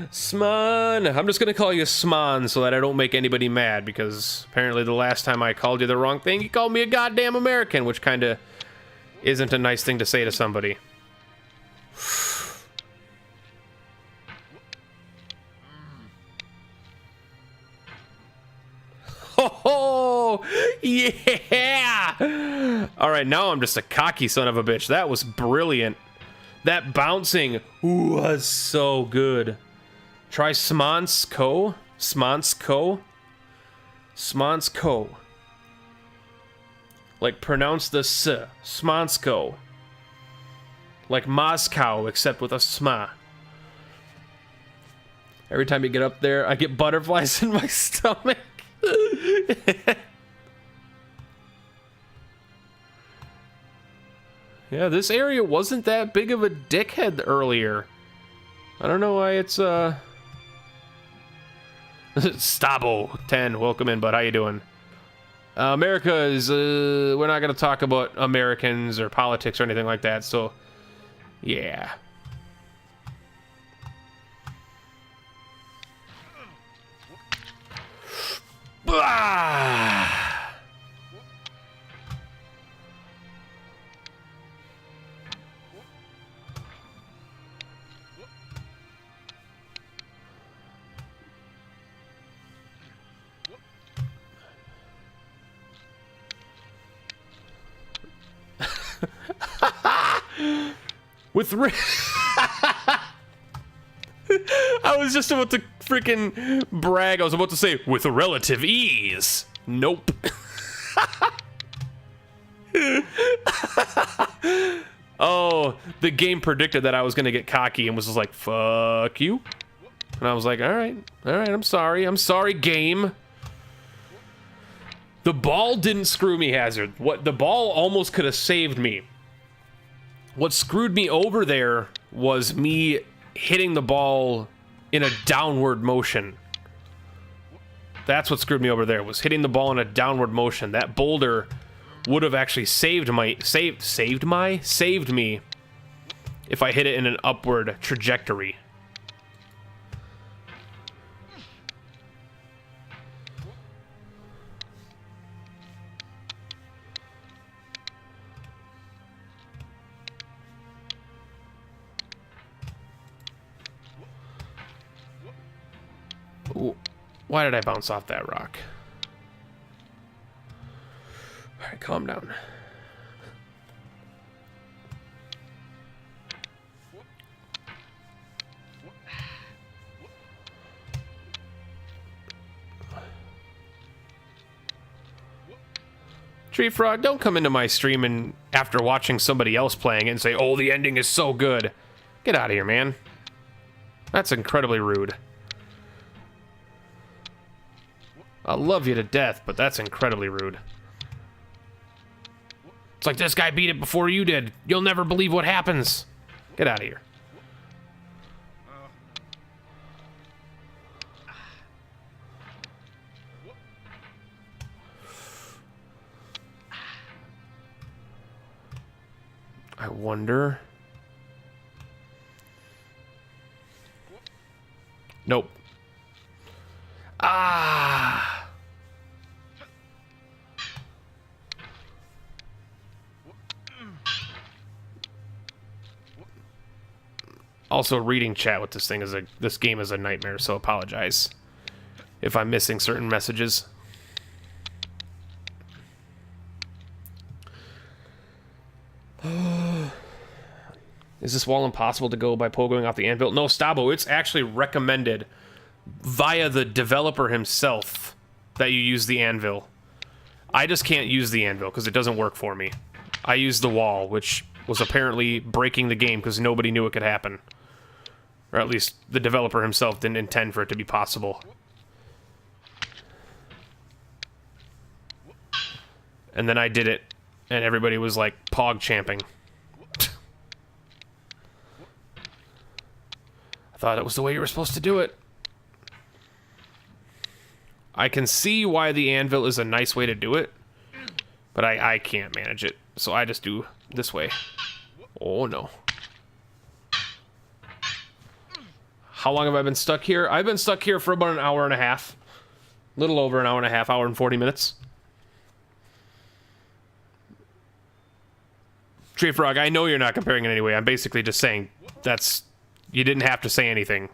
Sman. I'm just gonna call you Sman so that I don't make anybody mad, because apparently the last time I called you the wrong thing, you called me a goddamn American, which kind of isn't a nice thing to say to somebody. Oh, yeah! Alright, now I'm just a cocky son of a bitch. That was brilliant. That bouncing was so good. Try Smansko. Smansko. Smansko. Like, pronounce the S. Smansko. Like Moscow, except with a sma. Every time you get up there, I get butterflies in my stomach. Yeah, this area wasn't that big of a dickhead earlier. I don't know why it's, Stabo 10, welcome in, bud. How you doing? America is, we're not gonna talk about Americans or politics or anything like that, so, yeah. Ah! With I was just about to freaking brag. I was about to say, with relative ease. Nope. Oh, the game predicted that I was gonna get cocky and was just like, fuck you. And I was like, alright, I'm sorry, game. The ball didn't screw me, Hazard. What the ball almost could have saved me. What screwed me over there was me hitting the ball in a downward motion. That's what screwed me over there, was hitting the ball in a downward motion. That boulder would have actually saved me if I hit it in an upward trajectory. Why did I bounce off that rock? Alright, calm down. Tree Frog, don't come into my stream and after watching somebody else playing it and say, oh, the ending is so good. Get out of here, man. That's incredibly rude. I love you to death, but that's incredibly rude. It's like, this guy beat it before you did. You'll never believe what happens. Get out of here. I wonder... Nope. Ah! Also, reading chat with this thing this game is a nightmare, so apologize if I'm missing certain messages. Is this wall impossible to go by pogoing off the anvil? No, Stabo, it's actually recommended via the developer himself that you use the anvil. I just can't use the anvil because it doesn't work for me. I used the wall, which was apparently breaking the game because nobody knew it could happen. Or at least the developer himself didn't intend for it to be possible. And then I did it and everybody was like pog champing. I thought it was the way you were supposed to do it. I can see why the anvil is a nice way to do it, but I can't manage it, so I just do this way. Oh no. How long have I been stuck here? I've been stuck here for about an hour and a half. A little over an hour and a half, hour and 40 minutes. Tree Frog, I know you're not comparing in any way. I'm basically just saying that's... You didn't have to say anything.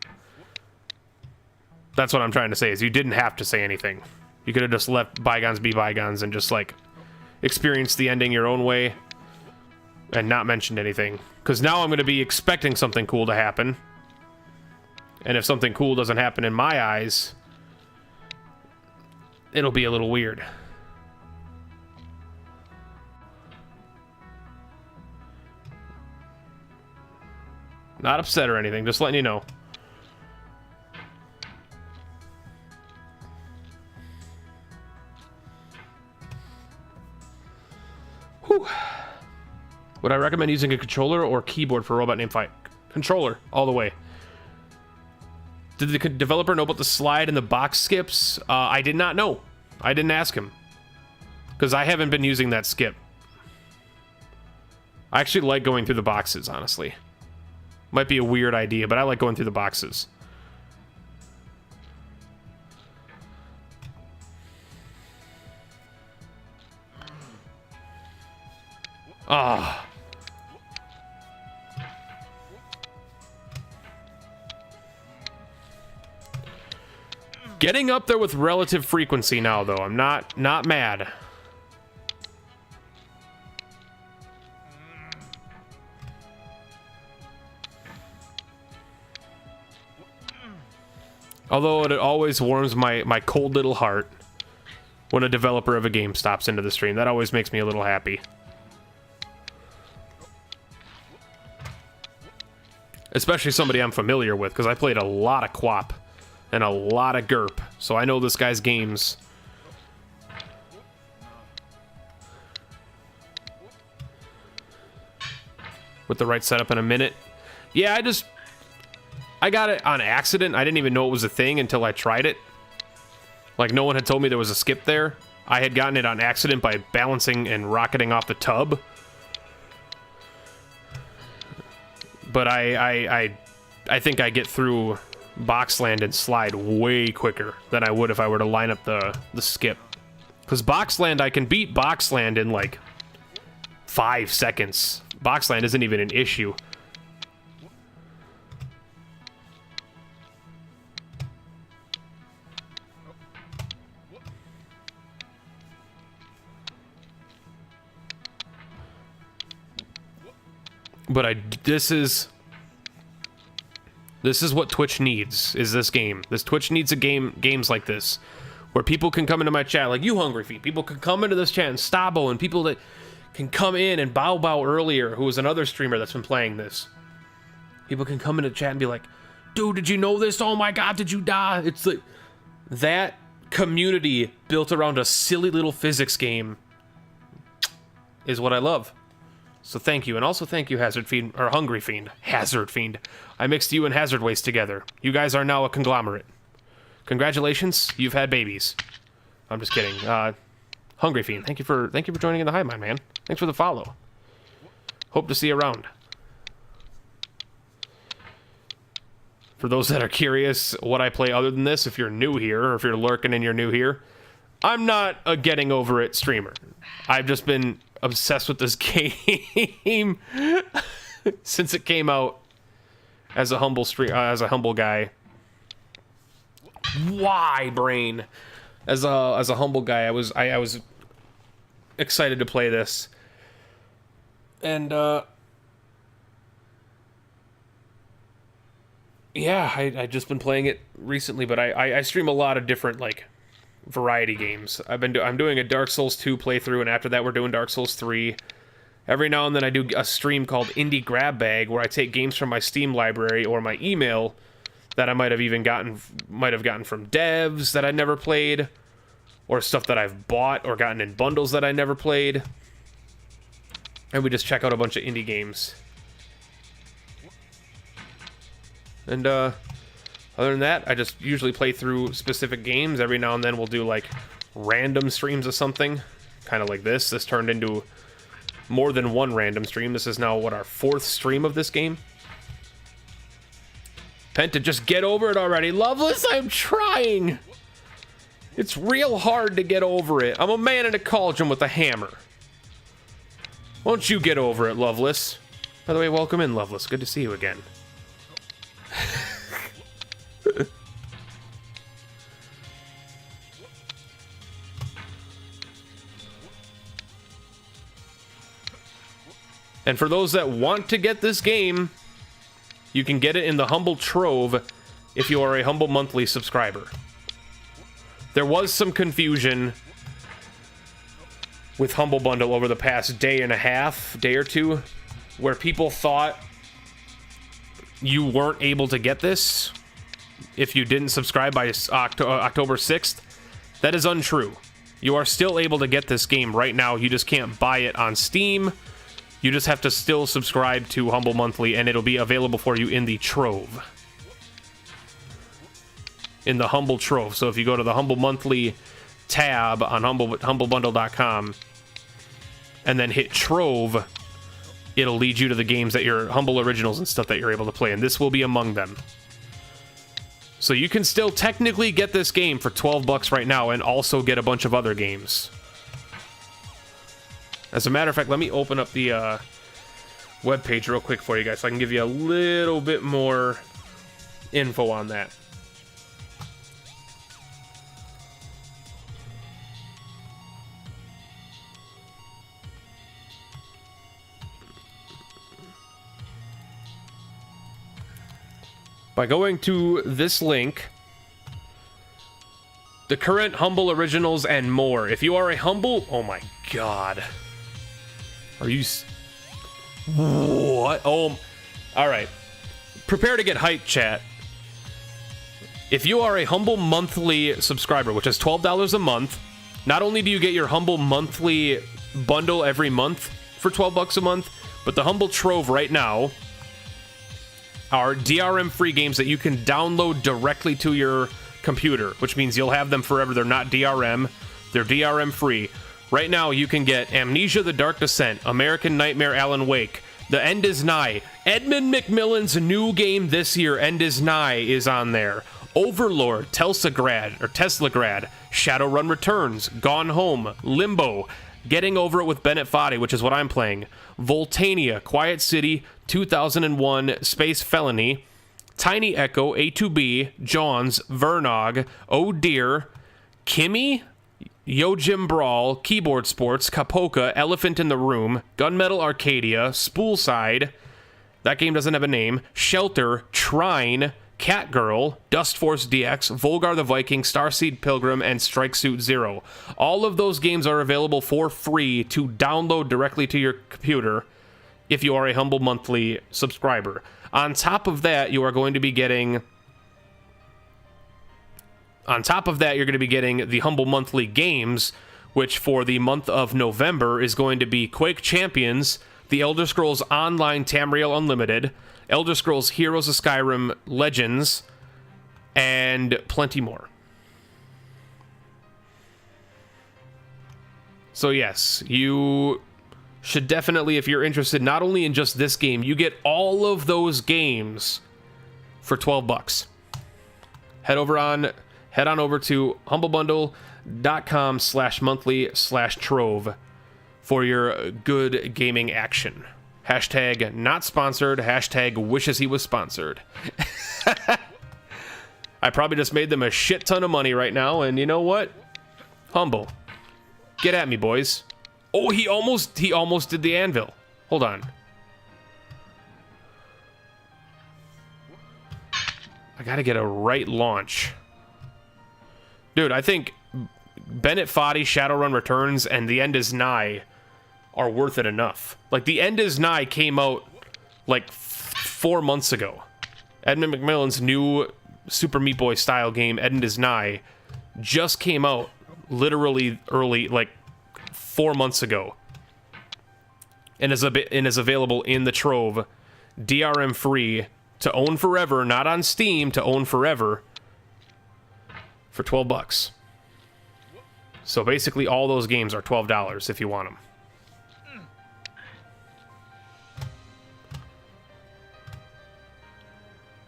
That's what I'm trying to say, is you didn't have to say anything. You could have just let bygones be bygones and just, like, experienced the ending your own way and not mentioned anything. Because now I'm going to be expecting something cool to happen. And if something cool doesn't happen in my eyes, it'll be a little weird. Not upset or anything, just letting you know. Whew. Would I recommend using a controller or keyboard for Robot Name Fight? Controller, all the way. Did the developer know about the slide and the box skips? I did not know. I didn't ask him. Because I haven't been using that skip. I actually like going through the boxes, honestly. Might be a weird idea, but I like going through the boxes. Ah. Getting up there with relative frequency now, though. I'm not mad. Although it always warms my cold little heart when a developer of a game stops into the stream. That always makes me a little happy. Especially somebody I'm familiar with, because I played a lot of QWOP and a lot of GURP, so I know this guy's games. With the right setup in a minute. Yeah, I got it on accident. I didn't even know it was a thing until I tried it. Like, no one had told me there was a skip there. I had gotten it on accident by balancing and rocketing off the tub. But I think I get through Boxland and Slide way quicker than I would if I were to line up the skip. Because Boxland, I can beat Boxland in like 5 seconds. Boxland isn't even an issue. But this is what Twitch needs, is this game. This Twitch needs games like this, where people can come into my chat, like you, Hungry Feet. People can come into this chat, and Stabo, and people that can come in, and Bow earlier, who was another streamer that's been playing this. People can come into chat and be like, dude, did you know this? Oh my god, did you die? It's like, that community built around a silly little physics game is what I love. So thank you, and also thank you, Hazard Fiend, or Hungry Fiend. Hazard Fiend. I mixed you and Hazard Waste together. You guys are now a conglomerate. Congratulations, you've had babies. I'm just kidding. Hungry Fiend, thank you for joining in the Hive Mind, man. Thanks for the follow. Hope to see you around. For those that are curious what I play other than this, if you're new here, or if you're lurking and you're new here, I'm not a getting over it streamer. I've just been obsessed with this game since it came out as a humble guy. Why, brain? As a humble guy, I was excited to play this, and yeah, I just been playing it recently. But I stream a lot of different like variety games. I'm doing a Dark Souls 2 playthrough, and after that we're doing Dark Souls 3. Every now and then I do a stream called Indie Grab Bag, where I take games from my Steam library or my email that I might have gotten from devs that I never played, or stuff that I've bought or gotten in bundles that I never played. and we just check out a bunch of indie games. And other than that, I just usually play through specific games. Every now and then we'll do like random streams of something, kind of like this. This turned into more than one random stream. This is now, what, our 4th stream of this game? Penta, just get over it already. Loveless, I'm trying. It's real hard to get over it. I'm a man in a cauldron with a hammer. Won't you get over it, Loveless? By the way, welcome in, Loveless. Good to see you again. And for those that want to get this game, you can get it in the Humble Trove if you are a Humble Monthly subscriber. There was some confusion with Humble Bundle over the past day or two, where people thought you weren't able to get this if you didn't subscribe by October 6th. That is untrue. You are still able to get this game right now. You just can't buy it on Steam. You just have to still subscribe to Humble Monthly, and it'll be available for you in the Trove. In the Humble Trove. So if you go to the Humble Monthly tab on humblebundle.com and then hit Trove, it'll lead you to the games that your Humble Originals and stuff that you're able to play, and this will be among them. So you can still technically get this game for $12 right now and also get a bunch of other games. As a matter of fact, let me open up the webpage real quick for you guys so I can give you a little bit more info on that. By going to this link, the current Humble Originals and more. If you are a Humble... Oh my god. Are you... What? Oh... Alright. Prepare to get hyped, chat. If you are a Humble Monthly subscriber, which is $12 a month, not only do you get your Humble Monthly bundle every month for $12 a month, but the Humble Trove right now are DRM-free games that you can download directly to your computer, which means you'll have them forever. They're not DRM. They're DRM-free. Right now, you can get Amnesia: The Dark Descent, American Nightmare: Alan Wake, The End Is Nigh. Edmund McMillan's new game this year, End Is Nigh, is on there. Overlord, Teslagrad, Shadowrun Returns, Gone Home, Limbo, Getting Over It with Bennett Foddy, which is what I'm playing, Voltania, Quiet City, 2001, Space Felony, Tiny Echo, A2B, Johns, Vernog, Oh Dear, Kimmy, Yo Jim Brawl, Keyboard Sports, Kapoka, Elephant in the Room, Gunmetal Arcadia, Spoolside, that game doesn't have a name, Shelter, Trine, Catgirl, Dust Force DX, Volgar the Viking, Starseed Pilgrim, and Strike Suit Zero. All of those games are available for free to download directly to your computer if you are a Humble Monthly subscriber. On top of that, you're going to be getting the Humble Monthly games, which for the month of November is going to be Quake Champions, The Elder Scrolls Online Tamriel Unlimited, Elder Scrolls Heroes of Skyrim Legends, and plenty more. So yes, you should definitely, if you're interested not only in just this game, you get all of those games for $12. Head on over to humblebundle.com/monthly/trove for your good gaming action. Hashtag not sponsored, hashtag wishes he was sponsored. I probably just made them a shit ton of money right now, and you know what? Humble. Get at me, boys. Oh, he almost did the anvil. Hold on. I gotta get a right launch. Dude, I think Bennett Foddy, Shadowrun Returns, and The End Is Nigh are worth it enough. Like, The End Is Nigh came out, like, 4 months ago. Edmund McMillan's new Super Meat Boy style game, End Is Nigh, just came out literally early, like, 4 months ago. and is available in the Trove, DRM free, to own forever, not on Steam, to own forever, for $12. So basically all those games are $12 if you want them.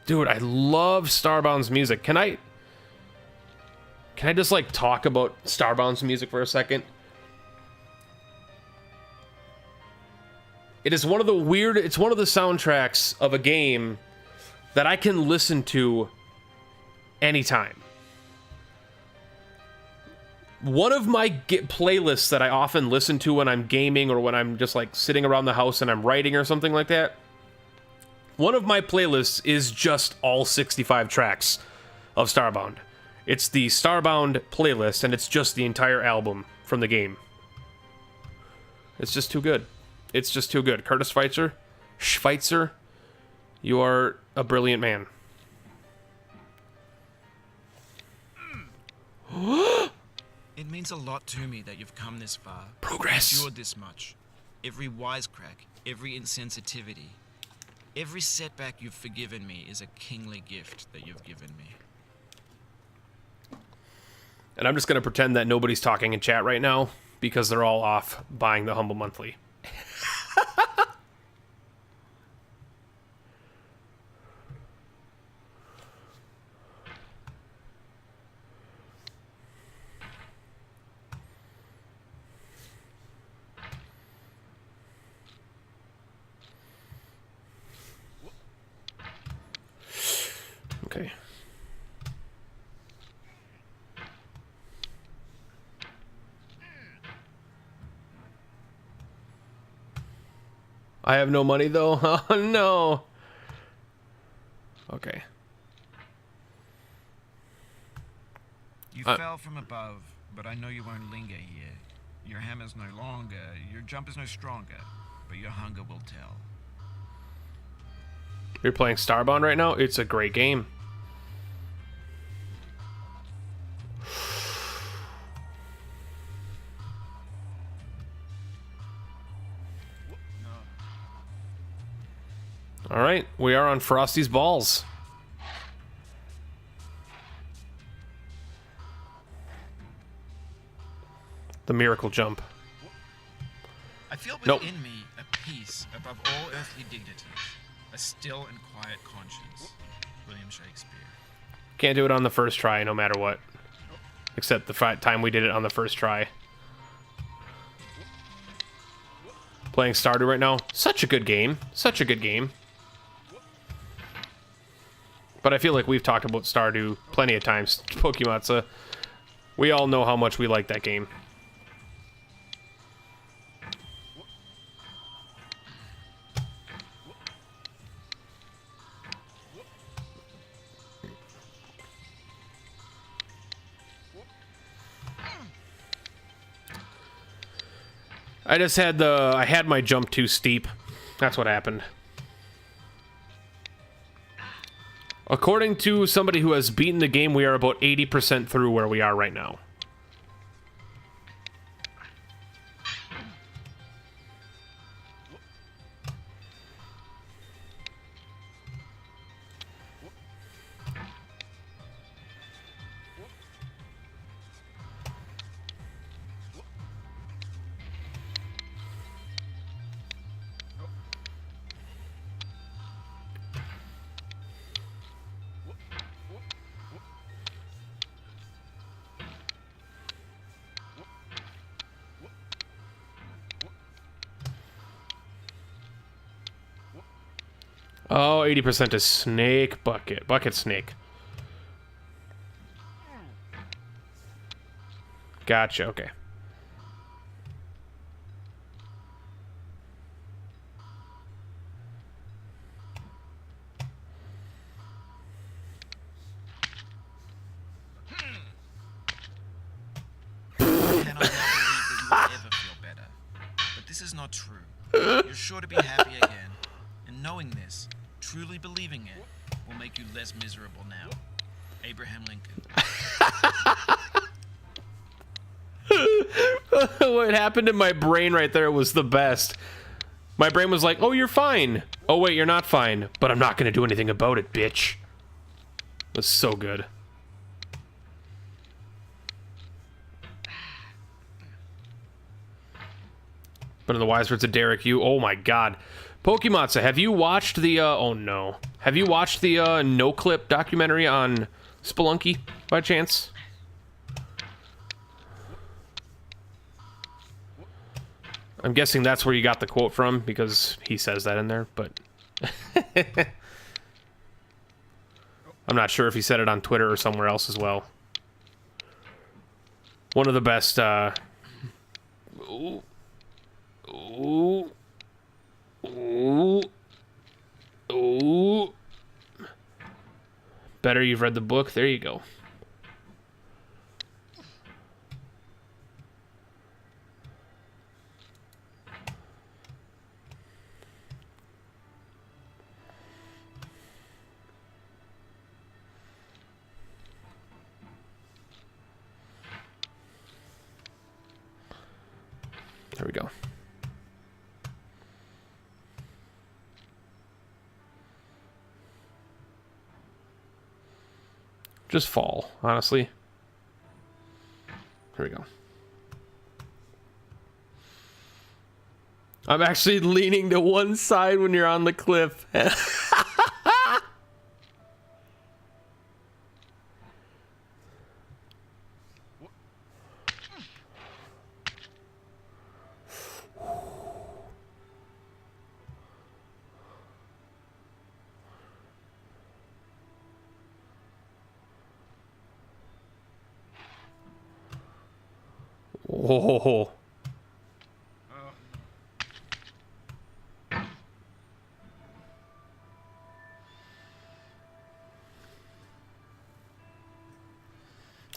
Dude, I love Starbound's music. Can I just like talk about Starbound's music for a second? It is one of the it's one of the soundtracks of a game that I can listen to anytime. One of my playlists that I often listen to when I'm gaming or when I'm just like sitting around the house and I'm writing or something like that. One of my playlists is just all 65 tracks of Starbound. It's the Starbound playlist, and it's just the entire album from the game. It's just too good. It's just too good. Curtis Schweitzer, you are a brilliant man. It means a lot to me that you've come this far. Progress. Endured this much. Every wisecrack, every insensitivity, every setback you've forgiven me is a kingly gift that you've given me. And I'm just going to pretend that nobody's talking in chat right now because they're all off buying the Humble Monthly. Okay. I have no money though. Oh no. Okay. You fell from above, but I know you won't linger here. Your hammer's no longer, your jump is no stronger, but your hunger will tell. You're playing Starbound right now? It's a great game. All right, we are on Frosty's balls. The miracle jump. I feel Nope. within me a peace above all earthly dignities, a still and quiet conscience. William Shakespeare. Can't do it on the first try, no matter what. Except the time we did it on the first try. Playing Stardew right now. Such a good game. Such a good game. But I feel like we've talked about Stardew plenty of times. Pokemon, we all know how much we like that game. I had my jump too steep. That's what happened. According to somebody who has beaten the game, we are about 80% through where we are right now. Oh, 80% is snake bucket. Bucket snake. Gotcha, okay. I cannot now believe that you will ever feel better. But this is not true. You're sure to be happy again. And knowing this, truly believing it, will make you less miserable now. Abraham Lincoln. What happened in my brain right there was the best. My brain was like, oh, you're fine. Oh, wait, you're not fine. But I'm not going to do anything about it, bitch. It was so good. But in the wise words of Derek, oh my god. Pokemonza, have you watched the, oh no. Have you watched the, no-clip documentary on Spelunky, by chance? I'm guessing that's where you got the quote from, because he says that in there, but... I'm not sure if he said it on Twitter or somewhere else as well. One of the best, Ooh. Ooh. Ooh. Ooh. Better you've read the book. There you go. There we go. Just fall, honestly. Here we go. I'm actually leaning to one side when you're on the cliff. Whoa.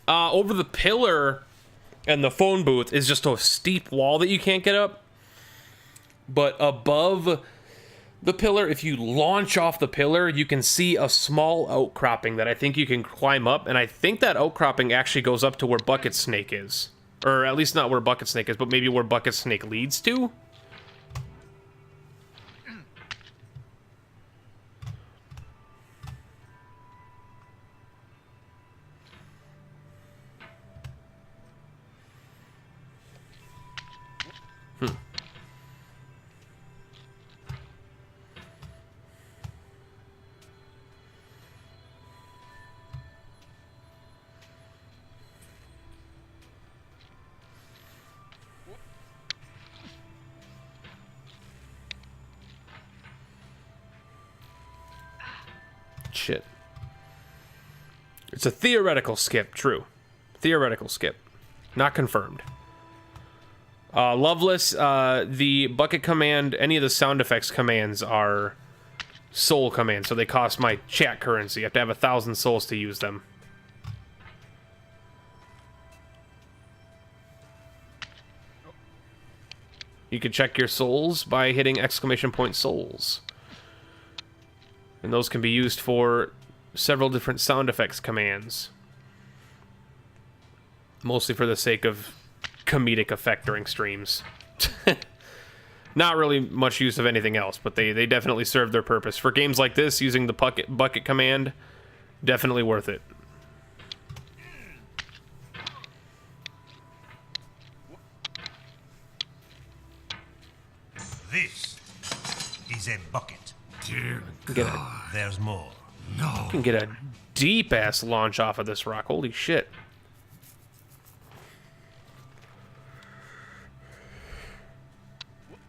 Over the pillar and the phone booth is just a steep wall that you can't get up. But above the pillar, if you launch off the pillar, you can see a small outcropping that I think you can climb up. And I think that outcropping actually goes up to where Bucket Snake is. Or at least not where Bucket Snake is, but maybe where Bucket Snake leads to. Shit. It's a theoretical skip, true. Theoretical skip. Not confirmed. Loveless, the bucket command, any of the sound effects commands are soul commands, so they cost my chat currency. You have to have 1,000 souls to use them. You can check your souls by hitting !souls. And those can be used for several different sound effects commands. Mostly for the sake of comedic effect during streams. Not really much use of anything else, but they definitely serve their purpose. For games like this, using the bucket command, definitely worth it. This is a bucket. Dear Get There's more. no. You can get a deep-ass launch off of this rock. Holy shit.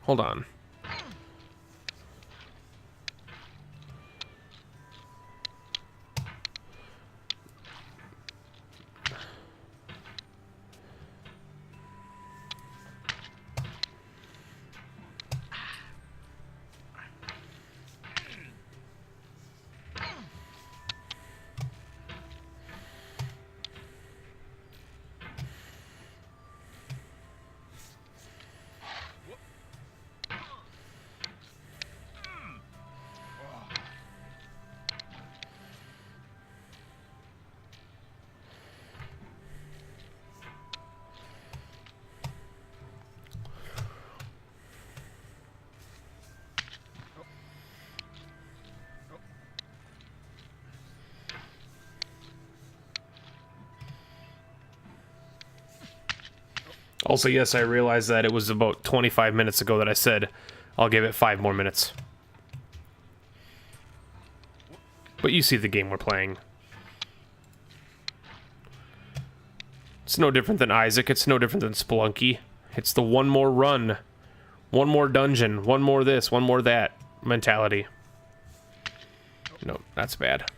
Hold on. Also, yes, I realized that it was about 25 minutes ago that I said I'll give it 5 more minutes. But you see the game we're playing. It's no different than Isaac. It's no different than Spelunky. It's the one more run, one more dungeon, one more this, one more that mentality. No, that's bad.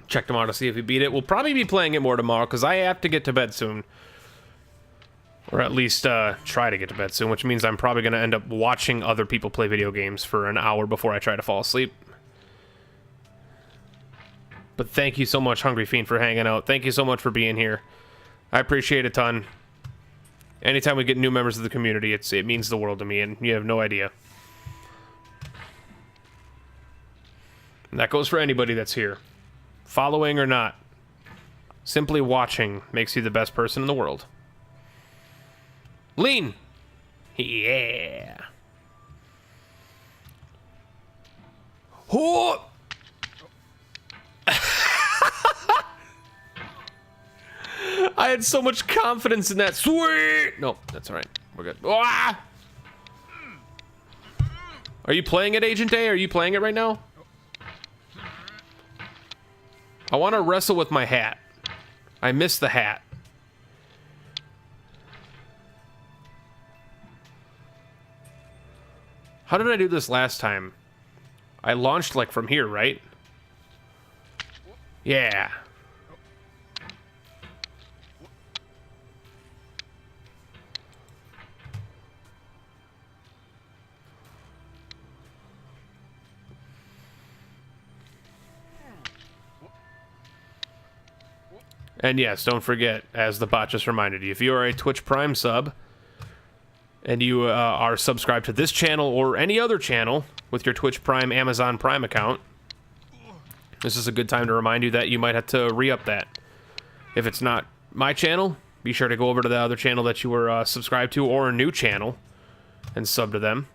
Check tomorrow to see if he beat it. We'll probably be playing it more tomorrow because I have to get to bed soon. Or at least try to get to bed soon, which means I'm probably going to end up watching other people play video games for an hour before I try to fall asleep. But thank you so much, Hungry Fiend, for hanging out. Thank you so much for being here. I appreciate it a ton. Anytime we get new members of the community, it means the world to me, and you have no idea. And that goes for anybody that's here. Following or not. Simply watching makes you the best person in the world. Lean! Yeah! Oh! I had so much confidence in that. Sweet! No, that's alright. We're good. Ah! Are you playing it, Agent A? Are you playing it right now? I want to wrestle with my hat. I missed the hat. How did I do this last time? I launched, like, from here, right? Yeah. And yes, don't forget, as the bot just reminded you, if you are a Twitch Prime sub, and you are subscribed to this channel or any other channel with your Twitch Prime, Amazon Prime account, this is a good time to remind you that you might have to re-up that. If it's not my channel, be sure to go over to the other channel that you were subscribed to, or a new channel, and sub to them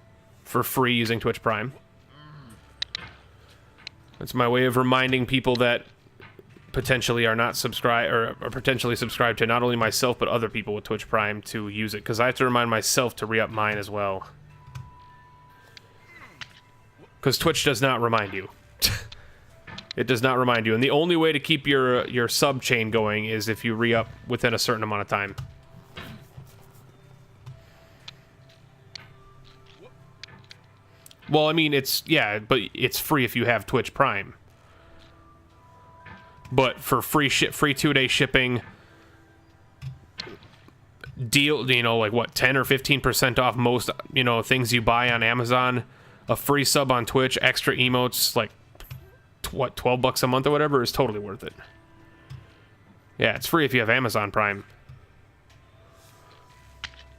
for free using Twitch Prime. That's my way of reminding people that potentially are not subscribed, or are potentially subscribed to not only myself but other people with Twitch Prime to use it, because I have to remind myself to re-up mine as well. Because Twitch does not remind you. It does not remind you, and the only way to keep your sub chain going is if you re-up within a certain amount of time. Well, I mean, yeah, but it's free if you have Twitch Prime. But for free 2-day shipping, deal, you know, like what, 10 or 15% off most, you know, things you buy on Amazon, a free sub on Twitch, extra emotes, like what, 12 bucks a month or whatever, is totally worth it. Yeah, it's free if you have Amazon Prime.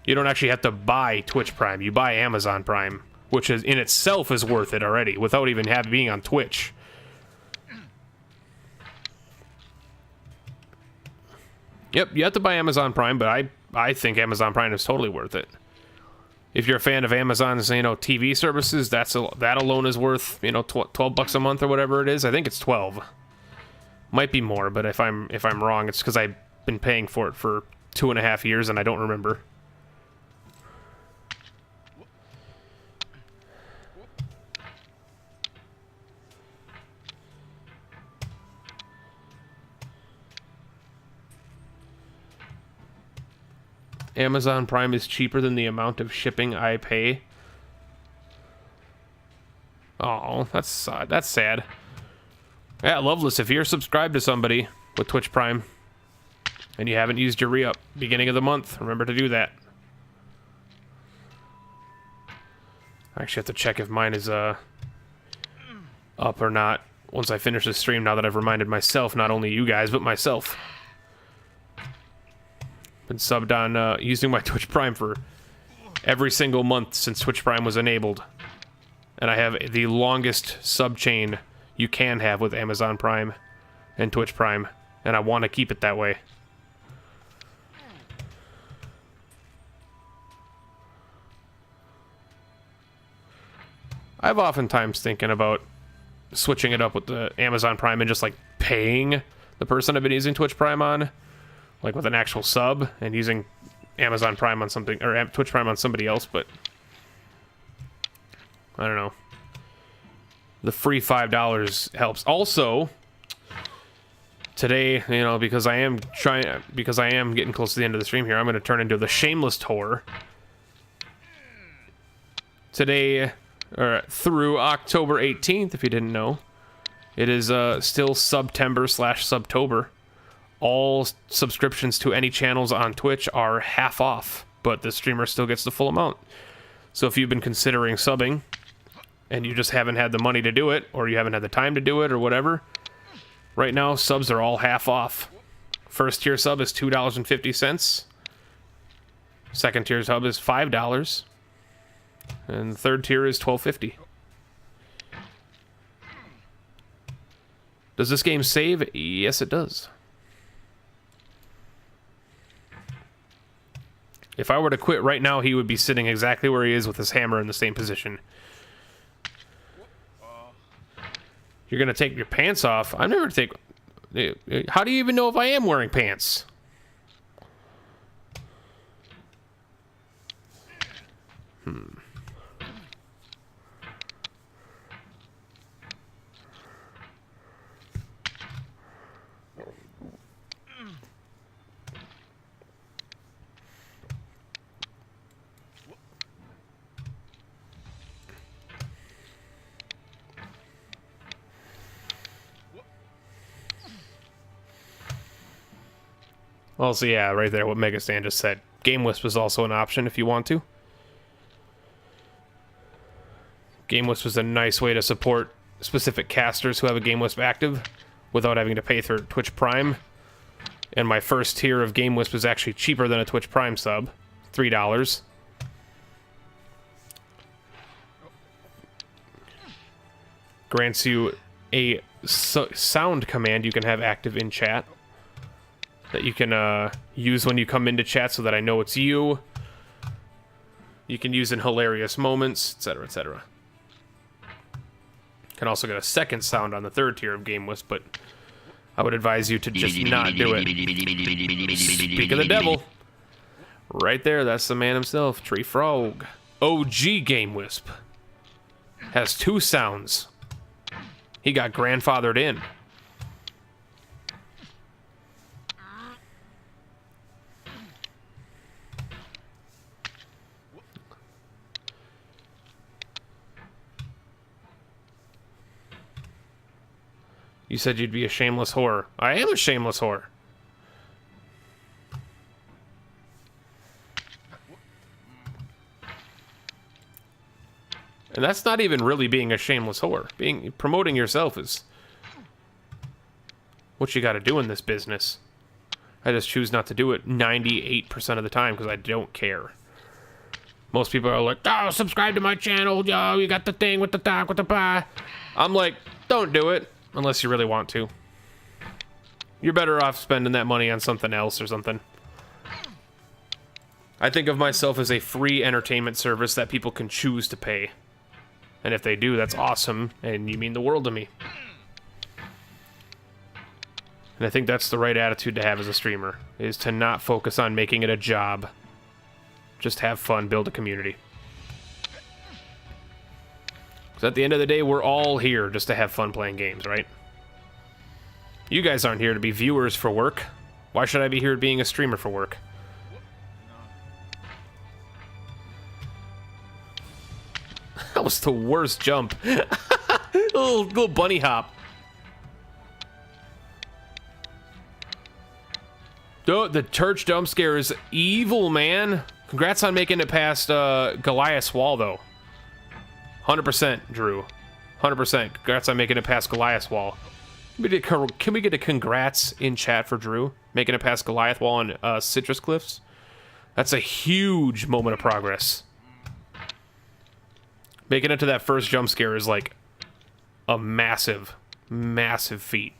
You don't actually have to buy Twitch Prime, you buy Amazon Prime, which is in itself is worth it already without even being on Twitch. Yep, you have to buy Amazon Prime, but I think Amazon Prime is totally worth it. If you're a fan of Amazon's, you know, TV services, that alone is worth, you know, 12 bucks a month or whatever it is. I think it's 12. Might be more, but if I'm wrong, it's because I've been paying for it for 2.5 years and I don't remember. Amazon Prime is cheaper than the amount of shipping I pay. Oh, that's sad. Yeah, Loveless, if you're subscribed to somebody with Twitch Prime and you haven't used your re-up beginning of the month, remember to do that. I actually have to check if mine is up or not once I finish the stream, now that I've reminded myself, not only you guys, but myself. Been subbed on using my Twitch Prime for every single month since Twitch Prime was enabled. And I have the longest sub chain you can have with Amazon Prime and Twitch Prime, and I want to keep it that way. I've oftentimes thinking about switching it up with the Amazon Prime and just like paying the person I've been using Twitch Prime on, like with an actual sub, and using Amazon Prime on something, or Twitch Prime on somebody else, but I don't know. The free $5 helps. Also, today, you know, because I am getting close to the end of the stream here, I'm going to turn into the Shameless Tour. Today, or through October 18th, if you didn't know, it is still Subtember/Subtober. All subscriptions to any channels on Twitch are half off, but the streamer still gets the full amount. So if you've been considering subbing, and you just haven't had the money to do it, or you haven't had the time to do it, or whatever, right now, subs are all half off. First tier sub is $2.50. Second tier sub is $5. And the third tier is $12.50. Does this game save? Yes, it does. If I were to quit right now, he would be sitting exactly where he is with his hammer in the same position. You're gonna take your pants off. I never take... How do you even know if I am wearing pants? Also, yeah, right there, what Megastan just said. Game Wisp is also an option if you want to. Game Wisp is a nice way to support specific casters who have a Game Wisp active without having to pay for Twitch Prime. And my first tier of Game Wisp is actually cheaper than a Twitch Prime sub. $3. Grants you a sound command you can have active in chat that you can use when you come into chat so that I know it's you. You can use in hilarious moments, etc., etc. Can also get a second sound on the third tier of Game Wisp, but I would advise you to just not do it. Speak of the devil. Right there, that's the man himself, Tree Frog. OG Game Wisp. Has 2 sounds. He got grandfathered in. You said you'd be a shameless whore. I am a shameless whore. And that's not even really being a shameless whore. Promoting yourself is what you got to do in this business. I just choose not to do it 98% of the time because I don't care. Most people are like, oh, subscribe to my channel. Yo, you got the thing with the talk with the pie. I'm like, don't do it. Unless you really want to. You're better off spending that money on something else or something. I think of myself as a free entertainment service that people can choose to pay. And if they do, that's awesome, and you mean the world to me. And I think that's the right attitude to have as a streamer, is to not focus on making it a job. Just have fun, build a community. So at the end of the day, we're all here just to have fun playing games, right? You guys aren't here to be viewers for work. Why should I be here being a streamer for work? That was the worst jump. little bunny hop. Oh, the church jump scare is evil, man. Congrats on making it past Goliath's wall, though. 100%, Drew. 100%. Congrats on making it past Goliath's wall. Can we get a congrats in chat for Drew? Making it past Goliath wall on Citrus Cliffs? That's a huge moment of progress. Making it to that first jump scare is like a massive, massive feat.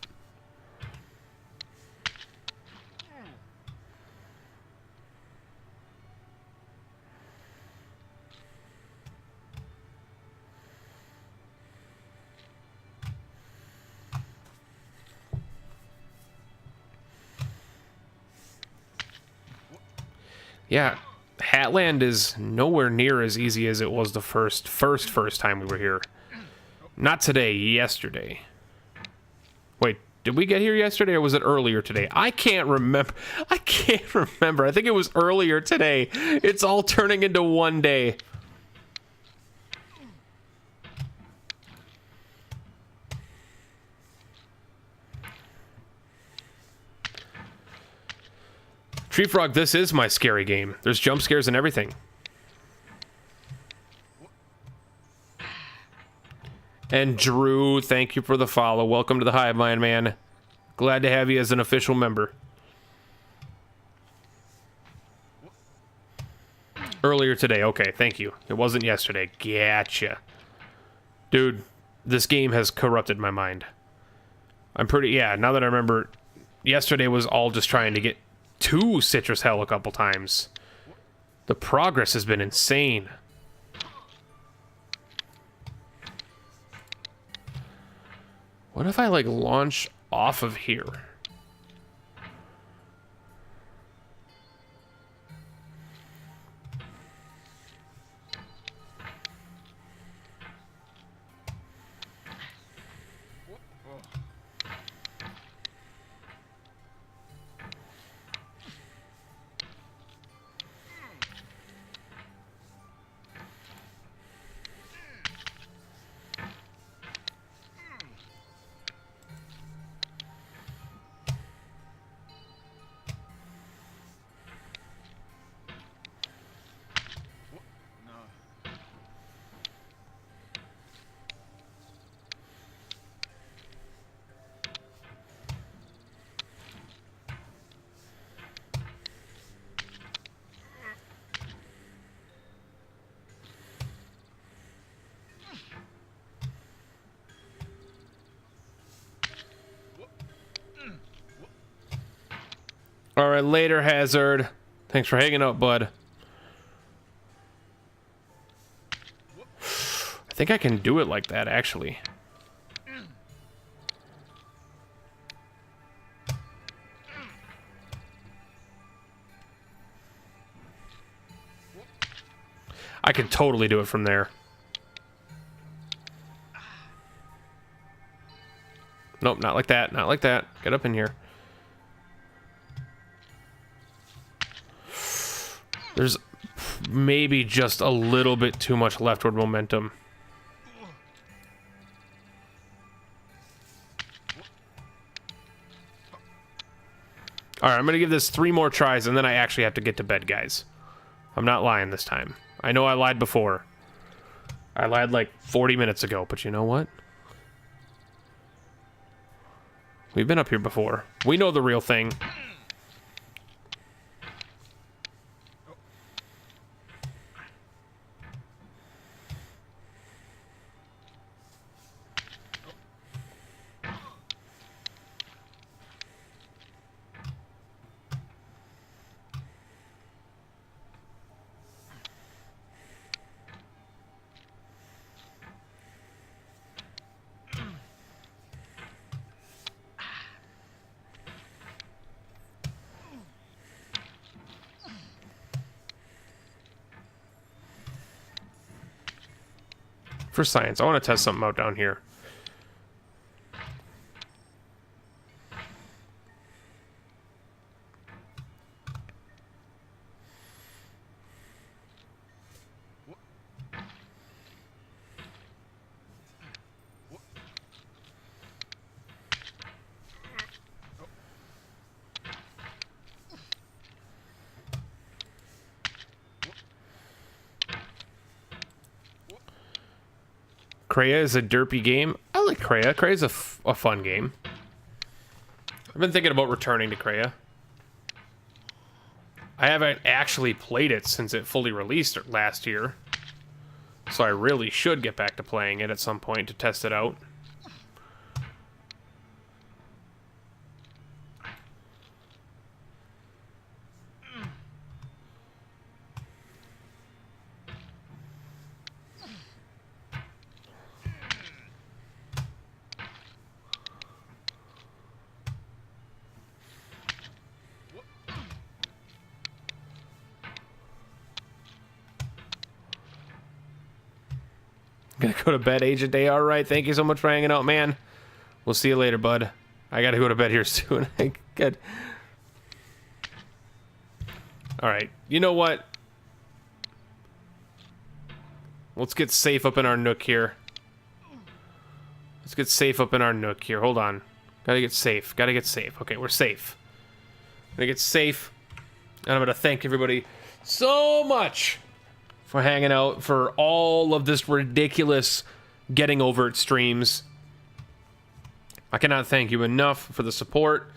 Yeah, Hatland is nowhere near as easy as it was the first time we were here. Not today, yesterday. Wait, did we get here yesterday or was it earlier today? I can't remember. I can't remember. I think it was earlier today. It's all turning into one day. Tree Frog, this is my scary game. There's jump scares and everything. And Drew, thank you for the follow. Welcome to the Hive Mind, man. Glad to have you as an official member. Earlier today. Okay, thank you. It wasn't yesterday. Gotcha. Dude, this game has corrupted my mind. I'm pretty... Yeah, now that I remember, yesterday was all just trying to get to Citrus Hell a couple times. The progress has been insane. What if I, like, launch off of here? All right, later, Hazard. Thanks for hanging out, bud. I think I can do it like that, actually. I can totally do it from there. Nope, not like that. Not like that. Get up in here. There's maybe just a little bit too much leftward momentum. Alright, I'm going to give this 3 more tries, and then I actually have to get to bed, guys. I'm not lying this time. I know I lied before. I lied like 40 minutes ago, but you know what? We've been up here before. We know the real thing. For science, I want to test something out down here. Kreia is a derpy game. I like Kreia. Kreia's a fun game. I've been thinking about returning to Kreia. I haven't actually played it since it fully released last year. So I really should get back to playing it at some point to test it out. gonna go to bed, Agent Day. All right, thank you so much for hanging out, man. We'll see you later, bud. I gotta go to bed here soon. Good. All right, you know what? Let's get safe up in our nook here. Let's get safe up in our nook here. Hold on. Gotta get safe. Gotta get safe. Okay, we're safe. Gonna get safe. And I'm gonna thank everybody so much for hanging out for all of this ridiculous getting over it streams. I cannot thank you enough for the support.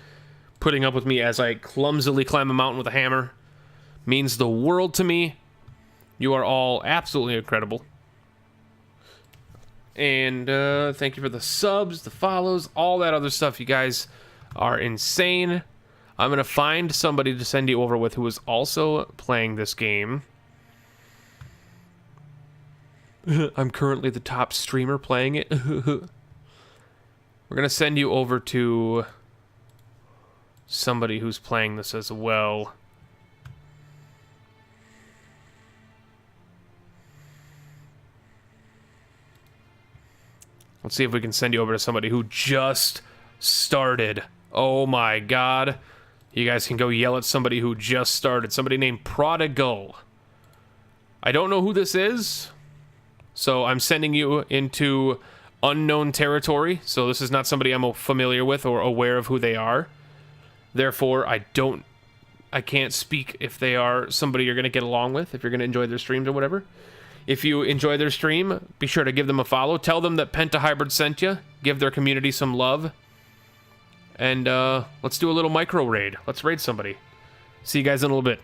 Putting up with me as I clumsily climb a mountain with a hammer means the world to me. You are all absolutely incredible. And thank you for the subs, the follows, all that other stuff. You guys are insane. I'm going to find somebody to send you over with who is also playing this game. I'm currently the top streamer playing it. We're going to send you over to somebody who's playing this as well. Let's see if we can send you over to somebody who just started. Oh my god. You guys can go yell at somebody who just started. Somebody named Prodigal. I don't know who this is, so I'm sending you into unknown territory. So this is not somebody I'm familiar with or aware of who they are. Therefore, I can't speak if they are somebody you're going to get along with, if you're going to enjoy their streams or whatever. If you enjoy their stream, be sure to give them a follow. Tell them that PentaHybrid sent you. Give their community some love. And let's do a little micro raid. Let's raid somebody. See you guys in a little bit.